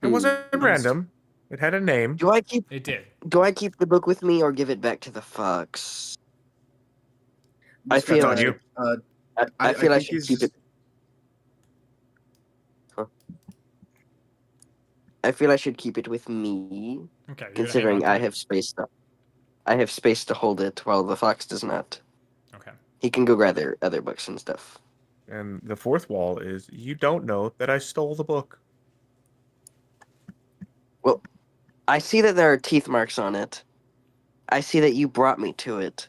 It wasn't random. It had a name. Do I keep It did. the book with me or give it back to the fox? I Just got feel That's on to- you. I feel I think should he's keep just- it. I feel I should keep it with me, Okay. you're gonna hang considering on I to have space. I have space to hold it, while the fox does not. it. Okay. He can go grab other books and stuff. And the fourth wall is you don't know that I stole the book. Well, I see that there are teeth marks on it. I see that you brought me to it.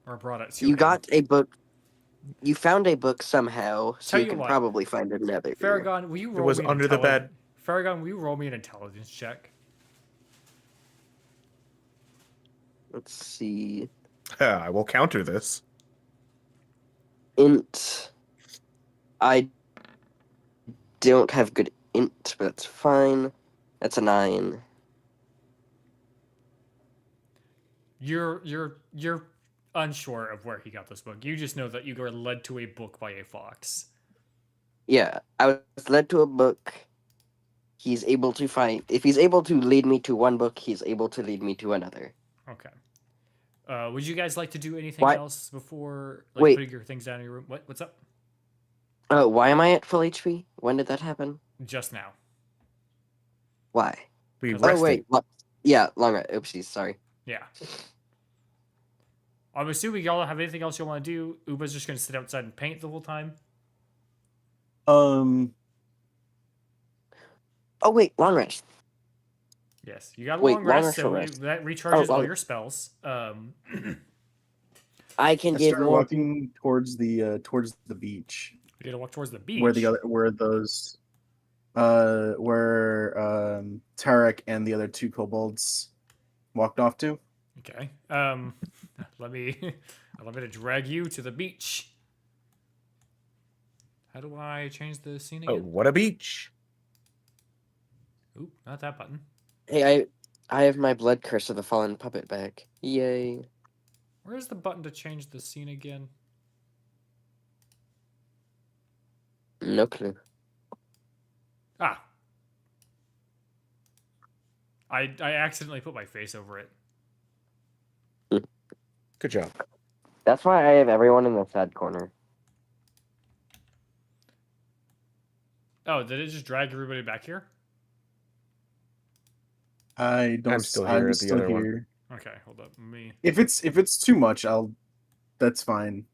Or brought it to You him. got a book. You found a book somehow, so Tell you you can what. probably find another. Farragon, will you roll was me an under the bed. Farragon, will you roll me an intelligence check? Let's see. I will counter this. Int. I don't have good int, but that's fine. That's a 9. You're unsure of where he got this book. You just know that you were led to a book by a fox. Yeah, I was led to a book. He's able to find. If he's able to lead me to one book, he's able to lead me to another. Okay. Would you guys like to do anything Why- else before like Wait. putting your things down in your room? What's up? Why am I at full HP? When did that happen? Just now. Why? We Oh, Oh rested. wait, yeah, long rest. Oopsies, sorry. Yeah. I'm assuming y'all don't have anything else you want to do. Uba's just gonna sit outside and paint the whole time. Oh wait, long rest. Yes, you got a Wait, long long rest, or so short rest? that recharges all long- your spells. I can I give start more. walking towards the beach You gotta walk towards the beach. where Tarek and the other two kobolds walked off to. Okay. Let me allow me to drag you to the beach. How do I change the scene Oh, again? what a beach! Oop, not that button. Hey, I have my blood curse of the fallen puppet back. Yay! Where's the button to change the scene again? No clue. Ah. I accidentally put my face over it. Good job. That's why I have everyone in the sad corner. Oh, did it just drag everybody back here? I don't. I'm still here, I'm the still other one. here. Okay, hold up. Let me. If it's too much, that's fine.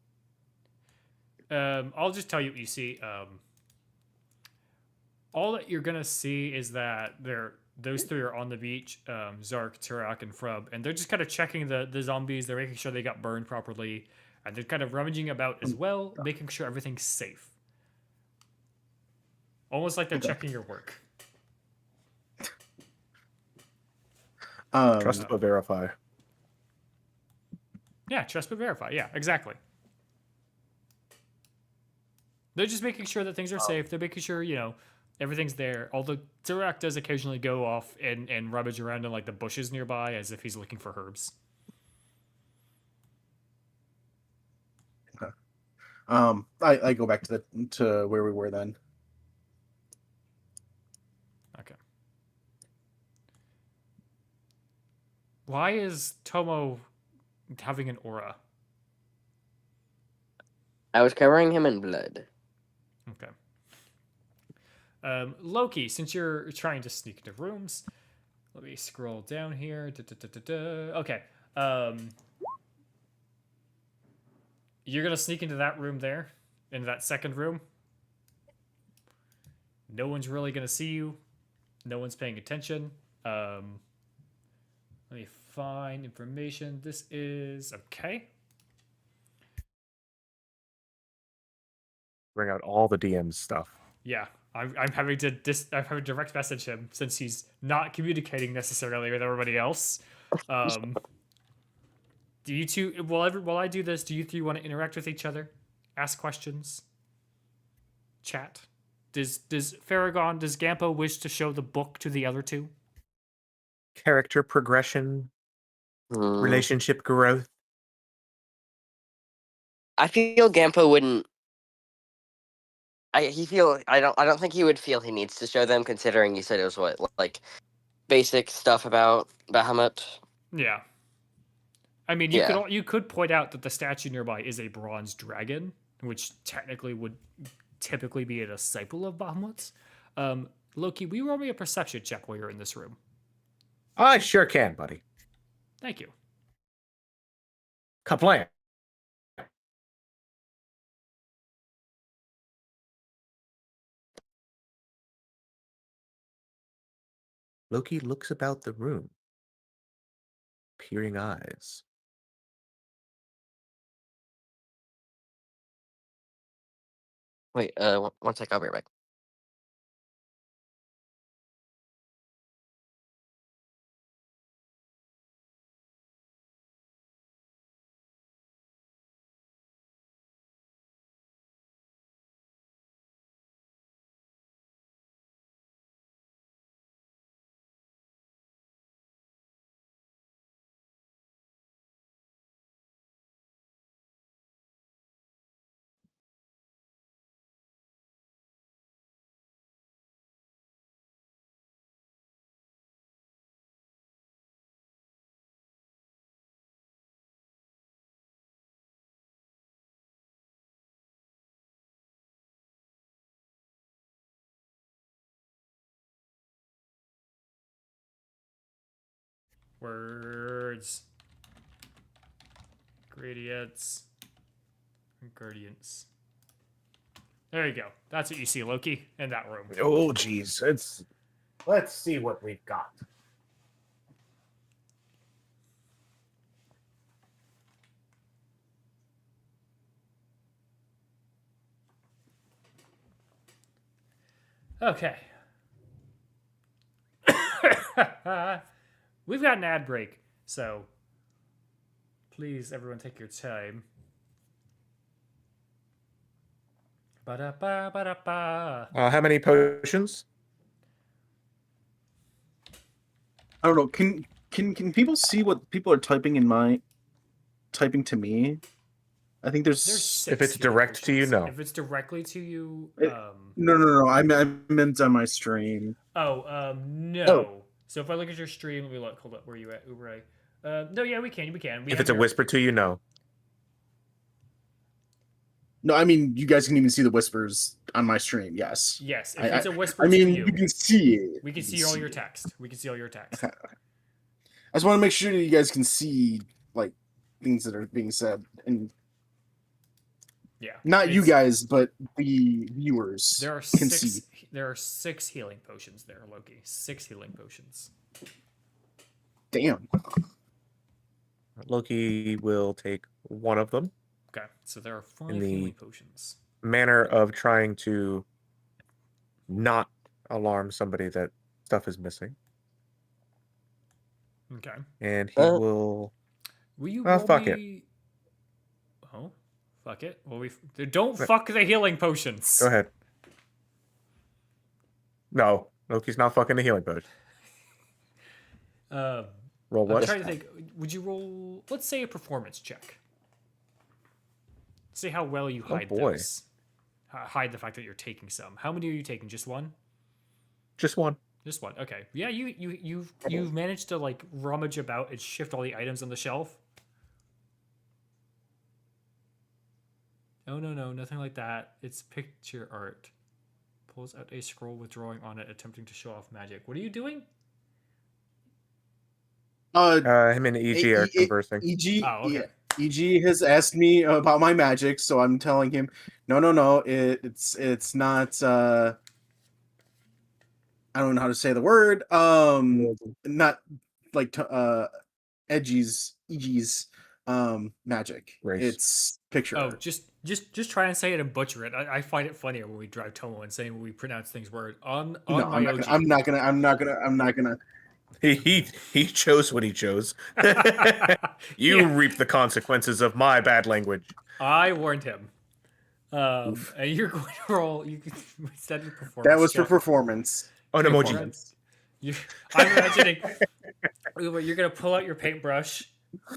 I'll just tell you what you see. All that you're gonna see is that those three are on the beach, Zark, Turak, and Frub, and they're just kind of checking the zombies. They're making sure they got burned properly, and they're kind of rummaging about as well, making sure everything's safe. Almost like they're Okay. checking your work. Trust but verify. Yeah, trust but verify. Yeah, exactly. They're just making sure that things are safe. They're making sure, everything's there. Although Turak does occasionally go off and rummage around in like the bushes nearby as if he's looking for herbs. I go back to where we were then. Okay. Why is Tomo having an aura? I was covering him in blood. Okay. Loki, since you're trying to sneak into rooms, let me scroll down here. Okay. You're gonna sneak into that room there, into that second room. No one's really gonna see you. No one's paying attention. Let me find information. This is okay. Bring out all the DM stuff. Yeah, I'm having to I'm having to direct message him since he's not communicating necessarily with everybody else. Do you two while I do this, do you three want to interact with each other? Ask questions? Chat? Does Farragon, does Gampo wish to show the book to the other two? Character progression, Hmm. relationship growth. I feel Gampo wouldn't. I don't think he would feel he needs to show them, considering you said it was like basic stuff about Bahamut. Yeah. I mean, you could point out that the statue nearby is a bronze dragon, which technically would typically be a disciple of Bahamut's. Loki, will you roll me a perception check while you're in this room? I sure can, buddy. Thank you. Kaplan. Loki looks about the room, peering eyes. Wait, one sec, I'll be right back. Words. Gradients. Gradients. There you go. That's what you see, Loki, in that room. Oh, geez. Let's see what we've got. Okay. We've got an ad break, so please, everyone, take your time. Ba-da-ba, ba-da-ba. How many potions? I don't know. Can people see what people are typing to me? I think There's there's 6 If it's healing direct to you, potions. no. If it's directly to you, no. I meant on my stream. no. Oh. So if I look at your stream, let me look. Hold up, where you at, Uber? No, yeah, we can. We If have it's a your- whisper to you, no. No, I mean you guys can even see the whispers on my stream. Yes. Yes, if I- it's a whisper I mean, to you, you can see it. we can You see all your it. text. We can see all your text. I just want to make sure that you guys can see like things that are being said, and Yeah. not you it's- guys, but the viewers There are can 6. see. There are 6 healing potions there, Loki. 6 healing potions. Damn. Loki will take one of them. Okay, so there are 5 In the- healing potions. Manner of trying to not alarm somebody that stuff is missing. Okay. And he Uh, will. Will you Well, roll fuck it. me... Oh, fuck it. Well, don't fuck the healing potions. Go ahead. No, Loki's not fucking the healing potion. Roll I'm what? trying to think. Would you roll, let's say, a performance check? See how well you hide boy. those. Hide the fact that you're taking some. How many are you taking? Just one? Just one. Just one. Okay. Yeah, you've managed to like rummage about and shift all the items on the shelf. Oh no, nothing like that. It's picture art. Pulls out a scroll with drawing on it, attempting to show off magic. What are you doing? Him and EG are E- conversing. EG, Oh, okay. yeah, EG has asked me about my magic, so I'm telling him, no, it's not. I don't know how to say the word. Not like EG's magic. Race. It's picture. Oh, art. just try and say it and butcher it. I find it funnier when we drive Tomo and saying when we pronounce things word on No, my I'm OG. not gonna. He chose what he chose. You Yeah. reap the consequences of my bad language. I warned him. And you're going to roll. You said your performance. That was for check. performance. Oh, no, Moji. Performance. I'm imagining you're gonna pull out your paintbrush,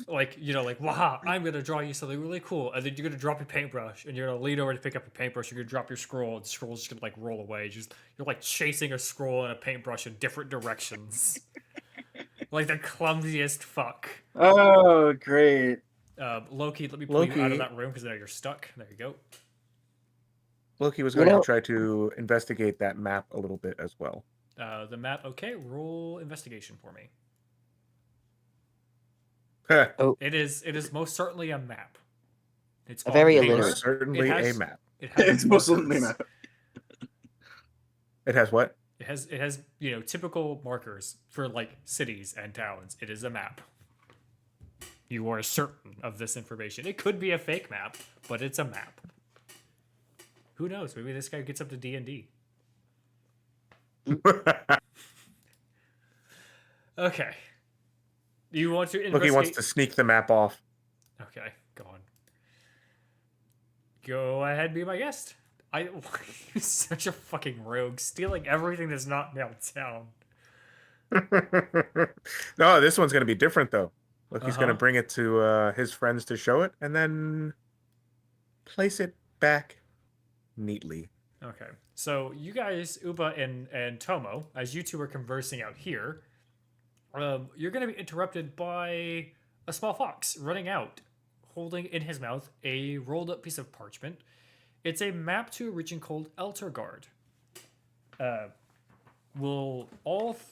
like wow, I'm gonna draw you something really cool, and then you're gonna drop your paintbrush, and you're gonna lean over to pick up your paintbrush. You're gonna drop your scroll, and the scroll's just gonna like roll away. You're like chasing a scroll and a paintbrush in different directions, like the clumsiest fuck. Oh, great. Loki, let me pull you out Loki. of that room because now you're stuck. There you go. Loki was You going know- to try to investigate that map a little bit as well. The map. Okay, roll investigation for me. Heh, It is most certainly a map. It's A very on it paper. illiterate. is certainly It has- a map. It has It's mostly markers. map. It has what? It has typical markers for like cities and towns. It is a map. You are certain of this information. It could be a fake map, but it's a map. Who knows? Maybe this guy gets up to D&D. Okay. You want to Loki investigate? wants to sneak the map off. Okay, go on. Go ahead, be my guest. You're such a fucking rogue, stealing everything that's not nailed down. No, this one's going to be different, though. Loki's going to Uh-huh. bring it to his friends to show it and then place it back neatly. Okay, so you guys, Uba and Tomo, as you two are conversing out here, you're going to be interrupted by a small fox running out, holding in his mouth a rolled up piece of parchment. It's a map to a region called Eltergard. will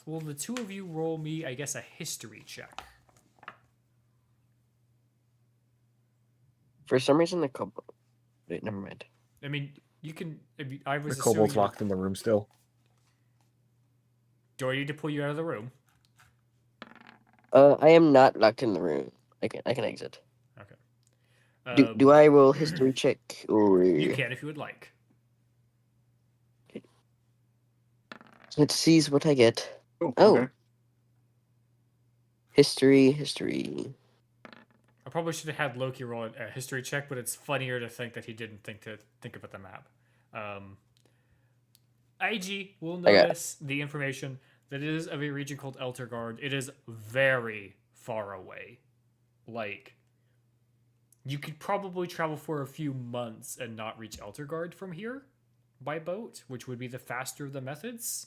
the two of you roll me, I guess, a history check? For some reason, the kobold. Wait, never mind. I mean, you can. I was The assuming kobold's you're- locked in the room still. Do I need to pull you out of the room? I am not locked in the room. I can exit. Okay. Do I roll history check or You can if you would like. let's see what I get. Oh, Oh. okay. History. I probably should have had Loki roll a history check, but it's funnier to think that he didn't think about the map. IG will I got it. notice the information that it is of a region called Eltergard. It is very far away. Like, you could probably travel for a few months and not reach Eltergard from here by boat, which would be the faster of the methods.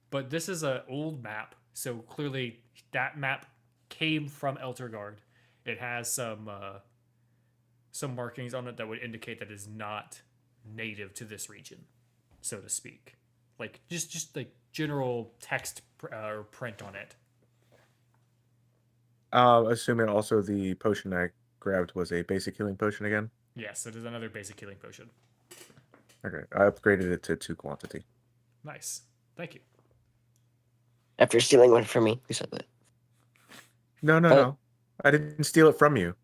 But this is an old map, so clearly that map came from Eltergard. It has some markings on it that would indicate that it is not native to this region, so to speak. Like just like general text or print on it. Assuming also the potion I grabbed was a basic healing potion again. Yes, it is another basic healing potion. Okay, I upgraded it to 2 quantity. Nice, thank you. After stealing one from me, who said that? No. I didn't steal it from you.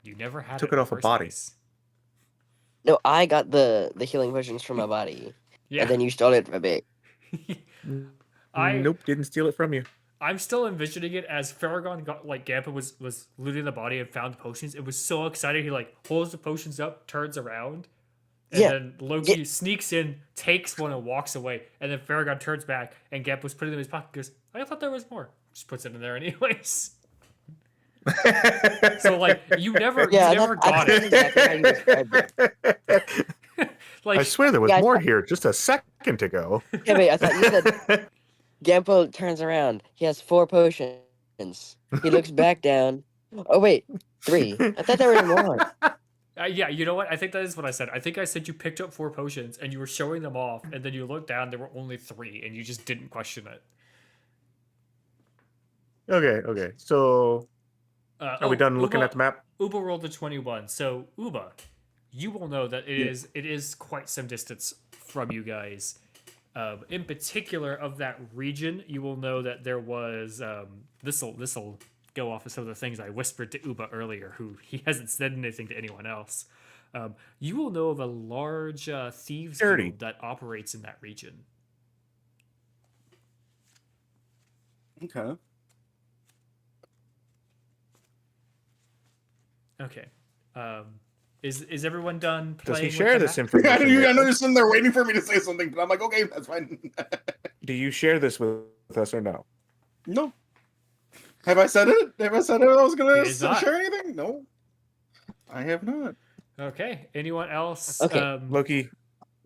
You never had Took in it the off a first body. place. No, I got the healing potions from my body, Yeah, and then you stole it from me. Nope, didn't steal it from you. I'm still envisioning it as Farragon got like Gampa was looting the body and found the potions. It was so exciting. He like holds the potions up, turns around, and Yeah, then Loki sneaks in, takes one, and walks away. And then Farragon turns back, and Gampa was putting it in his pocket. And goes, I thought there was more. Just puts it in there anyways. So like you never Yeah, got that's it. exactly how you described it. I Like swear there was Yeah, I more thought- here just a second ago. Yeah, wait, I thought you said Gampo turns around. He has 4 potions. He looks back down. Oh wait, 3. I thought there were more. yeah, you know what? I think that is what I said. I think I said you picked up 4 potions and you were showing them off, and then you looked down, there were only 3, and you just didn't question it. Okay. So are we done looking at the map? Uba rolled a 21. So Uba, you will know that it is quite some distance from you guys. In particular of that region, you will know that there was this'll go off of some of the things I whispered to Uba earlier, who he hasn't said anything to anyone else. You will know of a large thieves Dirty. guild that operates in that region. Okay. Okay. Is everyone done Does playing he with share the this map? information? I with know us? you're sitting there waiting for me to say something, but I'm like, okay, that's fine. Do you share this with us or no? No. Have I said it? Have I said I was going It to is not. share anything? No. I have not. Okay. Anyone else? Okay.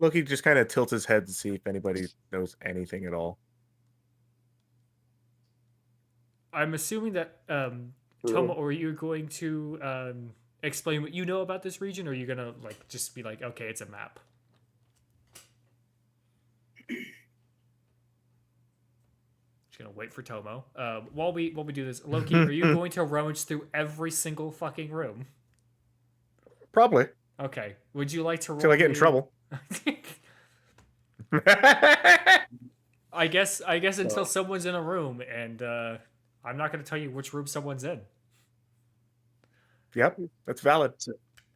Loki just kind of tilts his head to see if anybody knows anything at all. I'm assuming that Toma, or are you going to explain what you know about this region, or are you gonna like just be like, okay, it's a map? Just gonna wait for Tomo. While we do this, Loki, are you going to rummage through every single fucking room? Probably. Okay. Would you like to roll Till I get in me- trouble. I guess until someone's in a room, and I'm not gonna tell you which room someone's in. Yep, that's valid.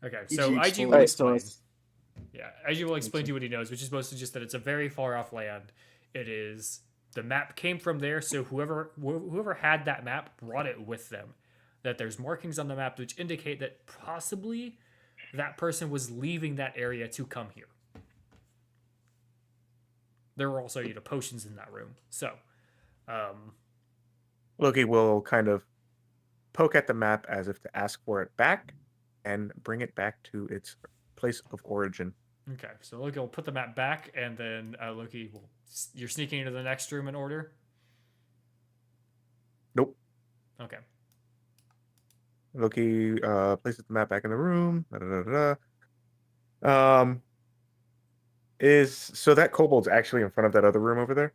Okay, so EG IG will explains to explain. us. Yeah, IG will explain to you what he knows, which is mostly just that it's a very far off land. It is the map came from there, so whoever had that map brought it with them. That there's markings on the map which indicate that possibly that person was leaving that area to come here. There were also potions in that room, so Loki will kind of poke at the map as if to ask for it back and bring it back to its place of origin. okay. So Loki will put the map back, and then Loki will. You're sneaking into the next room in order. Nope. Okay. Loki places the map back in the room. So that kobold's actually in front of that other room over there?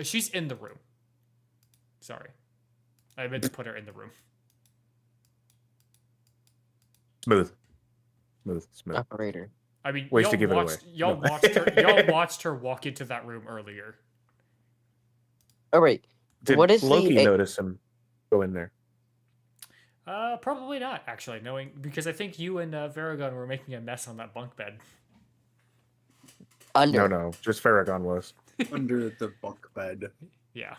She's in the room. Sorry. I meant to put her in the room. Smooth. Smooth. Operator. I mean, Ways to give it away. y'all No. watched her. Y'all watched her walk into that room earlier. Oh wait. Did What is Loki the notice him go in there? Probably not actually, knowing because I think you and Varagon were making a mess on that bunk bed. under? No, just Farragon was. Under the bunk bed. Yeah,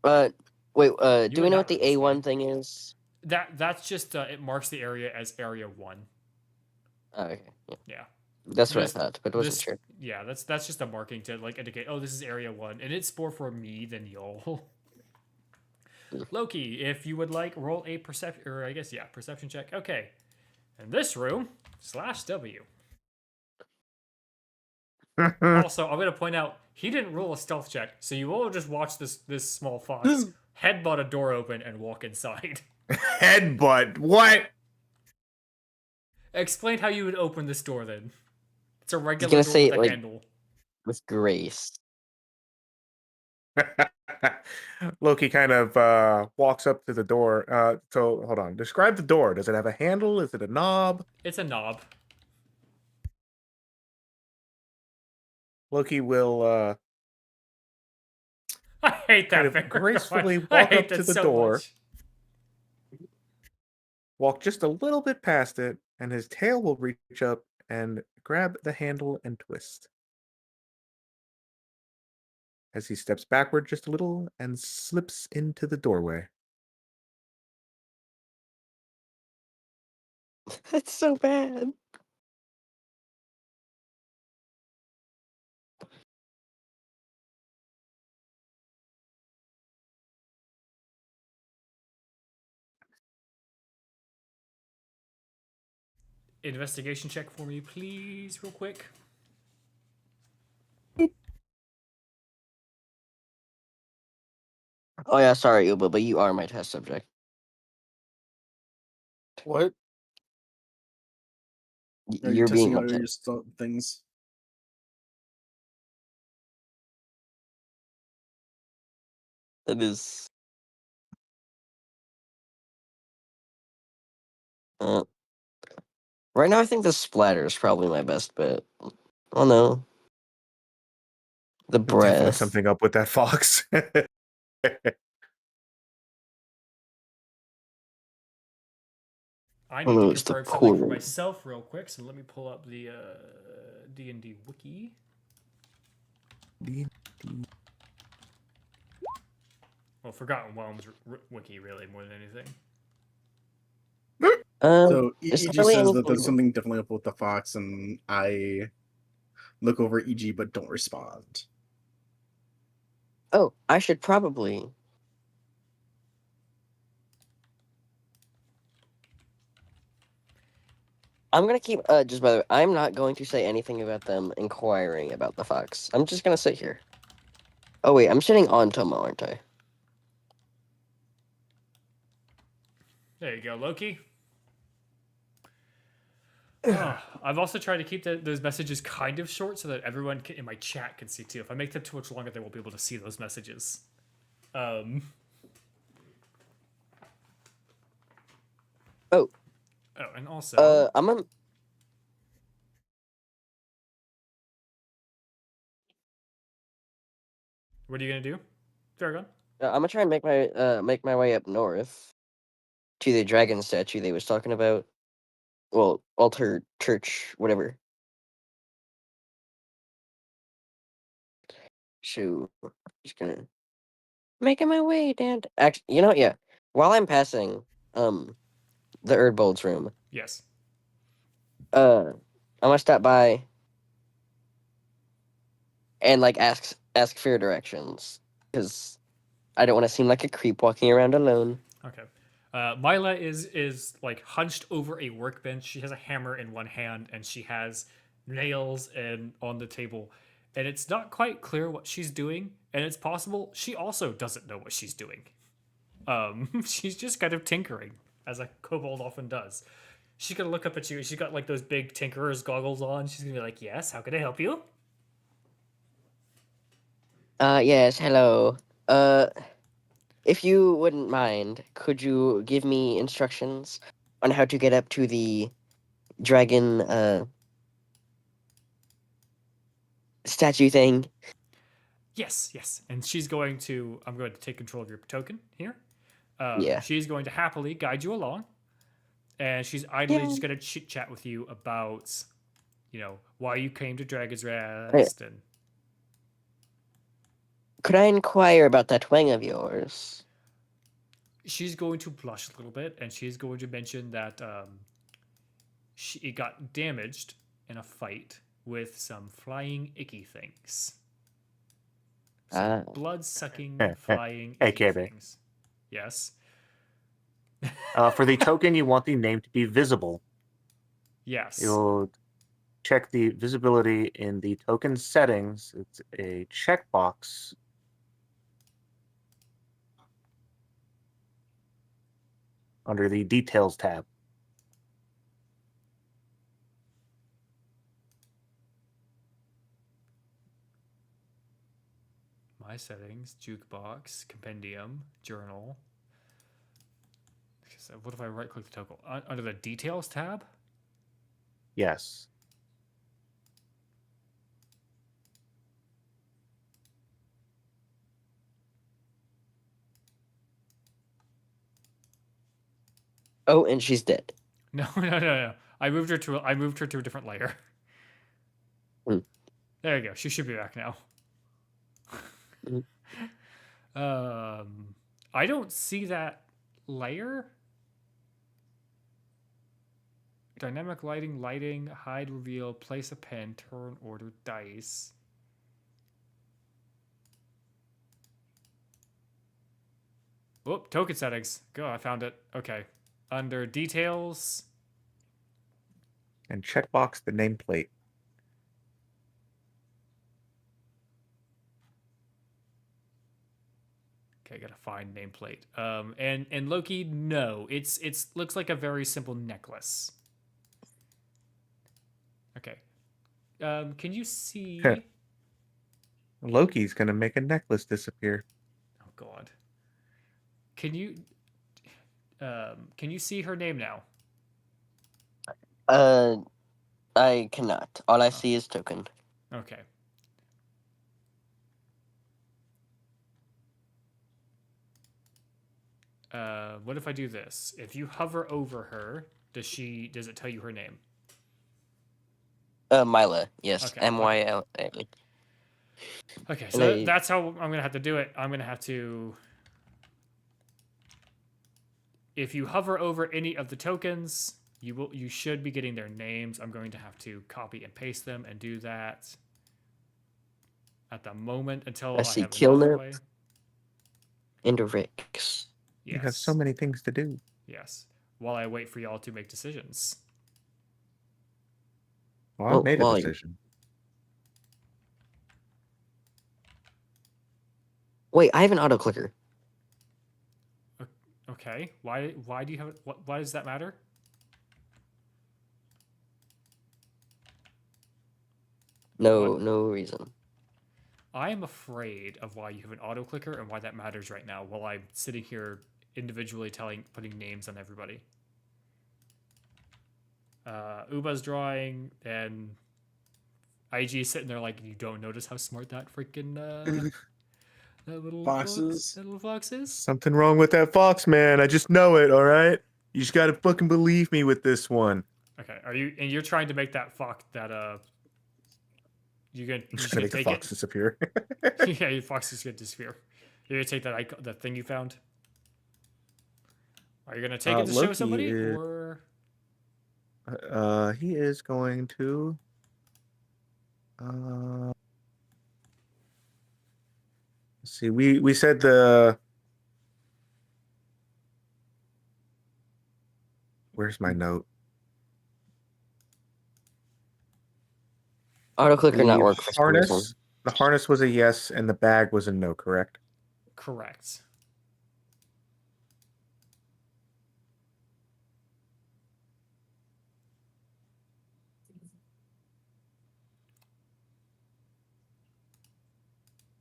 Wait. You Do we and know that what the were the A1 same. thing is? that's just it marks the area as Area 1. Oh, okay. Yeah. Yeah. That's what I This- thought, but wasn't this- sure. Yeah, that's just a marking to like indicate. Oh, this is Area 1, and it's more for me than y'all. Loki, if you would like, roll a perception, or I guess perception check. Okay, in this room /W. Also, I'm gonna point out he didn't roll a stealth check, so you all just watch this small fox headbutt a door open and walk inside. Headbutt. What? Explain how you would open this door then. It's a regular gonna door say, with a like- handle. With grace. Loki kind of walks up to the door. So hold on. Describe the door. Does it have a handle? Is it a knob? It's a knob. Loki will I hate that kind of finger. gracefully I walk hate up to that the so door. much. walk just a little bit past it, and his tail will reach up and grab the handle and twist. As he steps backward just a little and slips into the doorway. That's so bad. Investigation check for me, please, real quick. Oh yeah, sorry, Uba, but you are my test subject. What? Are you You're being testing out upset. your things? That is. Right now, I think the splatter is probably my best bet. Oh no. The There's definitely breath. something up with that fox. I Oh, need to it's the confirm something for cool. myself real quick, so let me pull up the D&D wiki. Well, Forgotten Realms wiki, really, more than anything. So it's EG not really says that anything- there's something definitely up with the fox, and I look over EG but don't respond. Oh, I should probably. I'm gonna keep. Just by the way, I'm not going to say anything about them inquiring about the fox. I'm just gonna sit here. Oh wait, I'm sitting on Tomo, aren't I? There you go, Loki. I've also tried to keep those messages kind of short so that everyone in my chat can see too. If I make them too much longer, they won't be able to see those messages. Oh. Oh, and also, I'm a. what are you gonna do, Dragon? I'm gonna try and make my way up north to the dragon statue they was talking about. Well, altar, church, whatever. So, just gonna making my way down. Actually, you know what? Yeah. While I'm passing, the Erdbold's room, Yes. I'm gonna stop by and like ask for directions because I don't want to seem like a creep walking around alone. Okay. Mila is like hunched over a workbench. She has a hammer in one hand and she has nails and on the table. And it's not quite clear what she's doing, and it's possible she also doesn't know what she's doing. She's just kind of tinkering, as a kobold often does. She's gonna look up at you. She's got like those big tinkerer's goggles on. She's gonna be like, "Yes, how can I help you?" Yes, hello. Uh, if you wouldn't mind, could you give me instructions on how to get up to the dragon statue thing? Yes, yes. And she's going to. I'm going to take control of your token here. Yeah. She's going to happily guide you along, and she's idly just going to chit chat with you about, why you came to Dragon's Rest and. Could I inquire about that wing of yours? She's going to blush a little bit, and she's going to mention that it got damaged in a fight with some flying icky things. Some blood-sucking, flying icky AKB. things. Yes. For the token, you want the name to be visible. Yes. You'll check the visibility in the token settings. It's a checkbox. Under the Details tab. My settings, jukebox, compendium, journal. So what if I right-click the token? Under the Details tab? Yes. Oh, and she's dead. No, no. I moved her to a different layer. Hmm. There you go. She should be back now. Mhm. I don't see that layer. Dynamic lighting, hide, reveal, place a pen, turn, order, dice. Whoop, token settings. Go, I found it. Okay. Under details. And checkbox the nameplate. Okay, gotta find nameplate. And Loki, no, it's looks like a very simple necklace. Okay. Can you see? Loki's gonna make a necklace disappear. Oh God. Can you see her name now? I cannot. All I see is token. Okay. What if I do this? If you hover over her, does it tell you her name? Mila. Yes. Okay, MYLA. Okay, And so that's how I'm gonna have to do it. I'm gonna have to. If you hover over any of the tokens, you should be getting their names. I'm going to have to copy and paste them and do that at the moment until I I see have another way. Kilnip and Rix. Yes. You have so many things to do. Yes. While I wait for y'all to make decisions. Well, Well, I've made a well, decision. Wait, I have an auto clicker. Okay. Why do you have it? Why does that matter? No, What? no reason. I am afraid of why you have an auto clicker and why that matters right now while I'm sitting here individually putting names on everybody. Uba's drawing, and IG is sitting there like, you don't notice how smart that freaking that little Foxes. that little fox is? Something wrong with that fox, man. I just know it, all right? You just gotta fucking believe me with this one. Okay, you're trying to make that fox that you're I'm just gonna gonna make the take fox disappear. it? Yeah, your fox is gonna disappear. You're gonna take that thing you found. Are you gonna take it to show Loki somebody, is- or He is going to. Let's see. We said the. Where's my note? Auto clicker not The work for some reason. harness. The harness was a yes, and the bag was a no. Correct. correct?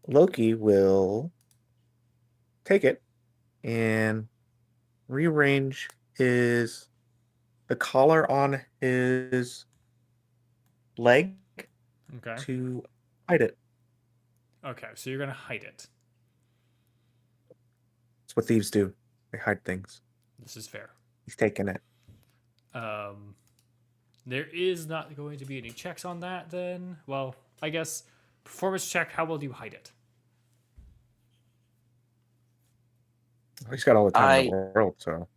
Loki will take it and rearrange the collar on his leg Okay. to hide it. Okay, so you're gonna hide it. That's what thieves do. They hide things. This is fair. He's taking it. There is not going to be any checks on that then. Well, I guess performance check. How well do you hide it? He's got all the time in the world, so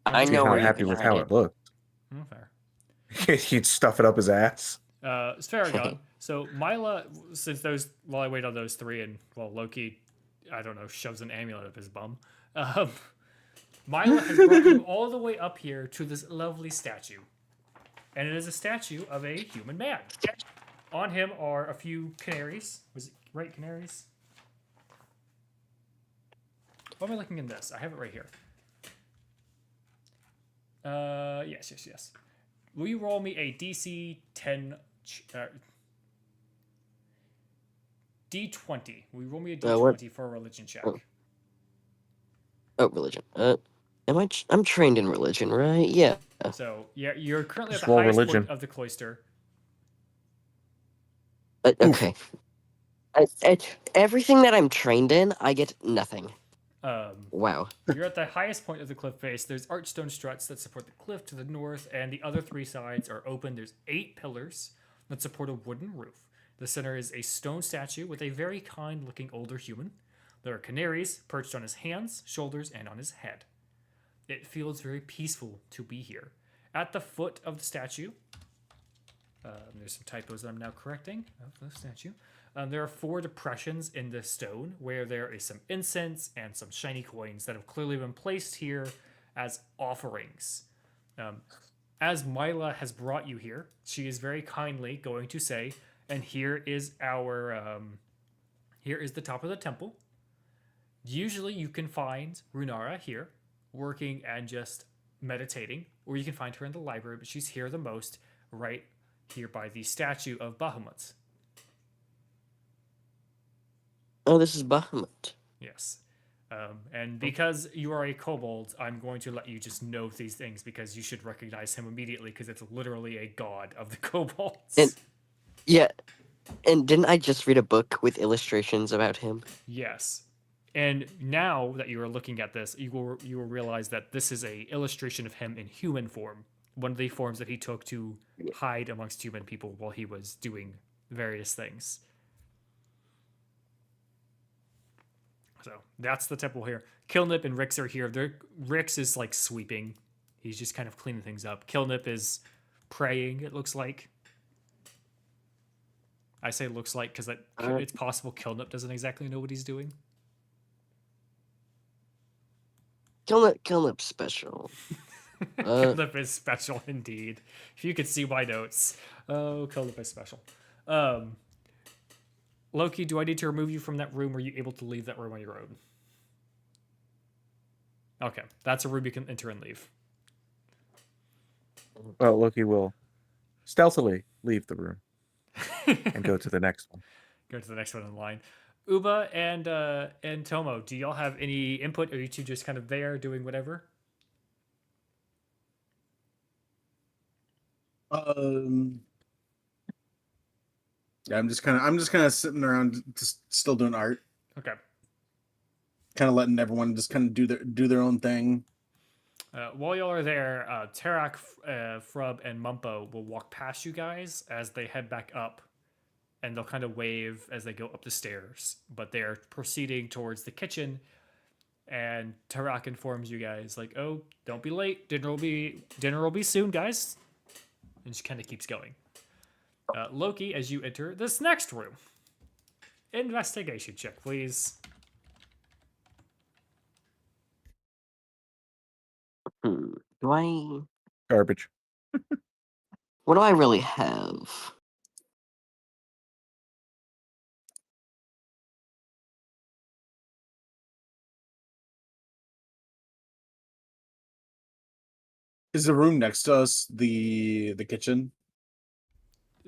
I he's know not where you happy can with hide how it. it looked. Fair. He'd stuff it up his ass. It's Farragon. So Mila, since while I wait on those three, and well, Loki, I don't know, shoves an amulet up his bum. Mila has brought you all the way up here to this lovely statue, and it is a statue of a human man. On him are a few canaries. Was it right, canaries? Why am I looking in this? I have it right here. Yes. Will you roll me a DC 10 D20? Will you roll me a D20 for a religion check? Oh, religion. I'm trained in religion, right? Yeah. So yeah, you're currently Just at the roll highest religion. point of the cloister. Okay. Everything that I'm trained in, I get nothing. Wow. You're at the highest point of the cliff face. There's archstone struts that support the cliff to the north, and the other three sides are open. There's 8 pillars that support a wooden roof. The center is a stone statue with a very kind-looking older human. There are canaries perched on his hands, shoulders, and on his head. It feels very peaceful to be here. At the foot of the statue, there's some typos that I'm now correcting of the statue. There are 4 depressions in the stone where there is some incense and some shiny coins that have clearly been placed here as offerings. As Mila has brought you here, she is very kindly going to say, and here is here is the top of the temple. Usually you can find Runara here, working and just meditating, or you can find her in the library, but she's here the most, right here by the statue of Bahamut. Oh, this is Bahamut. Yes. And because you are a kobold, I'm going to let you just know these things because you should recognize him immediately because it's literally a god of the kobolds. And yeah, and didn't I just read a book with illustrations about him? Yes. And now that you are looking at this, you will realize that this is a illustration of him in human form, one of the forms that he took to hide amongst human people while he was doing various things. So that's the temple here. Kilnip and Rix are here. Rix is like sweeping. He's just kind of cleaning things up. Kilnip is praying, it looks like. I say looks like because it's possible Kilnip doesn't exactly know what he's doing. Kilnip's special. Kilnip is special indeed. If you could see my notes. Oh, Kilnip is special. Loki, do I need to remove you from that room? Or are you able to leave that room on your own? Okay, that's a room you can enter and leave. Well, Loki will stealthily leave the room and go to the next one. Go to the next one in line. Uba and Tomo, do y'all have any input? Are you two just kind of there doing whatever? Yeah, I'm just kind of sitting around, just still doing art, Okay. kind of letting everyone just kind of do their own thing. While y'all are there, Tarak, Frub, and Mumpo will walk past you guys as they head back up, and they'll kind of wave as they go up the stairs. But they're proceeding towards the kitchen, and Tarak informs you guys, like, "Oh, don't be late. Dinner will be soon, guys." And she kind of keeps going. Loki, as you enter this next room, investigation check, please. Do I? Garbage. What do I really have? Is the room next to us the kitchen?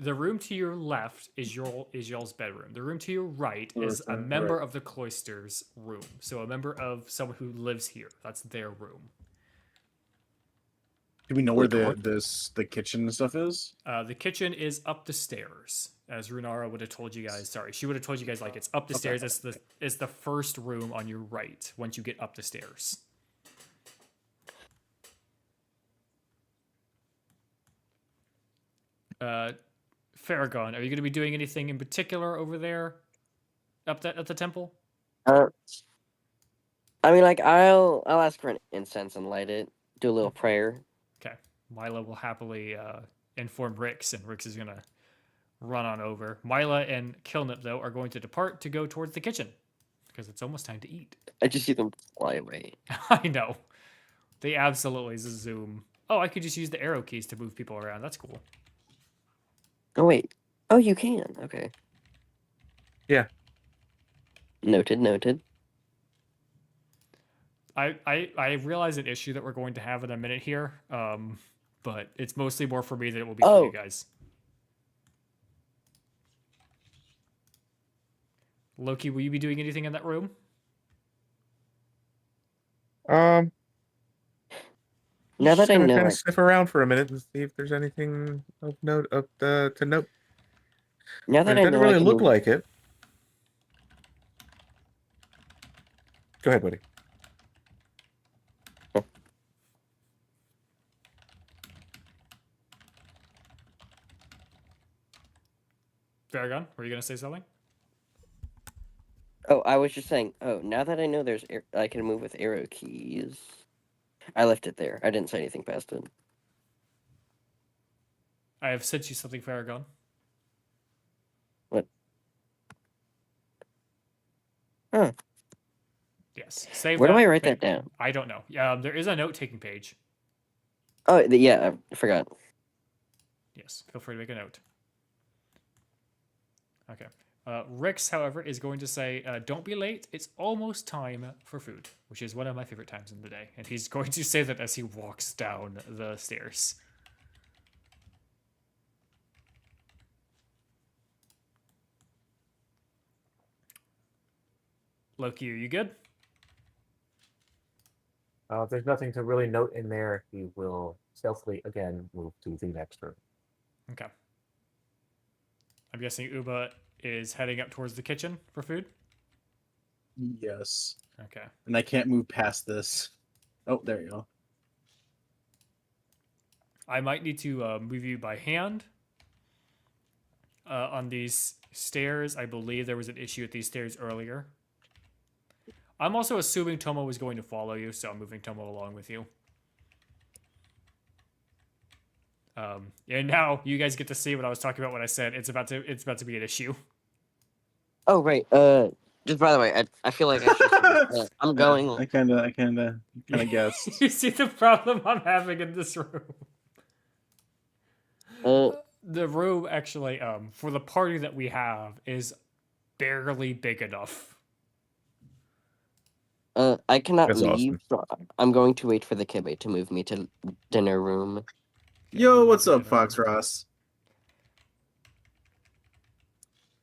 The room to your left is y'all's bedroom. The room to your right is a Okay, member right. of the cloister's room. So a member of someone who lives here. That's their room. Do we know where Wait, the kitchen and stuff is? The kitchen is up the stairs, as Runara would have told you guys. Sorry, she would have told you guys like it's up the Okay. stairs. It's the first room on your right once you get up the stairs. Farragon, are you going to be doing anything in particular over there, at the temple? I mean, like I'll ask for an incense and light it. Do a little prayer. Okay, Mila will happily inform Rix, and Rix is going to run on over. Mila and Kilnip, though, are going to depart to go towards the kitchen because it's almost time to eat. I just see them fly away. I know. They absolutely zoom. Oh, I could just use the arrow keys to move people around. That's cool. Oh wait. Oh, you can. Okay. Yeah. Noted. I realize an issue that we're going to have in a minute here, but it's mostly more for me than it will be for Oh. you guys. Loki, will you be doing anything in that room? Um, Now that I know, kind I- of sniff around for a minute and see if there's anything of note to note. now But that it I doesn't know, I really can look move- like it. Go ahead, buddy. Farragon, were you going to say something? Oh, I was just saying. Oh, now that I know I can move with arrow keys. I left it there. I didn't say anything past it. I have sent you something, Farragon. What? Huh. Yes. Save Where do that. I write Thank- that down? I don't know. There is a note-taking page. Oh, yeah, I forgot. Yes, feel free to make a note. Okay. Rix, however, is going to say, don't be late. It's almost time for food, which is one of my favorite times in the day. And he's going to say that as he walks down the stairs. Loki, are you good? There's nothing to really note in there. He will stealthily again move to the next room. Okay. I'm guessing Uba is heading up towards the kitchen for food? Yes. Okay. And I can't move past this. Oh, there you go. I might need to move you by hand on these stairs. I believe there was an issue with these stairs earlier. I'm also assuming Tomo was going to follow you, so I'm moving Tomo along with you. And now you guys get to see what I was talking about when I said it's about to be an issue. Oh, right. Just by the way, I feel like I should. I'm going. I kind of guessed. You see the problem I'm having in this room. The room actually, for the party that we have, is barely big enough. I cannot That's leave, so I'm going to wait for the Kibe to move me to dinner room. Yo, what's up, Fox Ross?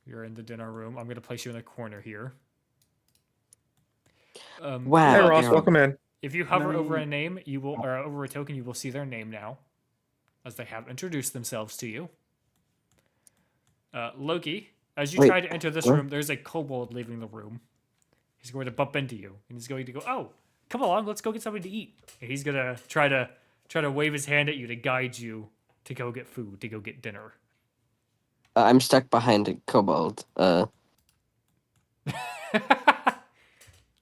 You're in the dinner room. I'm gonna place you in the corner here. Wow. Hey, Oh, Ross, yeah. welcome in. If you hover over No. a name, you will, or over a token, you will see their name now, as they have introduced themselves to you. Loki, as you Wait, try to enter this what? room, there's a kobold leaving the room. He's going to bump into you, and he's going to go, "Oh, come along, let's go get something to eat." And he's gonna try to wave his hand at you to guide you to go get food, to go get dinner. I'm stuck behind a kobold.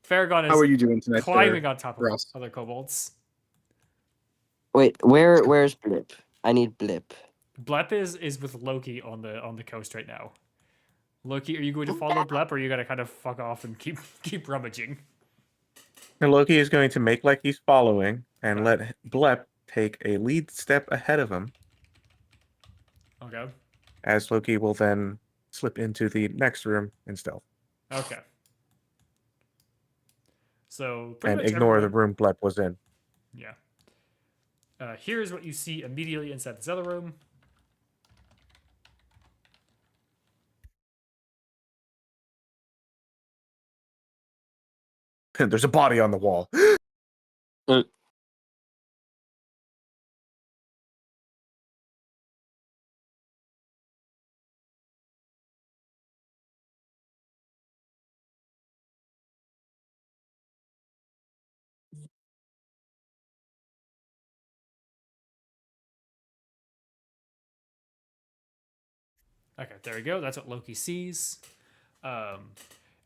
Farragon How are is you doing tonight, climbing there, on top of Ross? other kobolds. Wait, where's Blip? I need Blip. Blep is with Loki on the coast right now. Loki, are you going to follow Blep, or are you gonna kind of fuck off and keep rummaging? And Loki is going to make like he's following and let Blep take a lead step ahead of him, Okay. as Loki will then slip into the next room in stealth Okay. So pretty and much ignore the everyone- room Blep was in. Yeah. Here's what you see immediately inside this other room. There's a body on the wall. Okay, there we go. That's what Loki sees.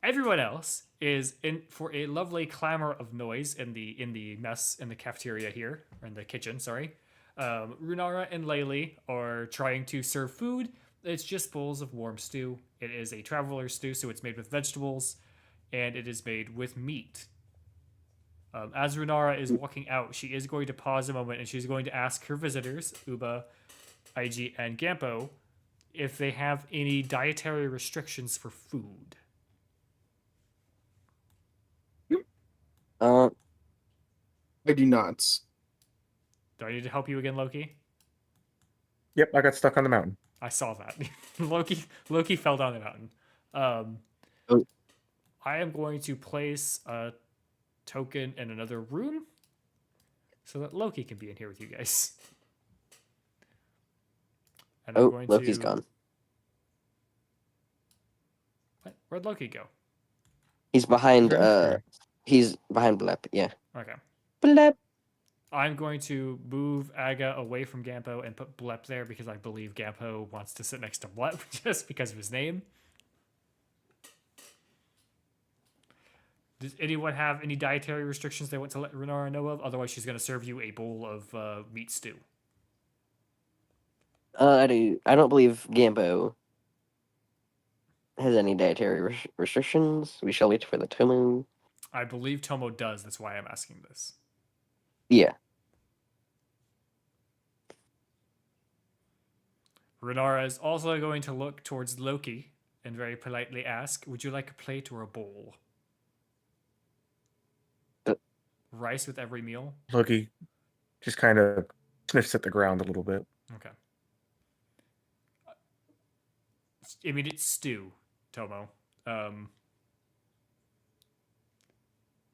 Everyone else is in for a lovely clamor of noise in the mess in the cafeteria here, or in the kitchen. Sorry, Runara and Laylee are trying to serve food. It's just bowls of warm stew. It is a traveler stew, so it's made with vegetables, and it is made with meat. As Runara is walking out, she is going to pause a moment and she's going to ask her visitors, Uba, IG, and Gampo, if they have any dietary restrictions for food. Uh, I do not. Do I need to help you again, Loki? Yep, I got stuck on the mountain. I saw that. Loki fell down the mountain. Oh. I am going to place a token in another room so that Loki can be in here with you guys. And I'm oh, going Loki's to... gone. What? Where'd Loki go? He's behind. Okay. He's behind Blep. Yeah. Okay. Blep. I'm going to move Aga away from Gampo and put Blep there because I believe Gampo wants to sit next to Blep just because of his name. Does anyone have any dietary restrictions they want to let Renara know of? Otherwise, she's going to serve you a bowl of meat stew. I don't believe Gambo has any dietary restrictions. We shall wait for the Tomu. I believe Tomo does. That's why I'm asking this. Yeah. Renara is also going to look towards Loki and very politely ask, would you like a plate or a bowl? Rice with every meal? Loki just kind of sniffs at the ground a little bit. Okay. I mean, it's stew, Tomo.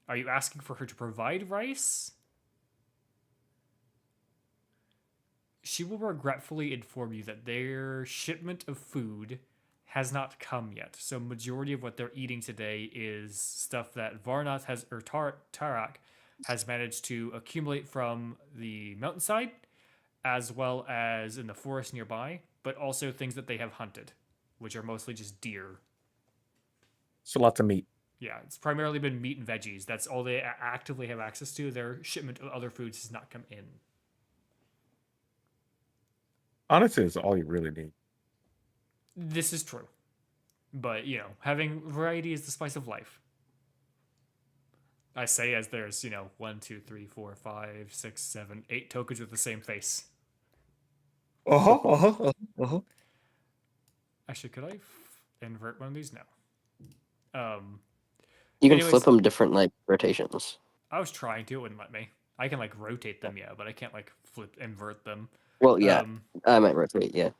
Are you asking for her to provide rice? She will regretfully inform you that their shipment of food has not come yet. So majority of what they're eating today is stuff that Varnath has, or Tarak has managed to accumulate from the mountainside, as well as in the forest nearby, but also things that they have hunted, which are mostly just deer. So lots of meat. Yeah, it's primarily been meat and veggies. That's all they actively have access to. Their shipment of other foods has not come in. Honestly, it's all you really need. This is true. But, having variety is the spice of life. I say as there's, 1, 2, 3, 4, 5, 6, 7, 8 tokens with the same face. Actually, could I invert one of these? No. You can Anyways- flip them different rotations. I was trying to, it wouldn't let me. I can rotate them, yeah, but I can't invert them. Well, yeah, I might rotate. Yeah.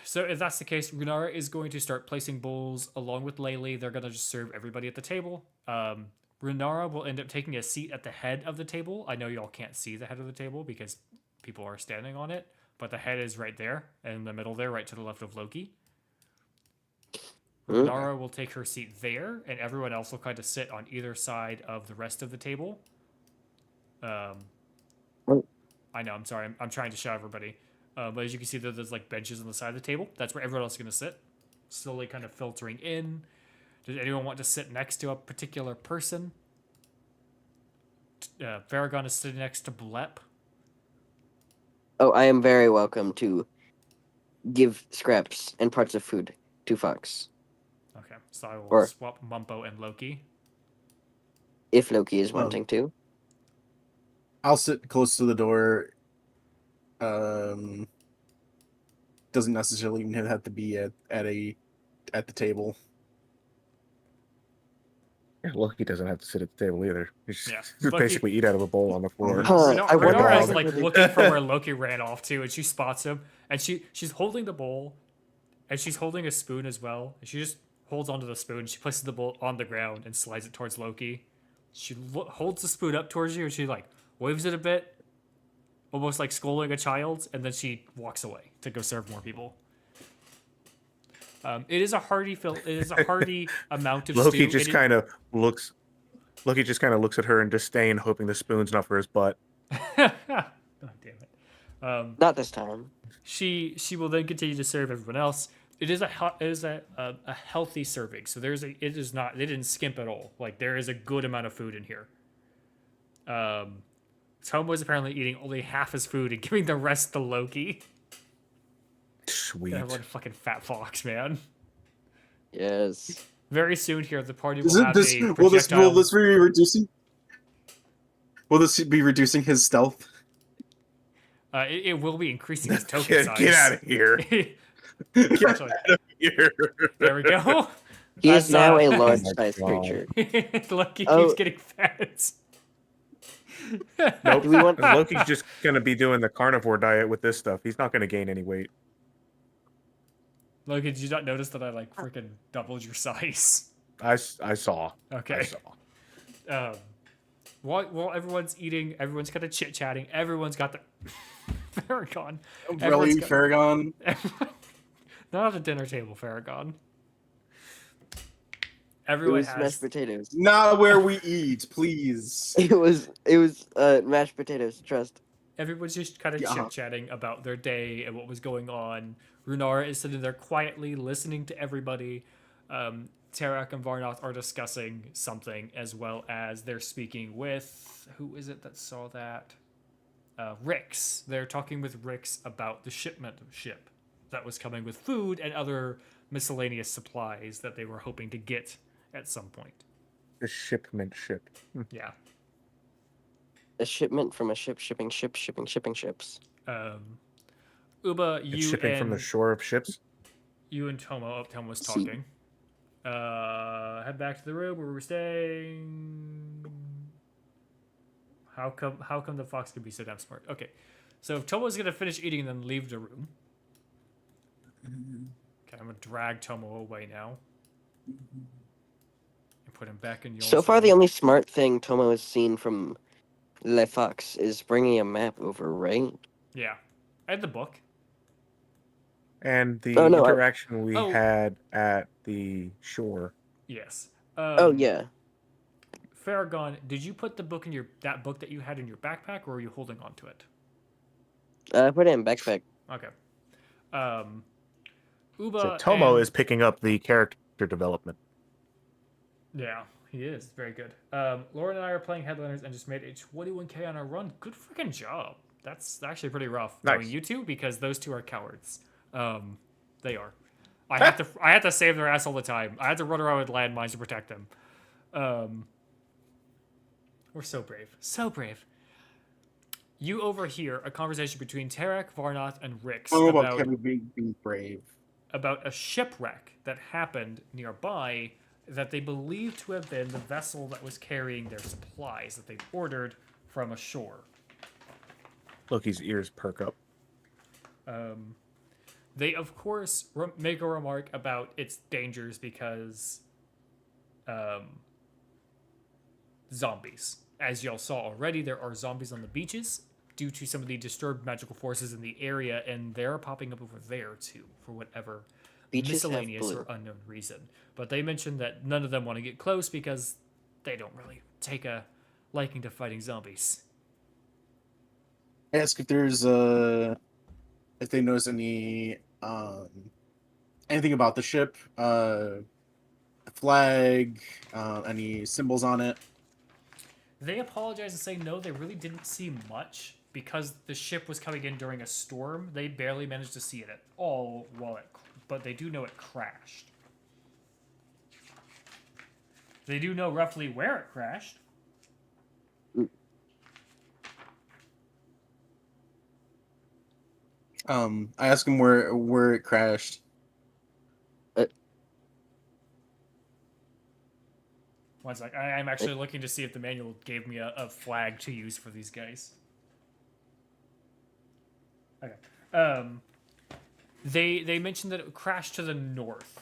So if that's the case, Runara is going to start placing bowls along with Laylee. They're going to just serve everybody at the table. Runara will end up taking a seat at the head of the table. I know y'all can't see the head of the table because people are standing on it, but the head is right there in the middle there, right to the left of Loki. Runara will take her seat there, and everyone else will kind of sit on either side of the rest of the table. I know, I'm sorry, I'm trying to show everybody. But as you can see, there's benches on the side of the table. That's where everyone else is going to sit. Slowly kind of filtering in. Does anyone want to sit next to a particular person? Farragon is sitting next to Blep. Oh, I am very welcome to give scraps and parts of food to Fox. Okay, so I will Or- swap Mumpo and Loki. If Loki is wanting to. I'll sit close to the door. Doesn't necessarily even have to be at the table. Yeah, Loki doesn't have to sit at the table either. He just, Yeah, just Loki- basically eat out of a bowl on the floor. Huh, I wonder Renara how is they really- looking for where Loki ran off to, and she spots him, and she's holding the bowl, and she's holding a spoon as well, and she just holds onto the spoon. She places the bowl on the ground and slides it towards Loki, She holds the spoon up towards you, and she like waves it a bit, almost like scolding a child, and then she walks away to go serve more people. It is a hearty It is a hearty amount of Loki stew. just It kind of looks. Loki just kind of looks at her in disdain, hoping the spoon's not for his butt. oh, damn it. Not this time. She will then continue to serve everyone else. It is a healthy serving. So it is not, they didn't skimp at all. Like there is a good amount of food in here. Tom was apparently eating only half his food and giving the rest to Loki. Sweet. Everyone fucking fat fox, man. Yes. Very soon here, the party Is will it have this? a Will projectile. this be reducing? Will this be reducing his stealth? It will be increasing his token size. Get out of here. Actually, Here. there we go. He is That's, now a Oh my large-sized God. creature. Loki Oh. keeps getting fat. Nope. Do we want- Loki's just gonna be doing the carnivore diet with this stuff. He's not gonna gain any weight. Loki, did you not notice that I like freaking doubled your size? I saw. I Okay. saw. While everyone's eating, everyone's kind of chit chatting. Everyone's got the Farragon. Really, Everyone's got- Farragon? Not at the dinner table, Farragon. It Everyone was has. mashed potatoes. Not where we eat, please. It was mashed potatoes. Trust. Everyone's just kind of Yeah. chit chatting about their day and what was going on. Runara is sitting there quietly listening to everybody. Tarak and Varnoth are discussing something, as well as they're speaking with, who is it that saw that? Rix. They're talking with Rix about the shipment ship that was coming with food and other miscellaneous supplies that they were hoping to get at some point. The shipment ship. Yeah. A shipment from a ship shipping ships. Uba, It's you shipping and from the shore of ships. you and Tomo, Tomo was See. talking. Head back to the room where we were staying. How come the fox could be so damn smart? Okay, so Tomo's gonna finish eating and then leave the room. Okay, I'm gonna drag Tomo away now and put him back in your. So far, the only smart thing Tomo has seen from Le Fox is bringing a map over, right? Yeah, I had the book. And the Oh, no, interaction we Oh. had at the shore. Yes. Oh yeah. Farragon, did you put the book in that book that you had in your backpack, or are you holding on to it? I put it in backpack. Okay. Uba. So Tomo and- is picking up the character development. Yeah, he is very good. Lauren and I are playing Headliners and just made a 21k on our run. Good freaking job. That's actually pretty rough. Nice. Knowing you two, because those two are cowards. They are. I have to save their ass all the time. I have to run around with landmines to protect them. We're so brave. So brave. You overhear a conversation between Tarak, Varnoth, and Rix Oh, about about Kevin being brave. about a shipwreck that happened nearby that they believe to have been the vessel that was carrying their supplies that they ordered from ashore. Loki's ears perk up. They, of course, make a remark about its dangers because zombies. As y'all saw already, there are zombies on the beaches due to some of the disturbed magical forces in the area, and they're popping up over there too for whatever Beaches have miscellaneous blue. or unknown reason. But they mentioned that none of them want to get close because they don't really take a liking to fighting zombies. Ask if there's if they notice any anything about the ship, a flag, any symbols on it. They apologize and say no, they really didn't see much because the ship was coming in during a storm. They barely managed to see it at all but they do know it crashed. They do know roughly where it crashed. I asked him where it crashed. One sec. I'm actually looking to see if the manual gave me a flag to use for these guys. Okay. They mentioned that it crashed to the north,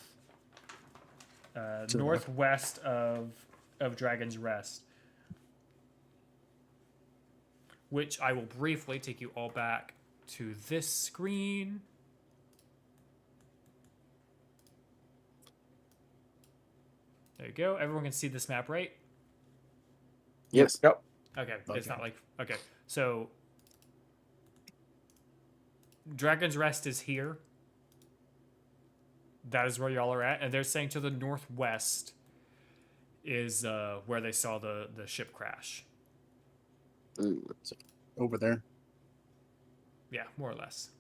the northwest of Dragon's Rest. which I will briefly take you all back to this screen. There you go. Everyone can see this map, right? Yep. Yep. Okay, it's Okay. not like okay. So Dragon's Rest is here. That is where y'all are at, and they're saying to the northwest is where they saw the ship crash. Mm. Over there. Yeah, more or less.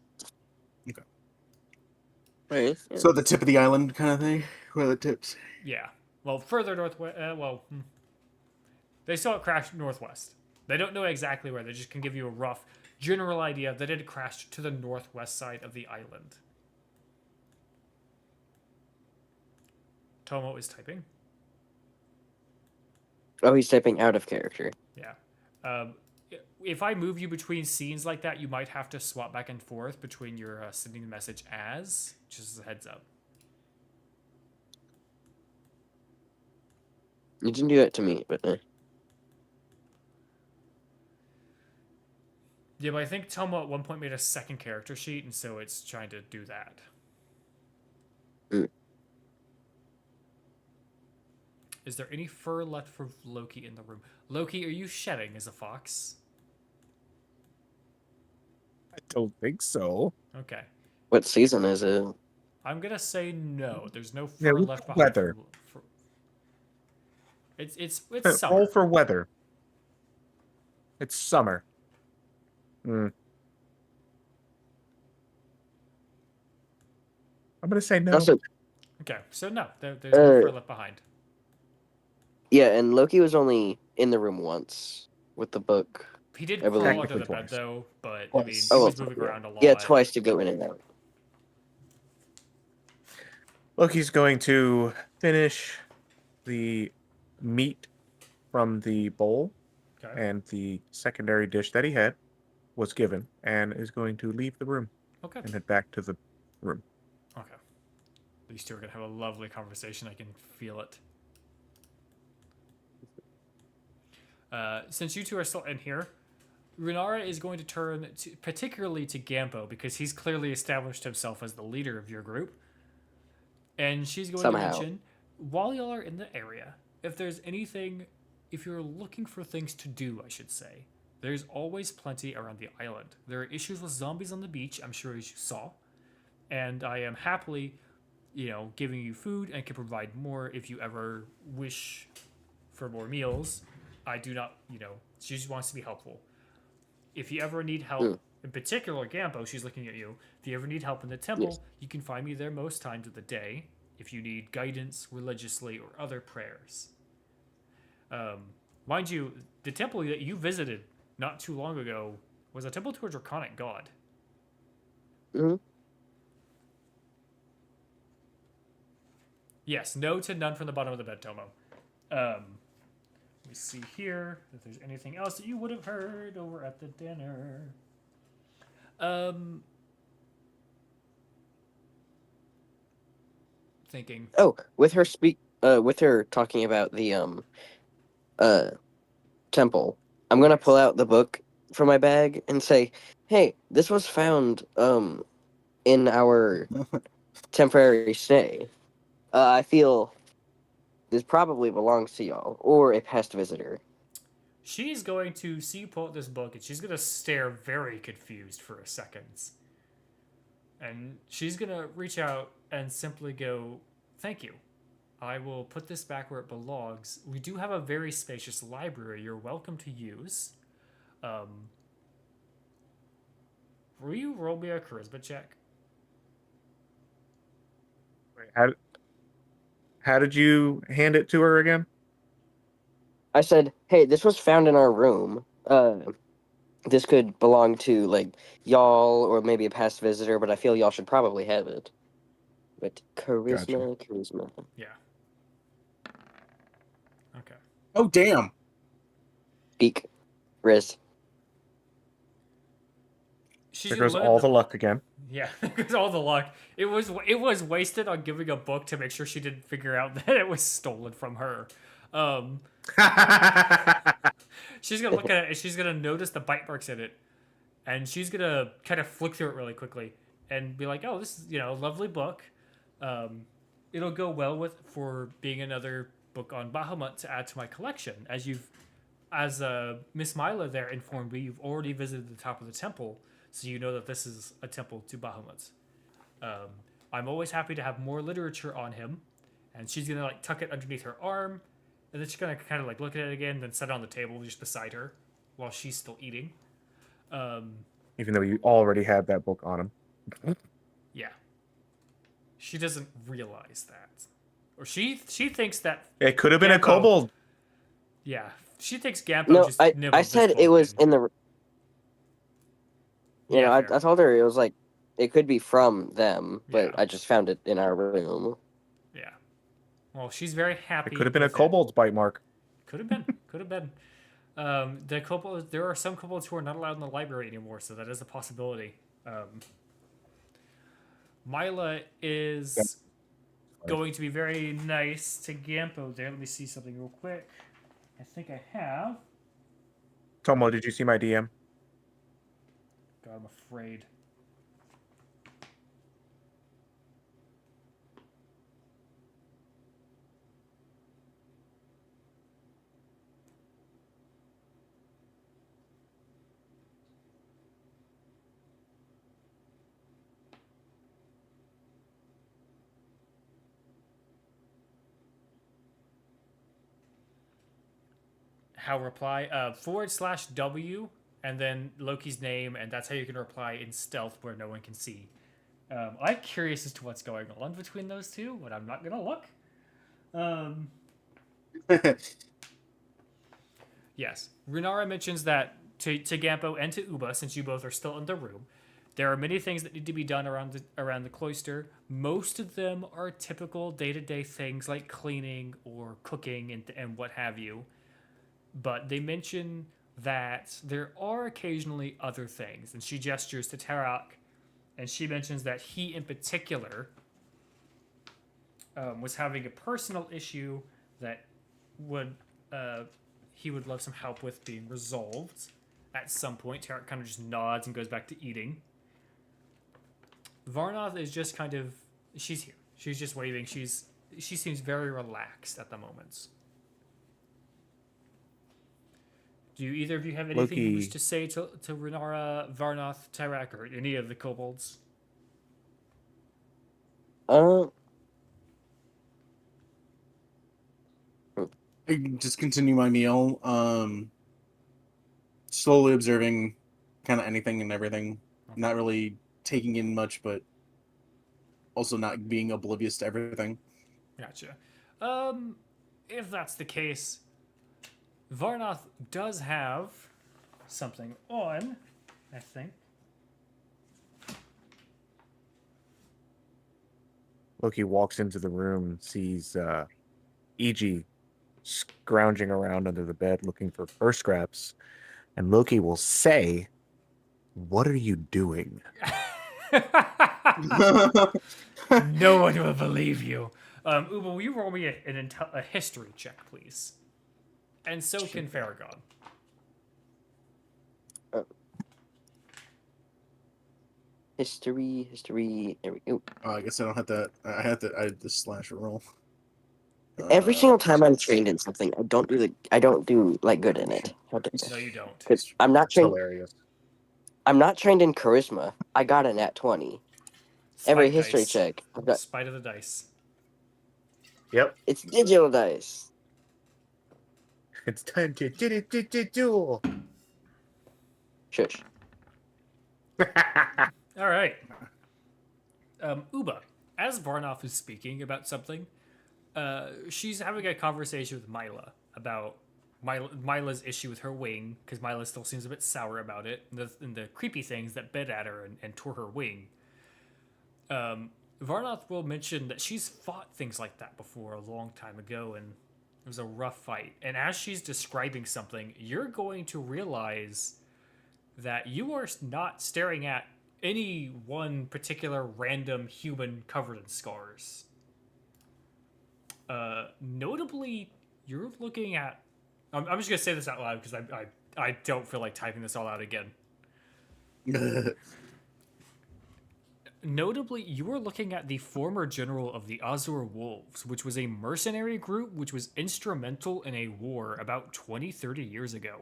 Right. Yeah. So the tip of the island kind of thing? Where are the tips? Yeah. Well, further northwest. They saw it crash northwest. They don't know exactly where. They just can give you a rough, general idea that it crashed to the northwest side of the island. Tomo is typing. Oh, he's typing out of character. Yeah. If I move you between scenes like that, you might have to swap back and forth between your sending the message as, just as a heads up. You didn't do that to me, but Yeah, but I think Tomo at one point made a second character sheet, and so it's trying to do that. Mm. Is there any fur left for Loki in the room? Loki, are you shedding as a fox? I don't think so. Okay. what season is it? I'm gonna say no. There's no Yeah, fur we left got behind. weather. It's Roll summer. for weather. It's summer. I'm gonna say no. Also, Okay, so no, there's no fur left behind. yeah, and Loki was only in the room once with the book. He did I crawl believe- under the Technically bed twice. though, but I mean, Twice. he Oh, was moving yeah. around a lot. Yeah, twice to go in and out. Loki's going to finish the meat from the bowl Okay. and the secondary dish that he had was given, and is going to leave the room Okay. and head back to the room. Okay. These two are gonna have a lovely conversation. I can feel it. Since you two are still in here, Renara is going to turn particularly to Gampo because he's clearly established himself as the leader of your group. And she's going Somehow. to mention, while y'all are in the area, if there's anything, if you're looking for things to do, I should say, there's always plenty around the island. There are issues with zombies on the beach, I'm sure as you saw. And I am happily, giving you food and can provide more if you ever wish for more meals. I do not, she just wants to be helpful. If you ever need help, in particular Gampo, she's looking at you. If you ever need help in the temple, Yes. you can find me there most times of the day if you need guidance religiously or other prayers. Mind you, the temple that you visited not too long ago was a temple to a draconic god. hmm Yes, no to none from the bottom of the bed, Tomo. Let me see here if there's anything else that you would have heard over at the dinner. Thinking. Oh, with her talking about the temple, I'm gonna pull out the book from my bag and say, "Hey, this was found in our temporary stay. I feel this probably belongs to y'all or a past visitor." She's going to see you pull out this book and she's going to stare very confused for a second. And she's going to reach out and simply go, "Thank you. I will put this back where it belongs. We do have a very spacious library you're welcome to use. Will you roll me a charisma check?" Wait, how did you hand it to her again? I said, "Hey, this was found in our room. This could belong to like y'all or maybe a past visitor, but I feel y'all should probably have it." But charisma. Yeah. Okay. Oh, damn. Speak, Riz. She's There gonna goes look at all the luck again. Yeah, because all the luck. It was wasted on giving a book to make sure she didn't figure out that it was stolen from her. she's gonna look at it and she's gonna notice the bite marks in it, and she's gonna kind of flick through it really quickly and be like, "Oh, this is a lovely book. It'll go well with for being another book on Bahamut to add to my collection. As Miss Mila there informed me, you've already visited the top of the temple, so you know that this is a temple to Bahamut. I'm always happy to have more literature on him." And she's gonna like tuck it underneath her arm, and then she's gonna kind of like look at it again, then set it on the table just beside her while she's still eating. Even though you already had that book on him. Yeah. She doesn't realize that, or she thinks that. It could have been a Gampo- kobold. Yeah, she thinks Gampo No, just I nibbled said this it book was and- in the. You know, fair. I told her it was like it could be from them, but Yeah. I just found it in our room. Yeah. Well, she's very happy. It could have been a with it. kobold's bite mark. Could have been. Could have been. The kobolds. There are some kobolds who are not allowed in the library anymore, so that is a possibility. Mila is going to be very nice to Gampo there. Let me see something real quick. I think I have. Tomo, did you see my DM? God, I'm afraid. How reply? /W and then Loki's name, and that's how you can reply in stealth where no one can see. I'm curious as to what's going on between those two, but I'm not gonna look. Yes, Runara mentions that to Gampo and to Uba, since you both are still in the room, there are many things that need to be done around the cloister. Most of them are typical day-to-day things like cleaning or cooking and what have you. But they mention that there are occasionally other things, and she gestures to Tarak, and she mentions that he in particular was having a personal issue that he would love some help with being resolved at some point. Tarak kind of just nods and goes back to eating. Varnoth is just kind of, she's here. She's just waving. She seems very relaxed at the moment. Do either of you have anything you Loki- wish to say to Renara, Varnoth, Tarak, or any of the kobolds? I just continue my meal. Slowly observing kind of anything and everything. Not really taking in much, but also not being oblivious to everything. Gotcha. If that's the case, Varnoth does have something on, I think. Loki walks into the room and sees E.G. scrounging around under the bed looking for fur scraps. And Loki will say, "What are you doing?" No one will believe you. Uba, will you roll me a history check, please? And so can Farragon. History. There we go. I guess I don't have to. I had the slash roll. Every single time I'm trained in something, I don't do like good in it. No, you don't. 'Cause I'm not It's trained. hilarious. I'm not trained in charisma. I got a nat 20. Every Spite history dice. check. I've got, Spite of the dice. Yep. it's digital dice. It's time to duel. Shush. All right. Uba, as Varnoth is speaking about something, she's having a conversation with Mila about Mila's issue with her wing, because Mila still seems a bit sour about it, and the creepy things that bit at her and tore her wing. Varnoth will mention that she's fought things like that before a long time ago, and it was a rough fight. And as she's describing something, you're going to realize that you are not staring at any one particular random human covered in scars. Notably, you're looking at I'm just gonna say this out loud because I don't feel like typing this all out again. Notably, you are looking at the former general of the Azure Wolves, which was a mercenary group which was instrumental in a war about 20, 30 years ago.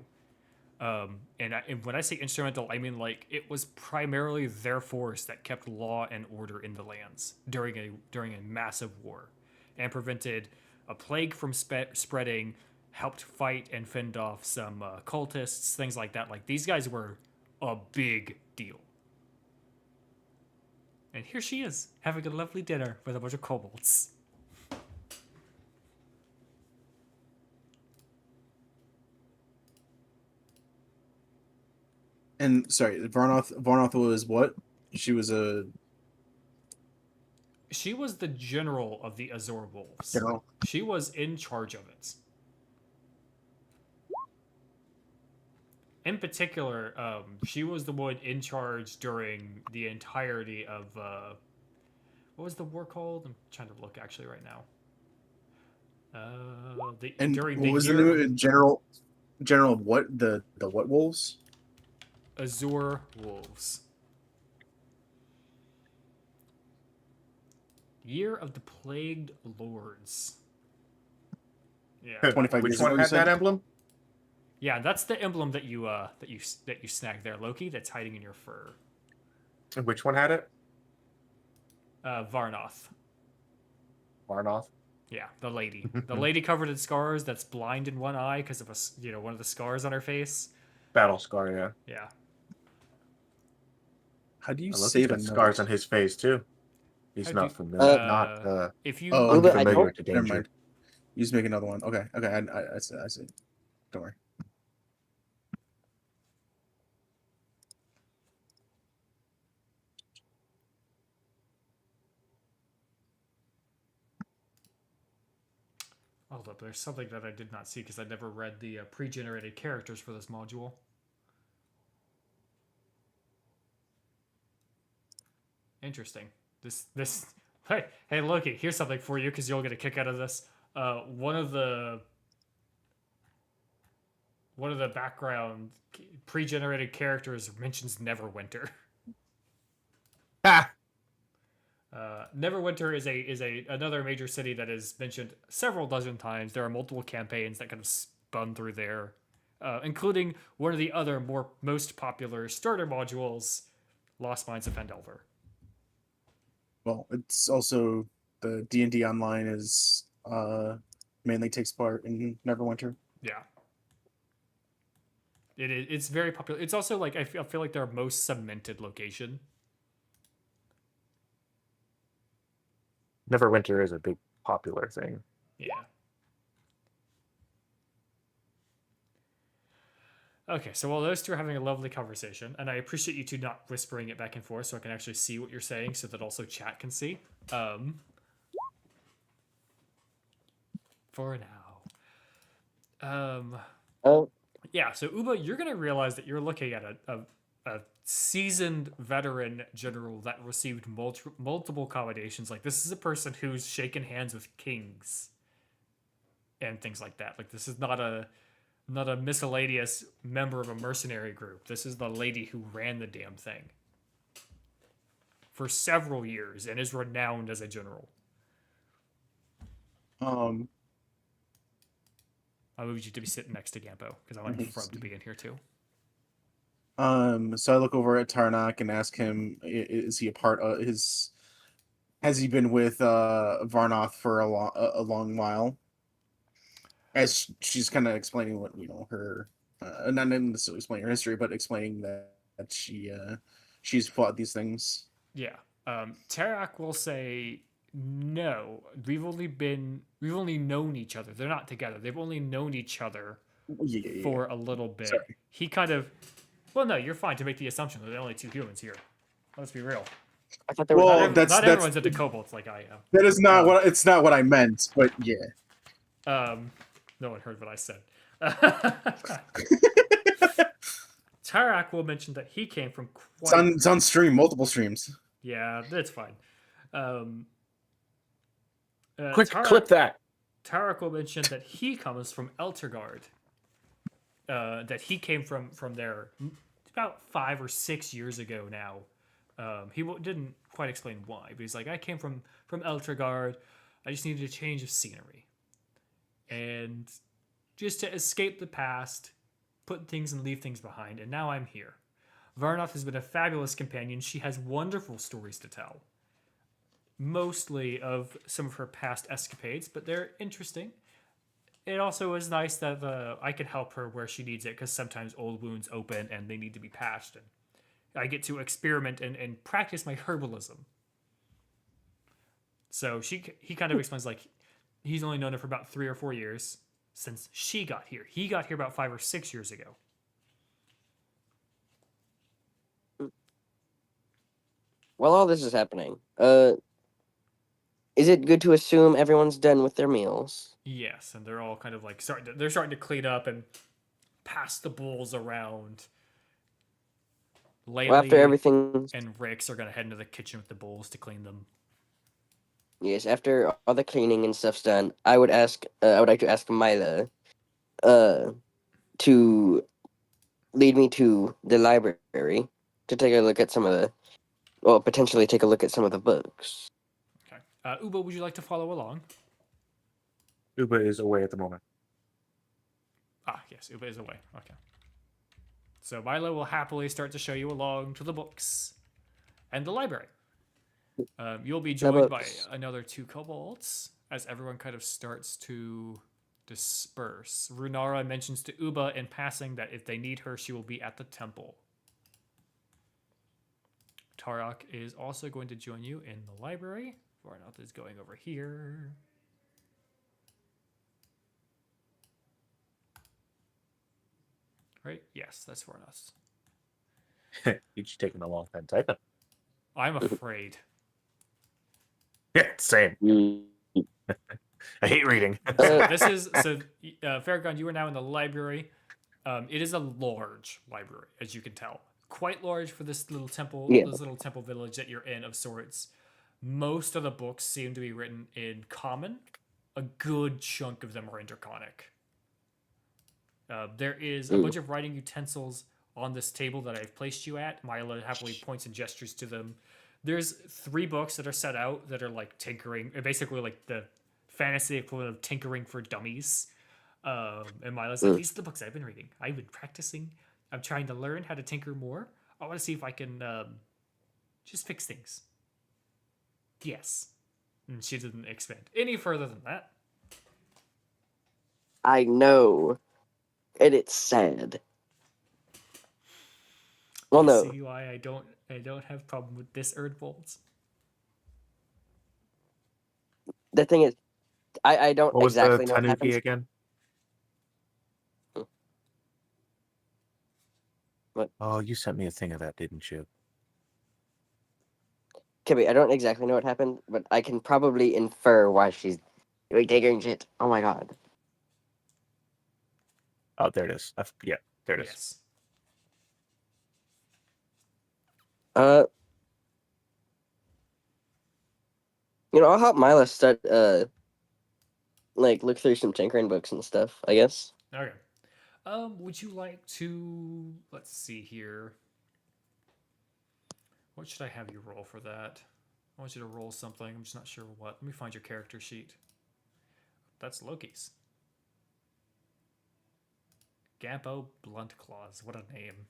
And when I say instrumental, I mean like it was primarily their force that kept law and order in the lands during a massive war, and prevented a plague from spreading, helped fight and fend off some cultists, things like that. Like these guys were a big deal. And here she is, having a lovely dinner with a bunch of kobolds. And sorry, Varnoth was what? She was a She was the general of the Azure Wolves. general. She was in charge of it. In particular, she was the one in charge during the entirety of what was the war called? I'm trying to look actually right now. And during what the was the year new general? General of what? The what wolves? Azure Wolves. Year of the Plagued Lords. Yeah. 25 Which years one ago, you had that said? emblem? Yeah, that's the emblem that you snagged there, Loki. That's hiding in your fur. And which one had it? Varnoth. Varnoth. Yeah, the lady covered in scars. That's blind in one eye because of one of the scars on her face. Battle scar, yeah. Yeah. How do you I love save got a scars note? on his face too. He's How not do- familiar. uh, not If you Oh, Uber, I unfamiliar don't- to Never danger. mind. You just make another one. Okay. Okay. I see. Don't worry. hold up, there's something that I did not see because I never read the pre-generated characters for this module. Interesting. This hey Loki, here's something for you because you'll get a kick out of this. One of the background pre-generated characters mentions Neverwinter. Ah! Neverwinter is another major city that is mentioned several dozen times. There are multiple campaigns that kind of spun through there, including one of the other most popular starter modules, Lost Mines of Phandelver. Well, it's also the D&D online is mainly takes part in Neverwinter. Yeah. It's very popular. It's also like I feel like their most cemented location. Neverwinter is a big popular thing. Yeah. Okay, so while those two are having a lovely conversation, and I appreciate you two not whispering it back and forth so I can actually see what you're saying so that also chat can see. For now. Oh, Yeah, so Uba, you're going to realize that you're looking at a seasoned veteran general that received multiple commendations. Like, this is a person who's shaken hands with kings and things like that. Like, this is not a miscellaneous member of a mercenary group. This is the lady who ran the damn thing for several years and is renowned as a general. I moved you to be sitting next to Gampo because I want Frub to be in here too. So I look over at Tarnak and ask him, is he a part of his? Has he been with Varnoth for a long while? As she's kind of explaining what her, not necessarily explaining her history, but explaining that she's fought these things. Yeah. Tarak will say no. We've only known each other. They're not together. They've only known each other Yeah. for a little bit. Sorry. He kind of. Well, no, you're fine to make the assumption that there are only two humans here. Let's be real. I thought there were. Well, Not that's everyone's into kobolds like I am. that is not what it's not what I meant, but yeah. No one heard what I said. Tarak will mention that he came from quite. It's on stream, multiple streams. Yeah, that's fine. Quick, clip that. Tarak will mention that he comes from Eltergard, that he came from there about 5 or 6 years ago now. Didn't quite explain why, but he's like, I came from Eltragard. I just needed a change of scenery, and just to escape the past, put things and leave things behind. And now I'm here. Varnoth has been a fabulous companion. She has wonderful stories to tell, mostly of some of her past escapades, but they're interesting. It also is nice that I can help her where she needs it, because sometimes old wounds open and they need to be patched, and I get to experiment and practice my herbalism. So he kind of explains like he's only known her for about 3 or 4 years since she got here. He got here about 5 or 6 years ago. While all this is happening, is it good to assume everyone's done with their meals? Yes, and they're all kind of like they're starting to clean up and pass the bowls around. Well, after Laylee everything, and Rix are gonna head into the kitchen with the bowls to clean them. yes, after all the cleaning and stuff's done, I would like to ask Mila, to lead me to the library to take a look at potentially take a look at some of the books. Okay. Uba, would you like to follow along? Uba is away at the moment. Ah, yes, Uba is away. Okay. So Milo will happily start to show you along to the books and the library. You'll be joined by books. another 2 kobolds as everyone kind of starts to disperse. Runara mentions to Uba in passing that if they need her, she will be at the temple. Tarok is also going to join you in the library. Varnoth is going over here. Right? Yes, that's Varnoth. You're just taking a long time typing. I'm afraid. Yeah, same. Mm. I hate reading. Farragon, you are now in the library. It is a large library, as you can tell. Quite large for this little temple, Yeah. this little temple village that you're in of sorts. Most of the books seem to be written in common. A good chunk of them are in Draconic. There is a bunch of writing utensils on this table that I've placed you at. Mila happily points and gestures to them. There's 3 books that are set out that are like tinkering, basically like the fantasy equivalent of tinkering for dummies. And Mila's like, these are the books I've been reading. I've been practicing. I'm trying to learn how to tinker more. I want to see if I can just fix things. Yes. And she didn't expand any further than that. I know, and it's sad. Well, I no, see why I don't have problem with this Erdbolts. the thing is, I don't What was exactly the know what Tanuki happens. again? What? Oh, you sent me a thing of that, didn't you? Kibby, I don't exactly know what happened, but I can probably infer why she's doing tinkering shit. Oh my god. Oh, there it is. Yeah, there it is. Yes. I'll help Mila start look through some tinkering books and stuff, I guess. Okay. Would you like to, let's see here. What should I have you roll for that? I want you to roll something. I'm just not sure what. Let me find your character sheet. That's Loki's. Gampo Blunt Claws. What a name.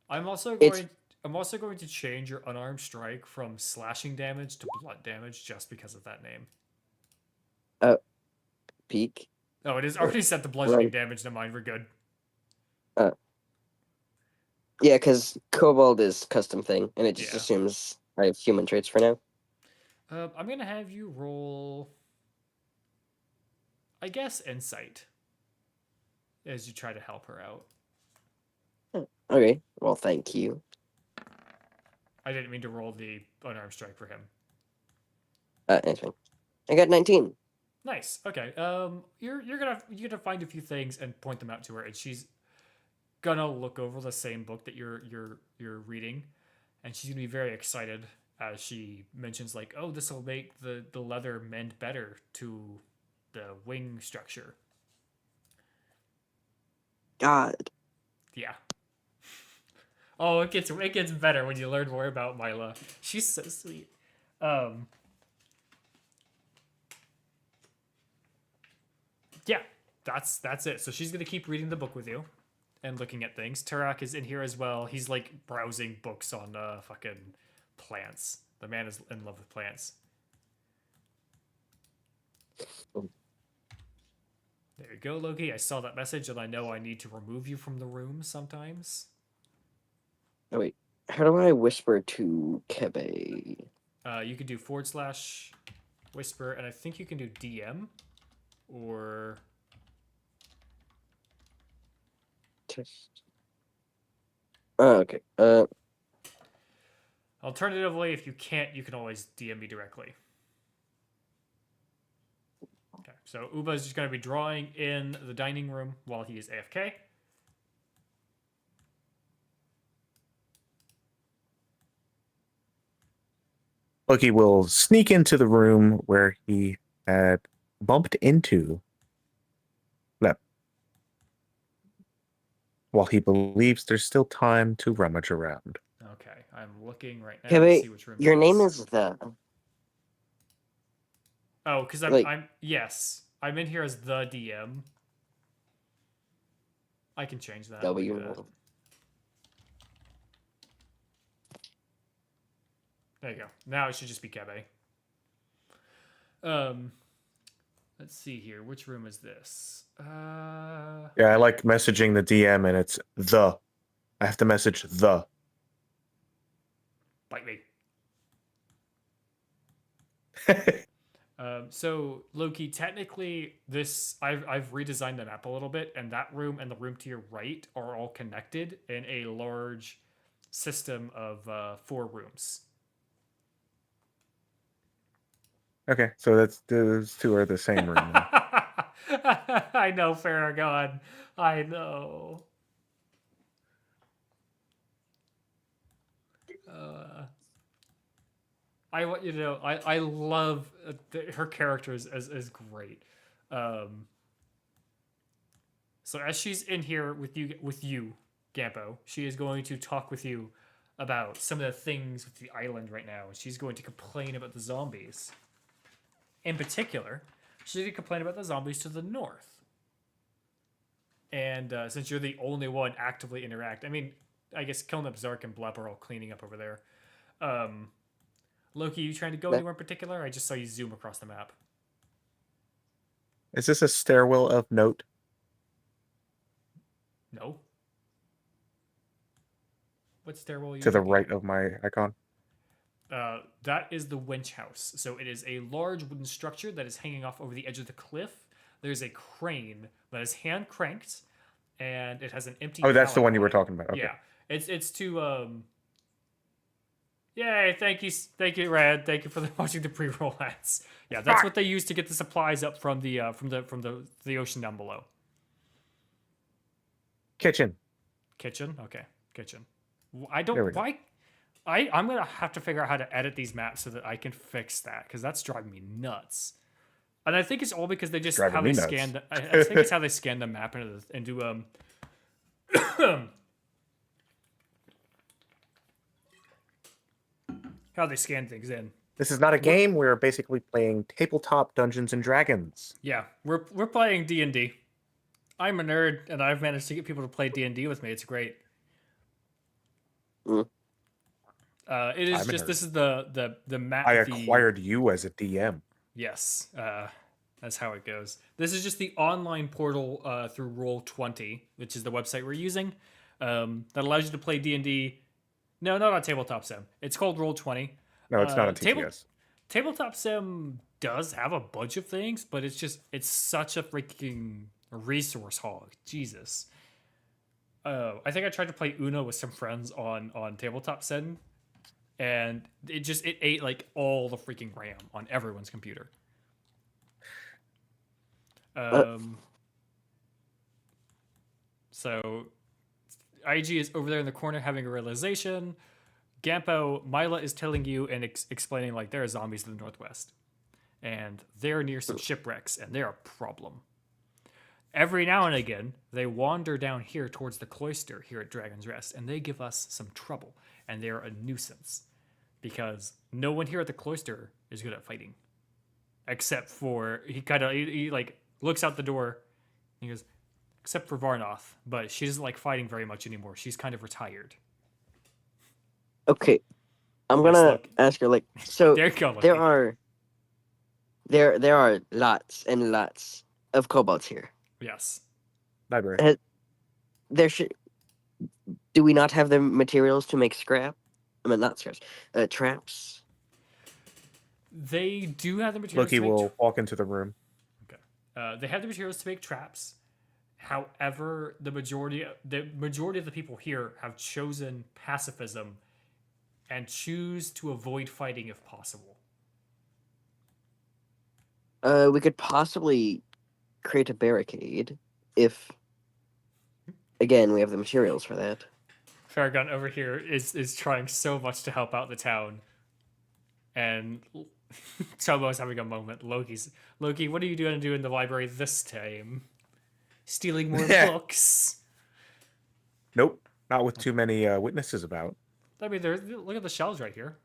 I'm also going to change your unarmed strike from slashing damage to blunt damage just because of that name. Peak. Oh, it is already set the bludgeoning damage to mine. We're good. Yeah, because Kobold is custom thing, and it just Yeah. assumes I have human traits for now. I'm going to have you roll, I guess, Insight as you try to help her out. Okay, well, thank you. I didn't mean to roll the unarmed strike for him. Anything. I got 19. Nice. Okay. You're gonna find a few things and point them out to her, and she's gonna look over the same book that you're reading, and she's gonna be very excited as she mentions like, oh, this will make the leather mend better to the wing structure. god. Yeah. Oh, it gets better when you learn more about Mila. She's so sweet. Yeah, that's it. So she's gonna keep reading the book with you and looking at things. Tarak is in here as well. He's like browsing books on fucking plants. The man is in love with plants. There you go, Loki. I saw that message and I know I need to remove you from the room sometimes. Oh wait, how do I whisper to Kebe? You could do / whisper, and I think you can do DM or Test. Oh, okay. alternatively, if you can't, you can always DM me directly. Okay, so Uba's just going to be drawing in the dining room while he is AFK. Loki will sneak into the room where he had bumped into Lep, while he believes there's still time to rummage around. Okay, I'm looking right now to Kebe, see which room. your it name is the. Oh, because like- I'm yes, I'm in here as the DM. I can change that. W. like that. There you go. Now it should just be Kebe. Let's see here. Which room is this? Yeah, I like messaging the DM and it's the. I have to message the. Bite me. So Loki, technically, I've redesigned the map a little bit, and that room and the room to your right are all connected in a large system of 4 rooms. Okay, so those two are the same room. then. I know, Farragon. I know. I want you to know, I love her characters as great. So as she's in here with you, Gampo, she is going to talk with you about some of the things with the island right now, and she's going to complain about the zombies. In particular, she's going to complain about the zombies to the north. And since you're the only one actively interact, I mean, I guess Kilnup, Zark, and Blep are all cleaning up over there. Loki, you trying to go anywhere in particular? I just saw you zoom across the map. Is this a stairwell of note? No. What stairwell are you To the looking right at? of my icon? That is the winch house. So it is a large wooden structure that is hanging off over the edge of the cliff. There's a crane that is hand cranked, and it has an empty. Oh, that's the pallet one you were on it. talking about. Okay. Yeah, it's to Yay! Thank you, Red. Thank you for watching the pre-roll ads. Yeah, that's what they use to get the supplies up from the ocean down below. Kitchen. Kitchen, okay, kitchen. I don't There we go. why. I'm gonna have to figure out how to edit these maps so that I can fix that because that's driving me nuts. And I think it's all because they just Driving how me they nuts. scan. I think it's how they scan the map into how they scan things in. This is not a game. We're basically playing tabletop Dungeons and Dragons. Yeah, we're playing D&D. I'm a nerd, and I've managed to get people to play D&D with me. It's great. Mm. It is I'm a just nerd. this is the map. I the- acquired you as a DM. Yes, that's how it goes. This is just the online portal through Roll20, which is the website we're using, that allows you to play D&D. No, not on Tabletop Sim. It's called Roll20. No, it's not on table- TTS. Tabletop Sim does have a bunch of things, but it's such a freaking resource hog. Jesus. I think I tried to play Uno with some friends on Tabletop Sim, and it ate like all the freaking RAM on everyone's computer. So IG is over there in the corner having a realization. Gampo, Mila is telling you and explaining like there are zombies in the northwest, and they're near some shipwrecks, and they're a problem. Every now and again, they wander down here towards the cloister here at Dragon's Rest, and they give us some trouble, and they're a nuisance because no one here at the cloister is good at fighting, except for he like looks out the door, and he goes, except for Varnoth, but she doesn't like fighting very much anymore. She's kind of retired. Okay, I'm Yes, gonna look. ask her like, so There you go. Loki. there are lots and lots of kobolds here. Yes. Library. There should do we not have the materials to make scrap? I mean, not scraps. Traps. They do have the materials. Loki to make will walk into the room. they have the materials to make traps. However, the majority of the people here have chosen pacifism and choose to avoid fighting if possible. We could possibly create a barricade if, again, we have the materials for that. Farragon over here is trying so much to help out the town, and Chobo's having a moment. Loki, what are you going to do in the library this time? Stealing more books? Nope, not with too many witnesses about. I mean, look at the shelves right here.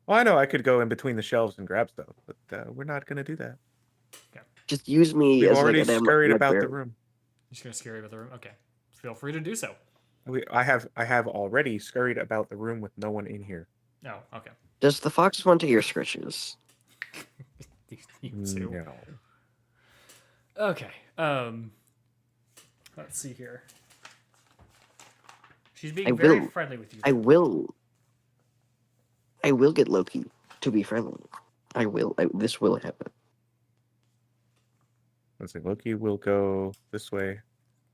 Well, I know I could go in between the shelves and grab stuff, but we're not going to do that. Just use me We've as already like a damn scurried about the librarian. room. You're just gonna scare about the room. Okay, feel free to do so. I have already scurried about the room with no one in here. Oh, okay. Does the fox want to hear scritches? You too. No. Okay. Let's see here. She's being I very will. friendly with you. I will get Loki to be friendly. I will. This will happen. Let's see. Loki will go this way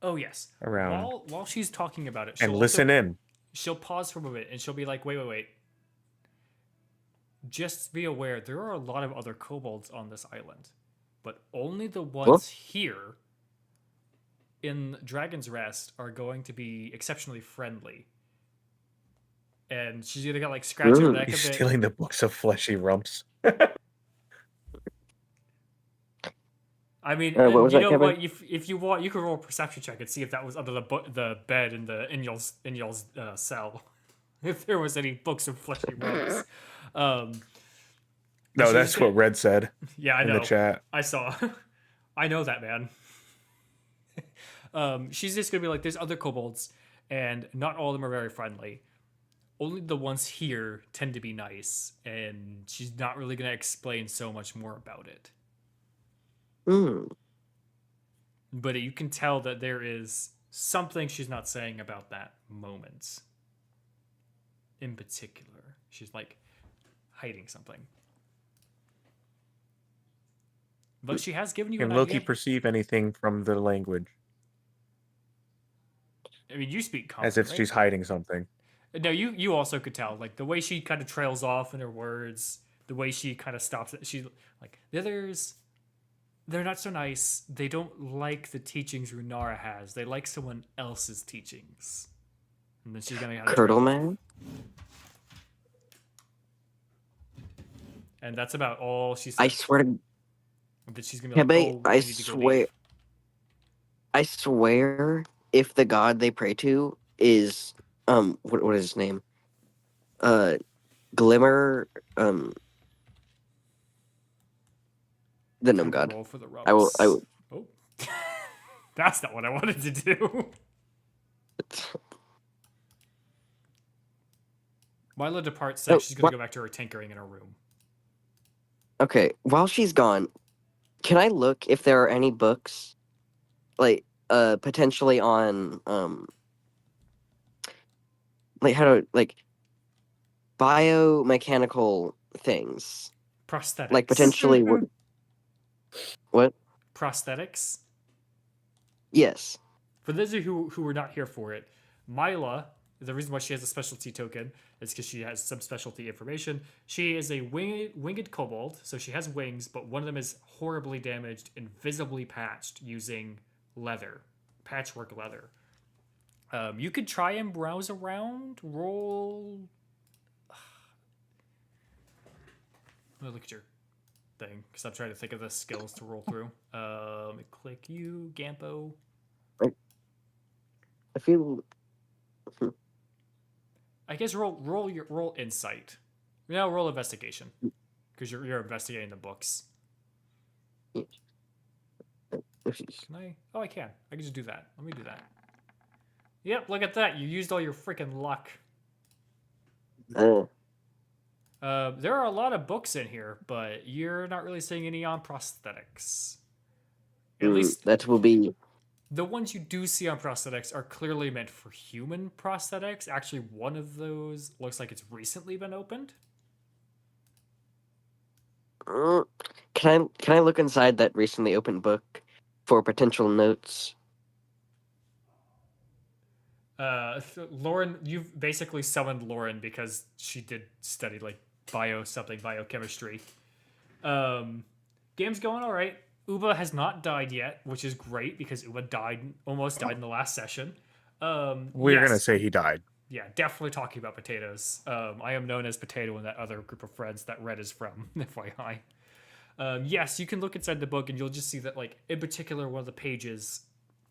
Oh yes. around While she's talking about it, and she'll listen in. She'll pause for a moment and she'll be like, "Wait. Just be aware, there are a lot of other kobolds on this island, but only the ones here in Dragon's Rest are going to be exceptionally friendly." And she's gonna get like scratch her neck a He's bit. stealing the books of fleshy rumps. I mean, what was you that, know Kevin? what? If you want, you can roll a perception check and see if that was under the bed in y'all's cell. If there was any books of fleshy rumps. No, she's that's gonna- what Red said Yeah, I in know. the chat. I saw. I know that, man. She's just gonna be like, there's other kobolds, and not all of them are very friendly. Only the ones here tend to be nice, and she's not really gonna explain so much more about it. Hmm. But you can tell that there is something she's not saying about that moment. In particular, she's like hiding something. But she has given you Can an Loki idea. perceive anything from the language I mean, you speak common, as if right? she's hiding something? No, you also could tell, like the way she kind of trails off in her words, the way she kind of stops it. She's like, the others, they're not so nice. They don't like the teachings Runara has. They like someone else's teachings. And then she's gonna kind of Curdle man. and that's about all she says. I swear to That she's gonna be like, Kebe, oh, I we need to go swear. leave. I swear, if the god they pray to is what is his name? Glimmer, the gnome Time to god. roll for the I will. Oh, that's not what I wanted to do. Mila departs. Says Oh, she's gonna what? go back to her tinkering in her room. Okay, while she's gone, can I look if there are any books, like potentially on like how to like biomechanical things, Prosthetics. like potentially what? Prosthetics. Yes. For those of you who were not here for it, Mila, the reason why she has a specialty token is because she has some specialty information. She is a winged kobold, so she has wings, but one of them is horribly damaged and visibly patched using leather, patchwork leather. You could try and browse around, roll. Let me look at your thing because I'm trying to think of the skills to roll through. Let me click you, Gampo. I feel I guess roll insight. No, roll investigation because you're investigating the books. Can I? Oh, I can. I can just do that. Let me do that. Yep, look at that. You used all your freaking luck. uh, There are a lot of books in here, but you're not really seeing any on prosthetics. At least that will be the ones you do see on prosthetics are clearly meant for human prosthetics. Actually, one of those looks like it's recently been opened. Can I look inside that recently opened book for potential notes? Lauren, you've basically summoned Lauren because she did study like biochemistry. Game's going all right. Uba has not died yet, which is great because Uba almost died in the last session. We're gonna say he died. Yeah, definitely talking about potatoes. I am known as Potato in that other group of friends that Red is from, FYI. Yes, you can look inside the book and you'll just see that, like, in particular, one of the pages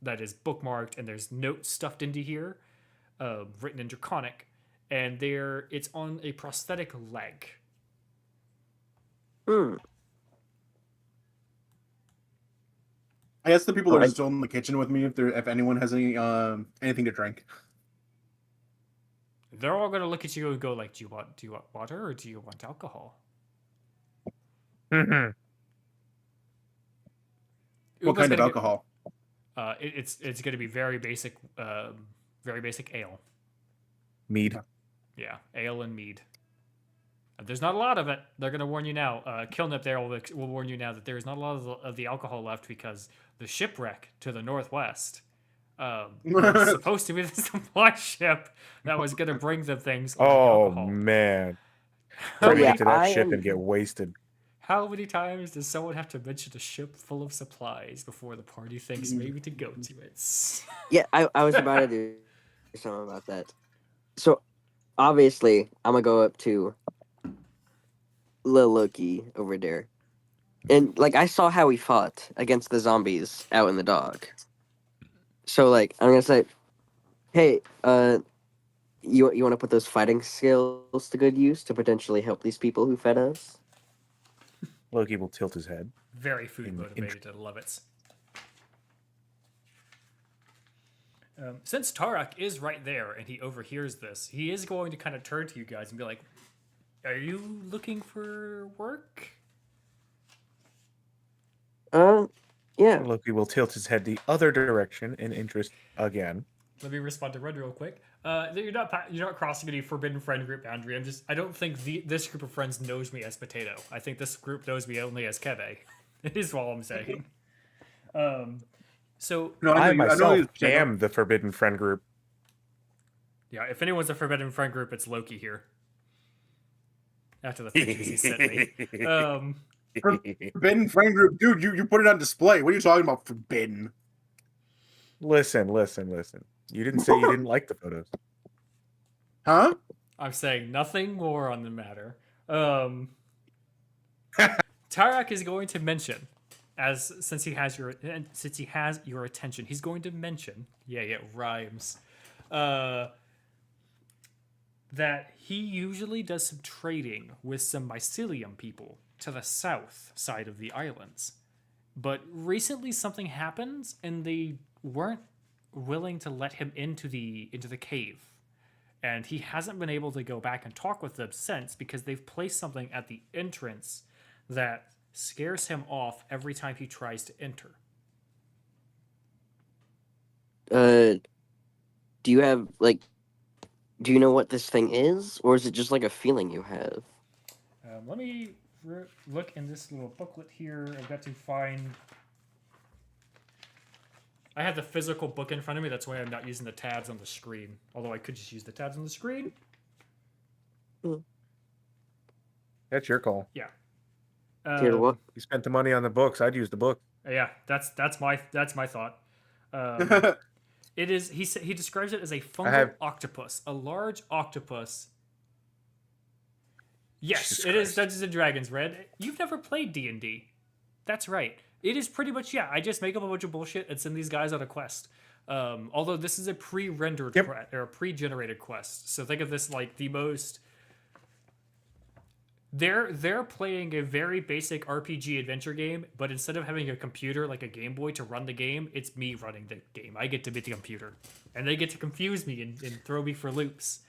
that is bookmarked and there's notes stuffed into here, written in Draconic, and it's on a prosthetic leg. I asked the people that are Alright. still in the kitchen with me if anyone has anything to drink. They're all gonna look at you and go like, "Do you want water or do you want alcohol?" Mhm. What Uba's kind of gonna get- alcohol? It's gonna be very basic ale. Mead. Yeah, ale and mead. There's not a lot of it. They're going to warn you now. Kilnip there will warn you now that there is not a lot of the alcohol left because the shipwreck to the northwest was supposed to be the supply ship that was going to bring the things like Oh alcohol. man. How So, Bring yeah, it to that I ship am- and get wasted. How many times does someone have to mention a ship full of supplies before the party thinks maybe to go to it? Yeah, I was about to do something about that. So, obviously, I'm gonna go up to Lil Loki over there, and like I saw how he fought against the zombies out in the dog. So, like, I'm gonna say, hey, you want to put those fighting skills to good use to potentially help these people who fed us? Loki will tilt his head. Very food In- motivated. I love it. Since Tarak is right there and he overhears this, he is going to kind of turn to you guys and be like, "Are you looking for work?" Yeah. Loki will tilt his head the other direction in interest again. Let me respond to Red real quick. You're not crossing any forbidden friend group boundary. I don't think this group of friends knows me as Potato. I think this group knows me only as Keve. Is all I'm saying. So No, I you- know myself you- am the forbidden friend group. yeah, if anyone's a forbidden friend group, it's Loki here. After the pictures he sent me. Forbidden friend group, dude. You put it on display. What are you talking about? Forbidden. Listen. You didn't say you didn't like the photos. Huh? I'm saying nothing more on the matter. Tarak is going to mention, since he has your attention, he's going to mention, it rhymes, that he usually does some trading with some mycelium people to the south side of the islands. But recently something happened and they weren't willing to let him into the cave. And he hasn't been able to go back and talk with them since because they've placed something at the entrance that scares him off every time he tries to enter. Do you have do you know what this thing is, or is it just like a feeling you have? Let me look in this little booklet here. I've got to find. I have the physical book in front of me. That's why I'm not using the tabs on the screen. Although I could just use the tabs on the screen. That's your call. Yeah. Here, what? You spent the money on the books. I'd use the book. Yeah, that's my thought. It is. He describes it as a fungal have- octopus, a large octopus. Yes, Jesus it is Christ. Dungeons and Dragons, Red. You've never played D&D. That's right. It is pretty much, yeah, I just make up a bunch of bullshit and send these guys on a quest. Although this is a pre-rendered Yep. or a pre-generated quest. So think of this like the most they're playing a very basic RPG adventure game, but instead of having a computer like a Game Boy to run the game, it's me running the game. I get to be the computer. And they get to confuse me and throw me for loops.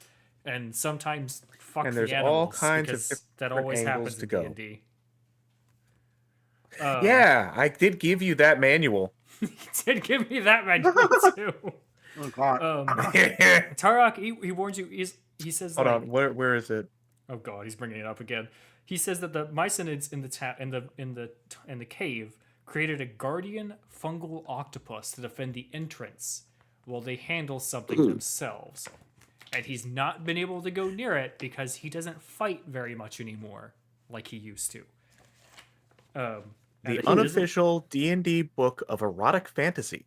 And sometimes fuck And the there's all animals kinds of because that different always angles happens to in go. D&D. Yeah, I did give you that manual. He did give me that manual too. Oh God. Tarok, he warns you. He says, Hold like, on, where is it? oh god, he's bringing it up again. He says that the Myconids in the cave created a guardian fungal octopus to defend the entrance while they handle something themselves. And he's not been able to go near it because he doesn't fight very much anymore like he used to. And The he doesn't- unofficial D&D book of erotic fantasy.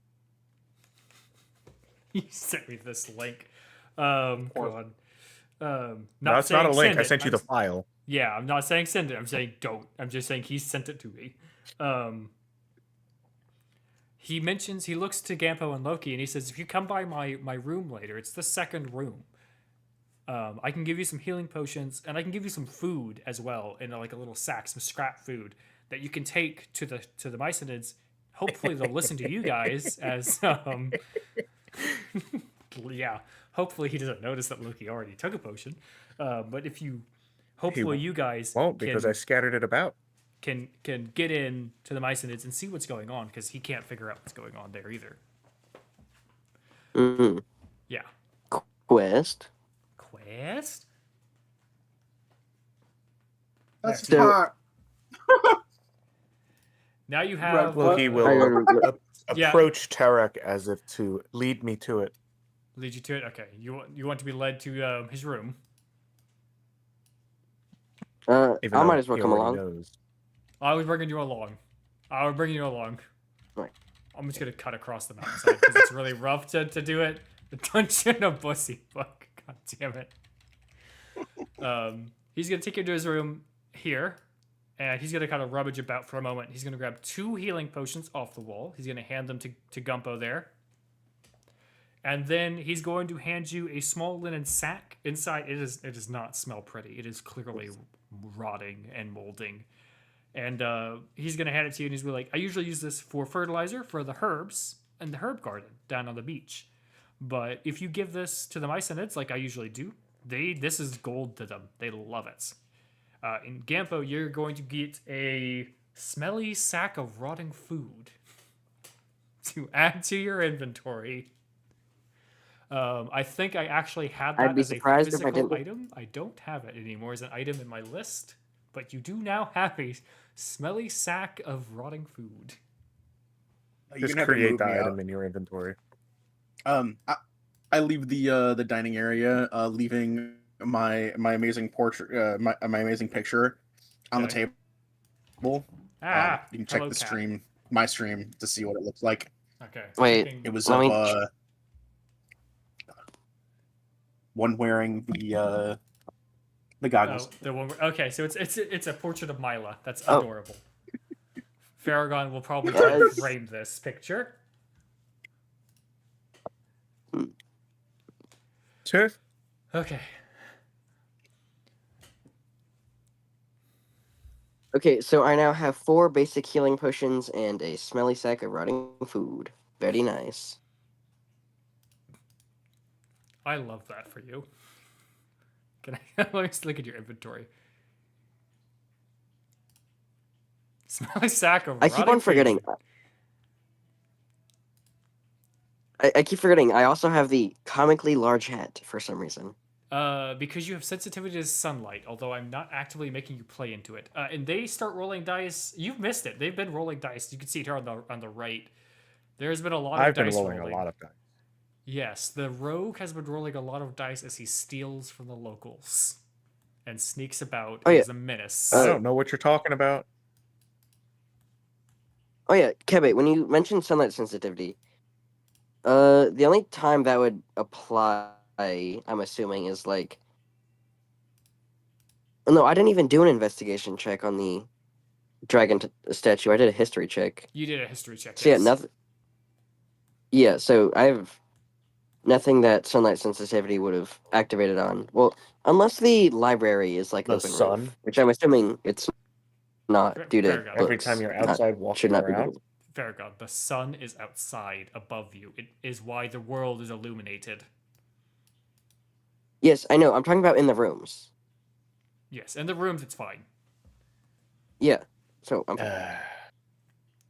He sent me this link. God. No, it's not a saying link. send I it. sent you the I'm- file. Yeah, I'm not saying send it. I'm saying don't. I'm just saying he sent it to me. He mentions he looks to Gampo and Loki and he says, if you come by my room later, it's the second room. I can give you some healing potions and I can give you some food as well in like a little sack, some scrap food that you can take to the Myconids. Hopefully they'll listen to you guys as yeah. Hopefully he doesn't notice that Loki already took a potion. But if you hopefully you guys Won't because can, I scattered it about. can get in to the Myconids and see what's going on because he can't figure out what's going on there either. Mm. Yeah. Quest. Quest? That's So- hot. Now you have Loki I will gotta- Yeah. approach Tarek as if to lead me to it. lead you to it. Okay, you want to be led to his room. Even I though might as well he come already along. knows. I was bringing you along. Right. I'm just gonna cut across the mountainside because it's really rough to do it. The Dungeon of Bussy book. God damn it. He's gonna take you to his room here, and he's gonna kind of rummage about for a moment. He's gonna grab 2 healing potions off the wall. He's gonna hand them to Gumpo there. And then he's going to hand you a small linen sack. Inside, it does not smell pretty. It is clearly rotting and molding. And he's going to hand it to you, and he's gonna be like, I usually use this for fertilizer for the herbs in the herb garden down on the beach. But if you give this to the Myconids, like I usually do, this is gold to them. They love it. In Gampo, you're going to get a smelly sack of rotting food to add to your inventory. I think I actually had that I'd be as a surprised if I physical didn't. item. I don't have it anymore as an item in my list, but you do now have a smelly sack of rotting food. You're Just gonna have to create move the me out. item in your inventory. I leave the dining area, leaving my amazing portrait, my amazing picture on the Okay. table. Ah, You can check hello, the cat. stream, my stream, to see what it looks like. Okay. Wait, looking- It was Let of me one wearing the goggles. Oh, the one. Okay, so it's a portrait of Mila. That's Oh. adorable. Farragon will probably Yes. frame this picture. Sure. Okay. Okay, so I now have 4 basic healing potions and a smelly sack of rotting food. Very nice. I love that for you. Can I let me just look at your inventory? Smelly sack of I keep rotting on forgetting. food. I keep forgetting. I also have the comically large hat for some reason. Because you have sensitivity to sunlight, although I'm not actively making you play into it. And they start rolling dice. You've missed it. They've been rolling dice. You can see it here on the right. There's been a lot of I've been dice rolling a lot of dice. Yes, the rogue has been rolling a lot of dice as he steals from the locals and sneaks about Oh, yeah. as a menace. I don't know what you're talking about. Oh yeah, Kebe, when you mentioned sunlight sensitivity, the only time that would apply, I'm assuming, is like No, I didn't even do an investigation check on the dragon statue. I did a history check. You did a history check. So yeah, yes. nothing. Yeah, so I have nothing that sunlight sensitivity would have activated on. Well, unless the library is like The open sun? roof, which I'm assuming it's not due to Fair enough. Every books. time you're Not- outside should walking not be. around. Farragon, the sun is outside above you. It is why the world is illuminated. Yes, I know. I'm talking about in the rooms. Yes, in the rooms it's fine. Yeah. So I'm.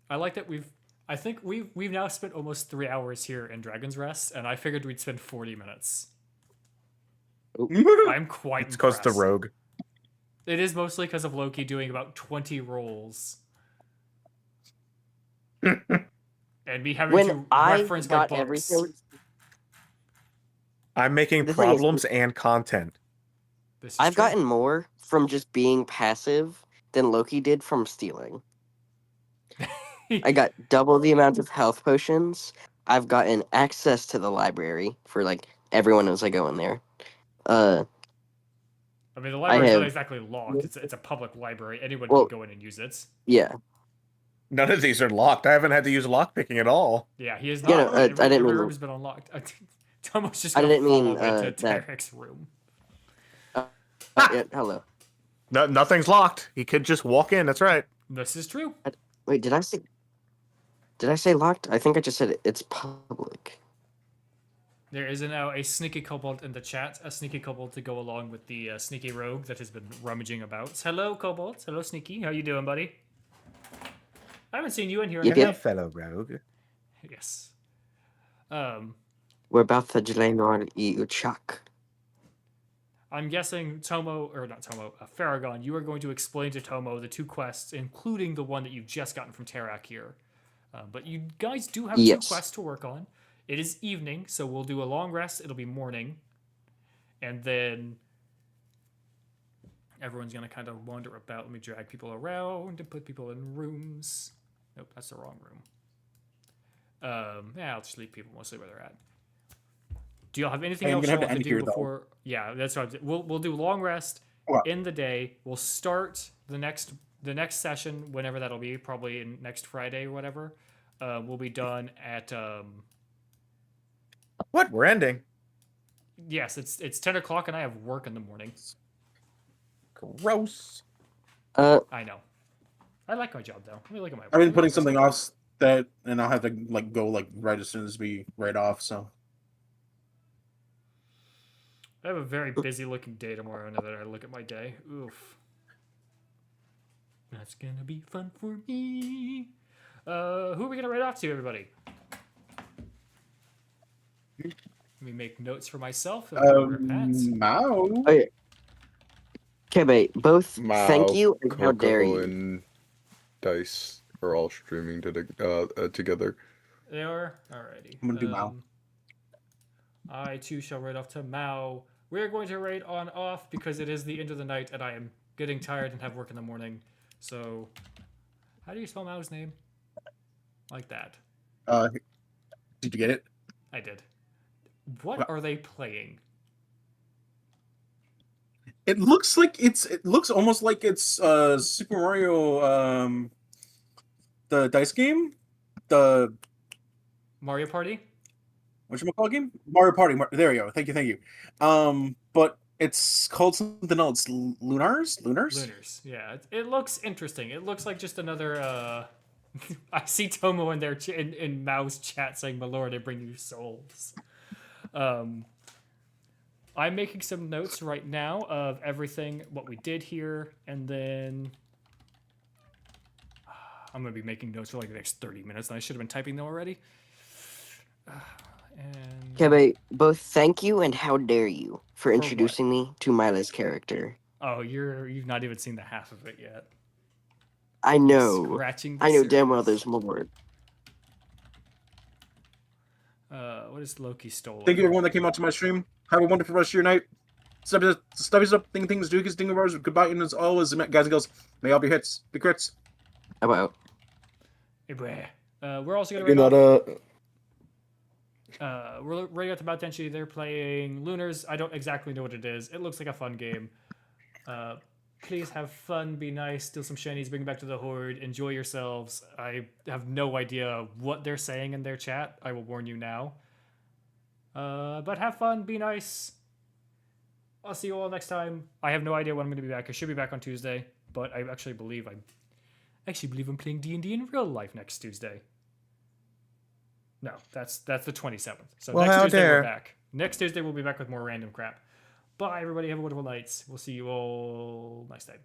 I like that I think we've now spent almost 3 hours here in Dragon's Rest, and I figured we'd spend 40 minutes. I'm quite It's because the impressed. rogue. It is mostly because of Loki doing about 20 rolls. And me having to When I reference my got books. everything, I'm making The thing is- problems and content. This is I've true. gotten more from just being passive than Loki did from stealing. I got double the amount of health potions. I've gotten access to the library for like everyone as I go in there. I mean, the library's have- not exactly locked. It's a public library. Anyone Well- can go in and use it. Yeah. None of these are locked. I haven't had to use lockpicking at all. Yeah, he is Yeah, not. no, every, I didn't every mean- room's been unlocked. Tomo's just I gonna didn't mean, follow into that. Tarek's room. Yeah, hello. No, nothing's locked. He could just walk in. That's right. This is true. Wait, did I say? Did I say locked? I think I just said it's public. There is now a sneaky kobold in the chat. A sneaky kobold to go along with the sneaky rogue that has been rummaging about. Hello, kobold. Hello, sneaky. How you doing, buddy? I haven't seen you in here in Yep, a yep. minute. fellow rogue. Yes. We're about to Jalainor e Uchak. I'm guessing Tomo, or not Tomo, Farragon, you are going to explain to Tomo the 2 quests, including the one that you've just gotten from Tarak here. But you guys do have Yes. 2 quests to work on. It is evening, so we'll do a long rest. It'll be morning. And then everyone's going to kind of wander about. Let me drag people around and put people in rooms. Nope, that's the wrong room. Yeah, I'll just leave people mostly where they're at. Do y'all have anything I'm else gonna you have want to to end do here, though. before? Yeah, that's what we'll do long rest Well- in the day. We'll start the next session whenever that'll be, probably in next Friday or whatever. We'll be done at What? We're ending. yes, it's 10 o'clock and I have work in the morning. Gross. I know. I like my job though. I like my. I've been putting something off that, and I'll have to like go like right as soon as we write off. So I have a very busy looking day tomorrow now that I look at my day. Oof. That's gonna be fun for me. Who are we gonna write off to, everybody? Let me make notes for myself. And for Pat. Mao. Okay, wait. Both Mao, thank you and how dare Coco, you. and Dice are all streaming together. They are? Alrighty. I'm gonna do Mao. I too shall write off to Mao. We're going to write on off because it is the end of the night and I am getting tired and have work in the morning. So, how do you spell Mao's name? Like that. Did you get it? I did. What Well- are they playing? It looks like it looks almost like it's Super Mario the dice game, the Mario Party? whatchamacallit game? Mario Party. There you go. Thank you. But it's called something else. Lunars. Lunars. Yeah, it looks interesting. It looks like just another. I see Tomo in there in Mao's chat saying, "My lord, I bring you souls." I'm making some notes right now of everything what we did here, and then I'm gonna be making notes for like the next 30 minutes, and I should have been typing them already. And Okay, wait. Both thank you and how dare you for what? introducing me to Mila's character. oh, you've not even seen the half of it yet. I know. Scratching. The I know damn well surface. there's more. What is Loki stolen? Thank you everyone that came out to my stream. Have a wonderful rest of your night. Stubbies up, things, dookies, dingle bars, goodbye, and as always, guys and girls, may all be hits, be crits. About. We're also gonna You're write not off, we're right at the Tenchi. They're playing Lunars. I don't exactly know what it is. It looks like a fun game. Please have fun, be nice, steal some shinies, bring it back to the horde, enjoy yourselves. I have no idea what they're saying in their chat. I will warn you now. But have fun, be nice. I'll see you all next time. I have no idea when I'm going to be back. I should be back on Tuesday, but I actually believe I'm playing D&D in real life next Tuesday. No, that's the 27th. So Well, next how Tuesday dare. we're back. Next Tuesday we'll be back with more random crap. Bye, everybody. Have a wonderful night. We'll see you all next time.